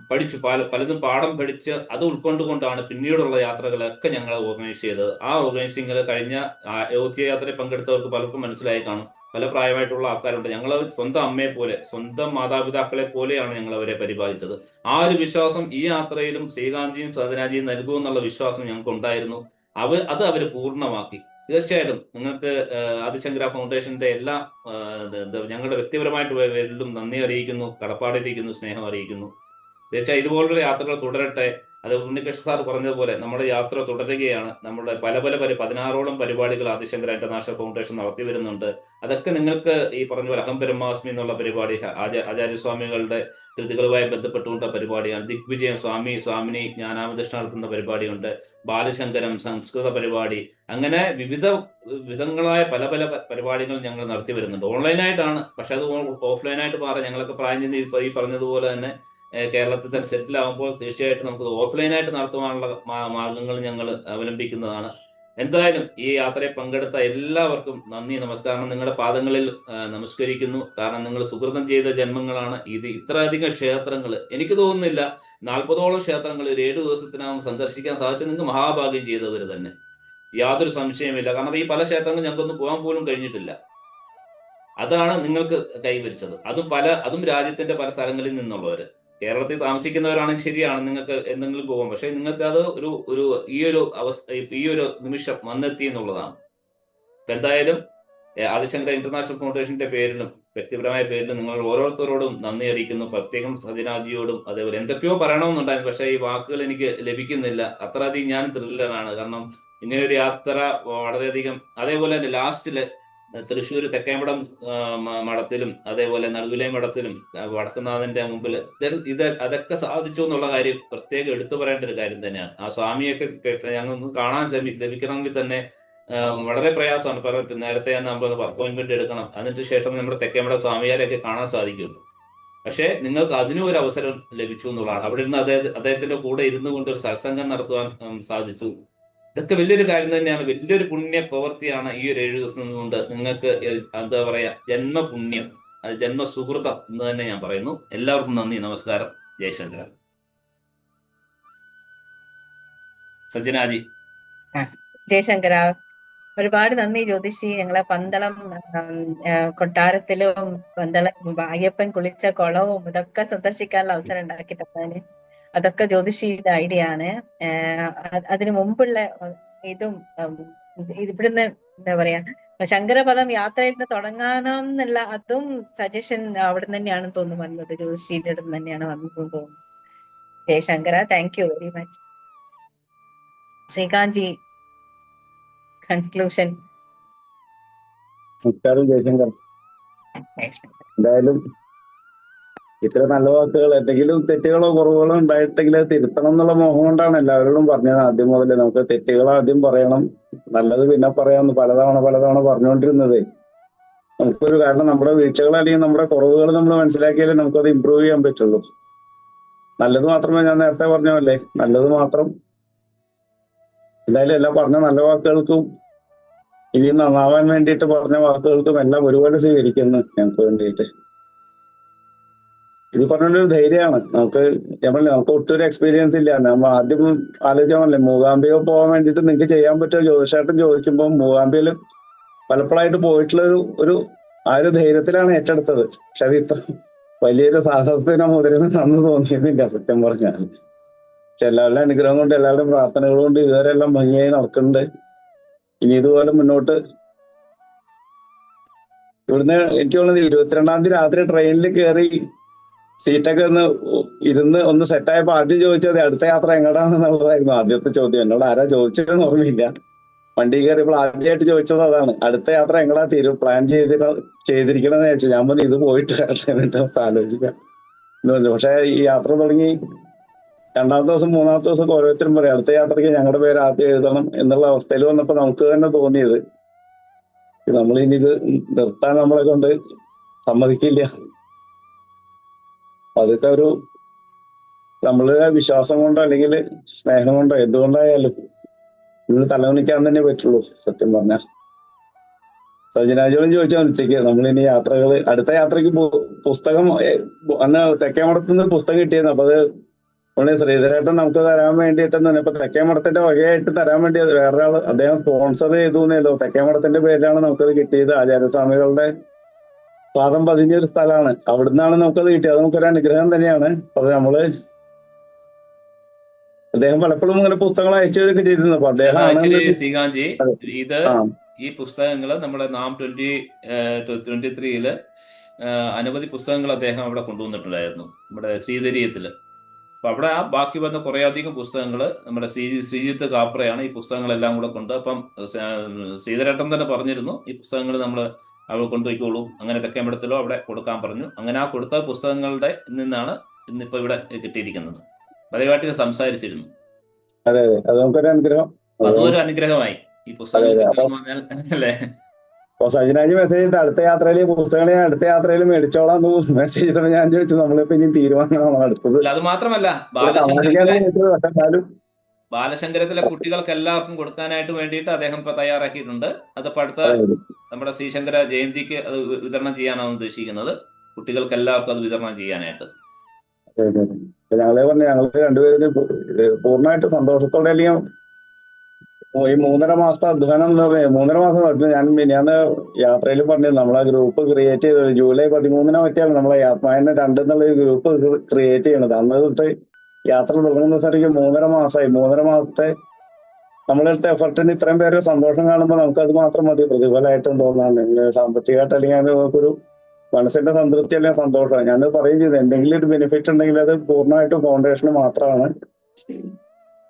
പഠിച്ചു, പലതും പാഠം പഠിച്ച് അത് ഉൾക്കൊണ്ടുകൊണ്ടാണ് പിന്നീടുള്ള യാത്രകളൊക്കെ ഞങ്ങൾ ഓർഗനൈസ് ചെയ്തത്. ആ ഓർഗനൈസിങ്ങിൽ കഴിഞ്ഞ അയോധ്യ യാത്രയിൽ പങ്കെടുത്തവർക്ക് പലർക്കും മനസ്സിലായി കാണും. പല പ്രായമായിട്ടുള്ള ആൾക്കാരുണ്ട്. ഞങ്ങൾ സ്വന്തം അമ്മയെ പോലെ, സ്വന്തം മാതാപിതാക്കളെ പോലെയാണ് ഞങ്ങൾ അവരെ പരിപാലിച്ചത്. ആ ഒരു വിശ്വാസം ഈ യാത്രയിലും ശ്രീകാന്ത്ജിയും സജനാജിയും നൽകുമെന്നുള്ള വിശ്വാസം ഞങ്ങൾക്ക് ഉണ്ടായിരുന്നു. അത് അവർ പൂർണ്ണമാക്കി. തീർച്ചയായിട്ടും നിങ്ങൾക്ക് ആദിശങ്കര ഫൗണ്ടേഷന്റെ എല്ലാ ഞങ്ങളുടെ വ്യക്തിപരമായിട്ട് പേരിലും നന്ദി അറിയിക്കുന്നു, കടപ്പാടിരിക്കുന്നു, സ്നേഹം അറിയിക്കുന്നു. തീർച്ചയായും ഇതുപോലുള്ള യാത്രകൾ തുടരട്ടെ. അത് ഉണ്ണികൃഷ്ണ സാർ പറഞ്ഞതുപോലെ നമ്മുടെ യാത്ര തുടരുകയാണ്. നമ്മുടെ പല 16ഓളം പരിപാടികൾ ആദിശങ്കര ഇന്റർനാഷണൽ ഫൗണ്ടേഷൻ നടത്തി വരുന്നുണ്ട്. അതൊക്കെ നിങ്ങൾക്ക് ഈ പറഞ്ഞ പോലെ അഹം ബ്രഹ്മാസ്മി എന്നുള്ള പരിപാടി, ആചാര്യസ്വാമികളുടെ കൃതികളുമായി ബന്ധപ്പെട്ടുകൊണ്ട പരിപാടിയാണ്. ദിഗ്വിജയം, സ്വാമിനി ജ്ഞാനാമദൃഷ്ണ നടത്തുന്ന പരിപാടിയുണ്ട്. ബാലശങ്കരം, സംസ്കൃത പരിപാടി, അങ്ങനെ വിധങ്ങളായ പല പരിപാടികൾ ഞങ്ങൾ നടത്തി വരുന്നുണ്ട്. ഓൺലൈനായിട്ടാണ്, പക്ഷെ അത് ഓഫ്ലൈനായിട്ട് മാറാം. ഞങ്ങളൊക്കെ പ്രായം ചെന്ന് ഈ പറഞ്ഞതുപോലെ തന്നെ കേരളത്തിൽ തന്നെ സെറ്റിൽ ആകുമ്പോൾ തീർച്ചയായിട്ടും നമുക്ക് ഓഫ്ലൈനായിട്ട് നടത്തുവാനുള്ള മാർഗങ്ങൾ ഞങ്ങൾ അവലംബിക്കുന്നതാണ്. എന്തായാലും ഈ യാത്രയിൽ പങ്കെടുത്ത എല്ലാവർക്കും നന്ദി, നമസ്കാരം. നിങ്ങളുടെ പാദങ്ങളിൽ നമസ്കരിക്കുന്നു. കാരണം നിങ്ങൾ സുഹൃതം ചെയ്ത ജന്മങ്ങളാണ്. ഇത്രയധികം ക്ഷേത്രങ്ങൾ എനിക്ക് തോന്നുന്നില്ല 40ഓളം ക്ഷേത്രങ്ങൾ ഒരു 7 ദിവസത്തിനകം സന്ദർശിക്കാൻ സാധിച്ചു. നിങ്ങൾക്ക് മഹാഭാഗ്യം ചെയ്തവർ തന്നെ, യാതൊരു സംശയമില്ല. കാരണം ഈ പല ക്ഷേത്രങ്ങളും ഞങ്ങൾക്കൊന്നും പോകാൻ പോലും കഴിഞ്ഞിട്ടില്ല. അതാണ് നിങ്ങൾക്ക് കൈവരിച്ചത്. അതും രാജ്യത്തിന്റെ പല സ്ഥലങ്ങളിൽ നിന്നുള്ളവര്. കേരളത്തിൽ താമസിക്കുന്നവരാണെങ്കിൽ ശരിയാണ്, നിങ്ങൾക്ക് എന്തെങ്കിലും പോകാം. പക്ഷെ നിങ്ങൾക്ക് അത് ഈ ഒരു നിമിഷം വന്നെത്തി എന്നുള്ളതാണ്. എന്തായാലും ആദിശങ്കര ഇന്റർനാഷണൽ ഫൗണ്ടേഷന്റെ പേരിലും വ്യക്തിപരമായ പേരിലും നിങ്ങൾ ഓരോരുത്തരോടും നന്ദി അറിയിക്കുന്നു. പ്രത്യേകം സജനാജിയോടും. അതേപോലെ എന്തൊക്കെയോ പറയണമെന്നുണ്ടായിരുന്നു, പക്ഷെ ഈ വാക്കുകൾ എനിക്ക് ലഭിക്കുന്നില്ല. അത്രയധികം ഞാൻ ത്രില്ലറാണ്. കാരണം ഇങ്ങനെയൊരു യാത്ര വളരെയധികം, അതേപോലെ തന്നെ ലാസ്റ്റില് തൃശ്ശൂർ തെക്കേമ്പടം മഠത്തിലും അതേപോലെ നടുവിലെ മഠത്തിലും വടക്കുന്നാഥന്റെ മുമ്പിൽ അതൊക്കെ സാധിച്ചു എന്നുള്ള കാര്യം പ്രത്യേകം എടുത്തു പറയേണ്ട ഒരു കാര്യം തന്നെയാണ്. ആ സ്വാമിയൊക്കെ ഞങ്ങൾക്ക് കാണാൻ ലഭിക്കണമെങ്കിൽ തന്നെ വളരെ പ്രയാസമാണ്. നേരത്തെ നമ്മൾ അപ്പോയിന്റ്മെന്റ് എടുക്കണം, അതിന് ശേഷം നമ്മുടെ തെക്കേമ്പട സ്വാമിയാരെയൊക്കെ കാണാൻ സാധിക്കുള്ളൂ. പക്ഷേ നിങ്ങൾക്ക് അതിനും ഒരു അവസരം ലഭിച്ചു എന്നുള്ളതാണ്. അവിടെ ഇരുന്ന് അദ്ദേഹത്തിന്റെ കൂടെ ഇരുന്നു കൊണ്ട് ഒരു സത്സംഗം നടത്തുവാൻ സാധിച്ചു. ഇതൊക്കെ വലിയൊരു കാര്യം തന്നെയാണ്, വലിയൊരു പുണ്യ പ്രവൃത്തിയാണ്. ഈ ഒരു 7 ദിവസം കൊണ്ട് നിങ്ങൾക്ക് എന്താ പറയാ, ജന്മപുണ്യം, അത് ജന്മസുഹൃതം എന്ന് തന്നെ ഞാൻ പറയുന്നു. എല്ലാവർക്കും നന്ദി, നമസ്കാരം. ജയശങ്കര. സജ്ജനാജി. ജയശങ്കര, ഒരുപാട് നന്ദി ജ്യോതിഷി. ഞങ്ങളെ പന്തളം കൊട്ടാരത്തിലും അയ്യപ്പൻ കുളിച്ച കുളവും ഇതൊക്കെ സന്ദർശിക്കാനുള്ള അവസരം ഉണ്ടാക്കി തന്നതിന് അതൊക്കെ ജ്യോതിഷിയുടെ ഐഡിയ ആണ്. അതിനു മുമ്പുള്ള ഇതും ഇവിടുന്ന് എന്താ പറയാ, ശങ്കരപദം യാത്രയിൽ നിന്ന് തുടങ്ങാനം എന്നുള്ള അതും സജഷൻ അവിടെ തന്നെയാണെന്ന് തോന്നുന്നു വന്നത്, ജ്യോതിഷിയുടെ അടുത്ത് തന്നെയാണ് വന്നതെന്ന് തോന്നുന്നു. Jayashankar, thank you very much. Srikanthji, conclusion. നമസ്കാരം ജയശങ്കർ. എന്തായാലും ഇത്ര നല്ല വാക്കുകൾ, എന്തെങ്കിലും തെറ്റുകളോ കുറവുകളോ ഉണ്ടായിട്ടെങ്കിൽ തിരുത്തണം എന്നുള്ള മോഹം കൊണ്ടാണ് എല്ലാവരോടും പറഞ്ഞത്. ആദ്യം മുതലേ നമുക്ക് തെറ്റുകൾ ആദ്യം പറയണം, നല്ലത് പിന്നെ പറയാമെന്ന് പലതവണ പറഞ്ഞുകൊണ്ടിരുന്നത്. നമുക്കൊരു കാരണം നമ്മുടെ വീഴ്ചകൾ അല്ലെങ്കിൽ നമ്മുടെ കുറവുകൾ നമ്മൾ മനസ്സിലാക്കിയാലേ നമുക്കത് ഇമ്പ്രൂവ് ചെയ്യാൻ പറ്റുള്ളൂ. നല്ലത് മാത്രമേ, ഞാൻ നേരത്തെ പറഞ്ഞല്ലേ, നല്ലത് മാത്രം. എന്തായാലും എല്ലാം പറഞ്ഞ നല്ല വാക്കുകൾക്കും ഇനി നന്നാവാൻ വേണ്ടിയിട്ട് പറഞ്ഞ വാക്കുകൾക്കും എല്ലാം ഒരുപോലെ സ്വീകരിക്കുന്നു ഞങ്ങൾക്ക് വേണ്ടിയിട്ട്. ഇത് പറഞ്ഞൊരു ധൈര്യമാണ് നമുക്ക്. നമുക്ക് ഒട്ടും ഒരു എക്സ്പീരിയൻസ് ഇല്ല. നമ്മൾ ആദ്യം ആലോചിച്ചാൽ മൂകാംബിക പോകാൻ വേണ്ടിയിട്ട് നിങ്ങൾക്ക് ചെയ്യാൻ പറ്റുമോ ജ്യോതിഷായിട്ടും ചോദിക്കുമ്പോൾ മൂകാംബികയിൽ പലപ്പോഴായിട്ട് പോയിട്ടുള്ള ഒരു ആ ഒരു ധൈര്യത്തിലാണ് ഏറ്റെടുത്തത്. പക്ഷെ അത് ഇത്ര വലിയൊരു സാഹസത്തിന് മുതലെന്ന് തന്നു തോന്നിയിരുന്നില്ല സത്യം പറഞ്ഞാൽ. പക്ഷെ എല്ലാവരുടെ അനുഗ്രഹം കൊണ്ട്, എല്ലാവരുടെയും പ്രാർത്ഥനകൾ കൊണ്ട് ഇതുവരെ എല്ലാം ഭംഗിയായി നടക്കുന്നുണ്ട്. ഇനി ഇതുപോലെ മുന്നോട്ട്. ഇവിടുന്ന് എനിക്ക് തോന്നുന്നത് 22-ാം തീയതി രാത്രി ട്രെയിനിൽ കയറി സീറ്റൊക്കെ ഒന്ന് സെറ്റായപ്പോ ആദ്യം ചോദിച്ചത് അടുത്ത യാത്ര എങ്ങോട്ടാണെന്നുള്ളതായിരുന്നു ആദ്യത്തെ ചോദ്യം. എന്നോട് ആരാ ചോദിച്ചതെന്ന് ഓർമ്മയില്ല. വണ്ടി കയറിയപ്പോൾ ആദ്യമായിട്ട് ചോദിച്ചത് അതാണ്, അടുത്ത യാത്ര എങ്ങടാ പ്ലാൻ ചെയ്തിരിക്കണമെന്ന് ചോദിച്ചു. ഞാൻ പറഞ്ഞു ഇത് പോയിട്ട് എന്നിട്ട് ആലോചിക്കാം എന്ന് പറഞ്ഞു. പക്ഷെ ഈ യാത്ര തുടങ്ങി 2ാമത്തെ ദിവസം 3ാമത്തെ ദിവസം ഓരോരുത്തരും പറയും അടുത്ത യാത്രയ്ക്ക് ഞങ്ങളുടെ പേര് ആദ്യം എഴുതണം എന്നുള്ള അവസ്ഥയിൽ വന്നപ്പോ നമുക്ക് തന്നെ തോന്നിയത് നമ്മളിനി ഇത് നിർത്താൻ നമ്മളെ കൊണ്ട് സമ്മതിക്കില്ല. അതൊക്കെ ഒരു നമ്മളുടെ വിശ്വാസം കൊണ്ടോ അല്ലെങ്കിൽ സ്നേഹം കൊണ്ടോ എന്തുകൊണ്ടായാലും ഇന്ന് തലകുനിക്കാൻ തന്നെ പറ്റുള്ളൂ സത്യം പറഞ്ഞാൽ. സജനാജോടും ചോദിച്ചാൽ ഉച്ചയ്ക്ക് നമ്മളിനി യാത്രകള് അടുത്ത യാത്രക്ക് പുസ്തകം അന്ന് തെക്കേമഠത്തുനിന്ന് പുസ്തകം കിട്ടിയിരുന്നു. അപ്പൊ അത് നമ്മള് ശ്രീധരേട്ടൻ നമുക്ക് തരാൻ വേണ്ടിയിട്ടെന്ന് പറഞ്ഞപ്പോ തെക്കേമഠത്തിന്റെ വകയായിട്ട് തരാൻ വേണ്ടി വേറൊരാൾ അദ്ദേഹം സ്പോൺസർ ചെയ്തു എന്നല്ലോ. തെക്കേമഠത്തിന്റെ പേരിലാണ് നമുക്കത് കിട്ടിയത്. ആചാര്യസ്വാമികളുടെ പാദം പതിഞ്ഞൊരു സ്ഥലമാണ്, അവിടുന്നാണ് നമുക്കത് കിട്ടിയത്. അത് നമുക്കൊരു അനുഗ്രഹം തന്നെയാണ്. അത് നമ്മള് അദ്ദേഹം പലപ്പോഴും ഇങ്ങനെ പുസ്തകങ്ങൾ അയച്ചവരൊക്കെ ചെയ്തിരുന്നു. അപ്പൊ അദ്ദേഹം ശ്രീകാന്ത്ജി, ഇത് ഈ പുസ്തകങ്ങള് നമ്മുടെ നാം 2023 അനവധി പുസ്തകങ്ങൾ അദ്ദേഹം അവിടെ കൊണ്ടുവന്നിട്ടുണ്ടായിരുന്നു നമ്മുടെ ശ്രീധരീയത്തില്. അപ്പൊ അവിടെ ആ ബാക്കി വന്ന കുറെ അധികം പുസ്തകങ്ങൾ നമ്മുടെ ശ്രീജിത്ത് കാപ്രയാണ് ഈ പുസ്തകങ്ങളെല്ലാം കൂടെ കൊണ്ട്. അപ്പം ശ്രീധരേട്ടൻ തന്നെ പറഞ്ഞിരുന്നു ഈ പുസ്തകങ്ങൾ നമ്മൾ അവിടെ കൊണ്ടുപോയിക്കോളൂ, അങ്ങനെ തെക്കേമഠത്തിലോ അവിടെ കൊടുക്കാൻ പറഞ്ഞു. അങ്ങനെ ആ കൊടുത്ത പുസ്തകങ്ങളുടെ നിന്നാണ് ഇന്നിപ്പോ ഇവിടെ കിട്ടിയിരിക്കുന്നത്. പതിവായിട്ട് സംസാരിച്ചിരുന്നു. അതെ അതെ, അത് നമുക്കൊരു അനുഗ്രഹം, അതും ഒരു അനുഗ്രഹമായി ഈ പുസ്തകം അല്ലേ. അപ്പൊ സജനാജി മെസ്സേജ് ഇട്ട് അടുത്ത യാത്രയിൽ പുസ്തകങ്ങൾ ഞാൻ അടുത്ത യാത്രയിൽ മേടിച്ചോളാം മെസ്സേജ് ഇട്ടപ്പോ ഞാൻ ചോദിച്ചു നമ്മളിപ്പോ ഇനി തീരുമാനമാണോ അടുത്തത്. അത് മാത്രമല്ല, ബാലശങ്കരത്തിലെ കുട്ടികൾക്ക് എല്ലാവർക്കും കൊടുക്കാനായിട്ട് വേണ്ടിയിട്ട് അദ്ദേഹം ഇപ്പൊ തയ്യാറാക്കിയിട്ടുണ്ട്. അതിപ്പോ അടുത്ത നമ്മുടെ ശ്രീശങ്കര ജയന്തിക്ക് അത് വിതരണം ചെയ്യാനാണ് ഉദ്ദേശിക്കുന്നത്. കുട്ടികൾക്ക് എല്ലാവർക്കും അത് വിതരണം ചെയ്യാനായിട്ട്. ഞങ്ങളെ പറഞ്ഞു ഞങ്ങൾ രണ്ടുപേരും പൂർണ്ണമായിട്ട് സന്തോഷത്തോടെ, അല്ലെങ്കിൽ ഈ 3.5 മാസത്തെ അധ്വാനം എന്ന് പറഞ്ഞാൽ 3.5 മാസം ഞാൻ യാത്രയിൽ പറഞ്ഞു നമ്മളെ ഗ്രൂപ്പ് ക്രിയേറ്റ് ചെയ്തത് ജൂലൈ 13 പറ്റിയാണ് നമ്മളെ ആത്മാവിനെ 2 എന്നുള്ള ഗ്രൂപ്പ് ക്രിയേറ്റ് ചെയ്യണത്. അന്ന് തൊട്ട് യാത്ര തുടങ്ങുന്ന സ്ഥലത്തേക്ക് 3.5 മാസമായി. 3.5 മാസത്തെ നമ്മളെടുത്ത എഫർട്ടിന് ഇത്രയും പേര് സന്തോഷം കാണുമ്പോൾ നമുക്കത് മാത്രം മതി പ്രതിഫലമായിട്ടും തോന്നാണ്. സാമ്പത്തികമായിട്ട് അല്ലെങ്കിൽ നമുക്കൊരു മനസ്സിന്റെ സംതൃപ്തി അല്ലെങ്കിൽ സന്തോഷമാണ്. ഞാൻ പറയും ചെയ്തു എന്തെങ്കിലും ഒരു ബെനിഫിറ്റ് ഉണ്ടെങ്കിൽ അത് പൂർണ്ണമായിട്ടും ഫൗണ്ടേഷന് മാത്രമാണ്.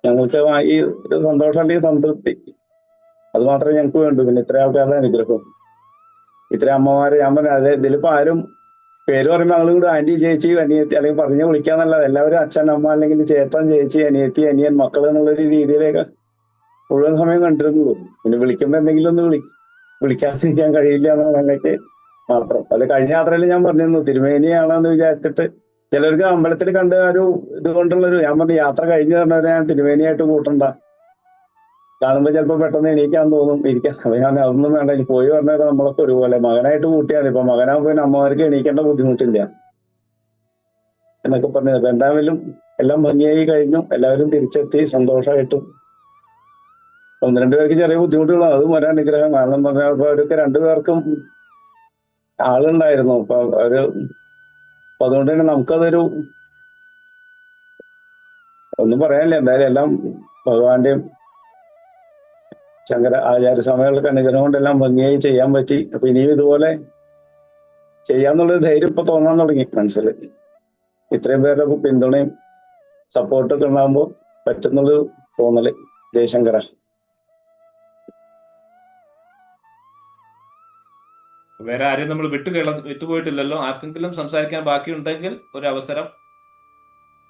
ഞങ്ങൾക്ക് ഈ ഒരു സന്തോഷം അല്ലെങ്കിൽ സംതൃപ്തി അത് മാത്രമേ ഞങ്ങൾക്ക് വേണ്ടൂ. പിന്നെ ഇത്ര ആൾക്കാരുടെ അനുഗ്രഹം ഇത്രയും അമ്മമാര് ഞാൻ പറഞ്ഞു അതെ ഇതിലിപ്പോ ആരും പേര് പറയുമ്പോൾ ഞങ്ങളും കൂടെ ആന്റി ചേച്ചി അനിയത്തി അല്ലെങ്കിൽ പറഞ്ഞു വിളിക്കാന്നല്ലാതെ എല്ലാവരും അച്ഛൻ അമ്മ അല്ലെങ്കിൽ ചേട്ടൻ ചേച്ചി അനിയത്തി അനിയൻ മക്കൾ എന്നുള്ളൊരു രീതിയിലേക്ക് മുഴുവൻ സമയം കണ്ടിരുന്നുള്ളൂ. പിന്നെ വിളിക്കുമ്പോ എന്തെങ്കിലും ഒന്ന് വിളിക്കാതിരിക്കാൻ കഴിയില്ല എന്നൊക്കെ മാത്രം. അത് കഴിഞ്ഞ യാത്രയിൽ ഞാൻ പറഞ്ഞിരുന്നു തിരുമേനിയാണെന്ന് വിചാരിച്ചിട്ട് ചിലർക്ക് അമ്പലത്തിൽ കണ്ട ഒരു ഇതുകൊണ്ടുള്ളൊരു ഞാൻ പറഞ്ഞു യാത്ര കഴിഞ്ഞു പറഞ്ഞവരെ ഞാൻ തിരുമേനിയായിട്ട് കൂട്ടണ്ട, കാണുമ്പോൾ ചിലപ്പോൾ പെട്ടെന്ന് എണീക്കാൻ തോന്നും ഇരിക്കാൻ. ഞാൻ അതൊന്നും വേണ്ട, ഇനി പോയി പറഞ്ഞാൽ നമ്മളൊക്കെ ഒരുപോലെ മകനായിട്ട് കൂട്ടിയാണ്. ഇപ്പൊ മകനാകുമ്പോ പിന്നെ അമ്മമാർക്ക് എണീക്കേണ്ട ബുദ്ധിമുട്ടില്ല എന്നൊക്കെ പറഞ്ഞത്. അപ്പൊ എന്തായാലും എല്ലാം ഭംഗിയായി കഴിഞ്ഞു. എല്ലാവരും തിരിച്ചെത്തി സന്തോഷമായിട്ടും. 1-2 പേർക്ക് ചെറിയ ബുദ്ധിമുട്ടുകളാണ്, അതും ഒരനുഗ്രഹം. കാരണം പറഞ്ഞാൽ ഇപ്പൊ അവർക്ക് 2 പേർക്കും ആളുണ്ടായിരുന്നു. അപ്പൊ അതുകൊണ്ട് തന്നെ നമുക്കതൊരു ഒന്നും പറയാനില്ല. എന്തായാലും എല്ലാം ഭഗവാന്റെയും ശങ്കര ആചാര്യസ്വാമികളുടെ അനുഗ്രഹം കൊണ്ടെല്ലാം ഭംഗിയായി ചെയ്യാൻ പറ്റി. അപ്പൊ ഇനിയും ഇതുപോലെ ചെയ്യാന്നുള്ളൊരു ധൈര്യം ഇപ്പൊ തോന്നാൻ തുടങ്ങി മനസ്സിൽ. ഇത്രയും പേരുടെ പിന്തുണയും സപ്പോർട്ടൊക്കെ ഉണ്ടാകുമ്പോൾ പറ്റുന്നുള്ളൊരു തോന്നല്. ജയശങ്കര. വേറെ ആരെയും നമ്മൾ വിട്ടുപോയിട്ടില്ലല്ലോ. ആർക്കെങ്കിലും സംസാരിക്കാൻ ബാക്കിയുണ്ടെങ്കിൽ ഒരു അവസരം,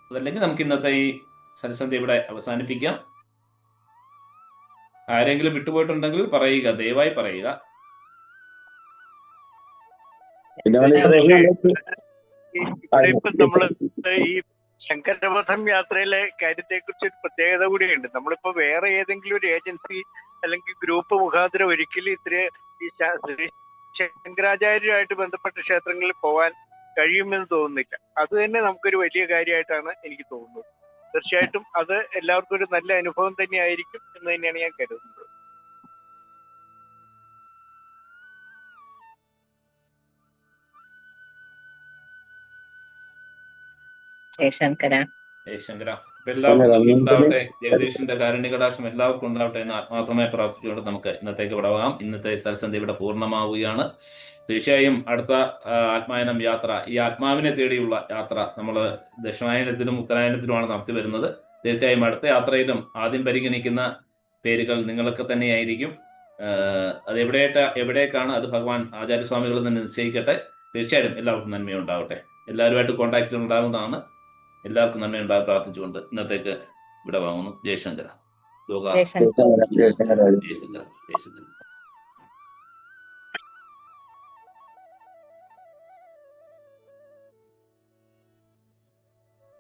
അതല്ലെങ്കിൽ നമുക്ക് ഇന്നത്തെ ഈ സത്സന്ധ്യ ഇവിടെ അവസാനിപ്പിക്കാം. ആരെങ്കിലും വിട്ടുപോയിട്ടുണ്ടെങ്കിൽ പറയുക, ദയവായി പറയുക. ഇവിടെ ഇപ്പൊ നമ്മള് ഈ ശങ്കരപഥം യാത്രയിലെ കാര്യത്തെ കുറിച്ച് ഒരു പ്രത്യേകത കൂടിയുണ്ട്. നമ്മളിപ്പോ വേറെ ഏതെങ്കിലും ഒരു ഏജൻസി അല്ലെങ്കിൽ ഗ്രൂപ്പ് മുഖാന്തരം ഒരിക്കലും ഈ ശങ്കരാചാര്യരുമായിട്ട് ബന്ധപ്പെട്ട ക്ഷേത്രങ്ങളിൽ പോകാൻ കഴിയുമെന്ന് തോന്നുന്നില്ല. അത് തന്നെ നമുക്കൊരു വലിയ കാര്യമായിട്ടാണ് എനിക്ക് തോന്നുന്നത്. തീർച്ചയായിട്ടും അത് എല്ലാവർക്കും ഒരു നല്ല അനുഭവം തന്നെ ആയിരിക്കും എന്ന് തന്നെയാണ് ഞാൻ കരുതുന്നത്. ജയശങ്കര. അപ്പൊ എല്ലാവർക്കും ഉണ്ടാവട്ടെ. ജഗദീഷിന്റെ കാരുണ്യകടാക്ഷം എല്ലാവർക്കും ഉണ്ടാവട്ടെ എന്ന് ആത്മാർത്ഥമായി പ്രാർത്ഥിച്ചുകൊണ്ട് നമുക്ക് ഇന്നത്തേക്ക് വിടവാം. ഇന്നത്തെ സത്സന്ധ്യ ഇവിടെ പൂർണ്ണമാവുകയാണ്. തീർച്ചയായും അടുത്ത ആത്മായനം യാത്ര, ഈ ആത്മാവിനെ തേടിയുള്ള യാത്ര നമ്മൾ ദക്ഷിണായനത്തിലും ഉത്തരായനത്തിലുമാണ് നടത്തി വരുന്നത്. തീർച്ചയായും അടുത്ത യാത്രയിലും ആദ്യം പരിഗണിക്കുന്ന പേരുകൾ നിങ്ങളൊക്കെ തന്നെയായിരിക്കും. അത് എവിടേക്കാണ് അത് ഭഗവാൻ ആചാര്യസ്വാമികൾ തന്നെ നിശ്ചയിക്കട്ടെ. തീർച്ചയായും എല്ലാവർക്കും നന്മയുണ്ടാവട്ടെ. എല്ലാവരുമായിട്ട് കോൺടാക്റ്റ് ഉണ്ടാകുന്നതാണ്. എല്ലാവർക്കും നന്മയുണ്ടാകാൻ പ്രാർത്ഥിച്ചുകൊണ്ട് ഇന്നത്തേക്ക് ഇവിടെ വാങ്ങുന്നു. ജയശങ്കര. ജയശങ്കര. ജയശങ്കര.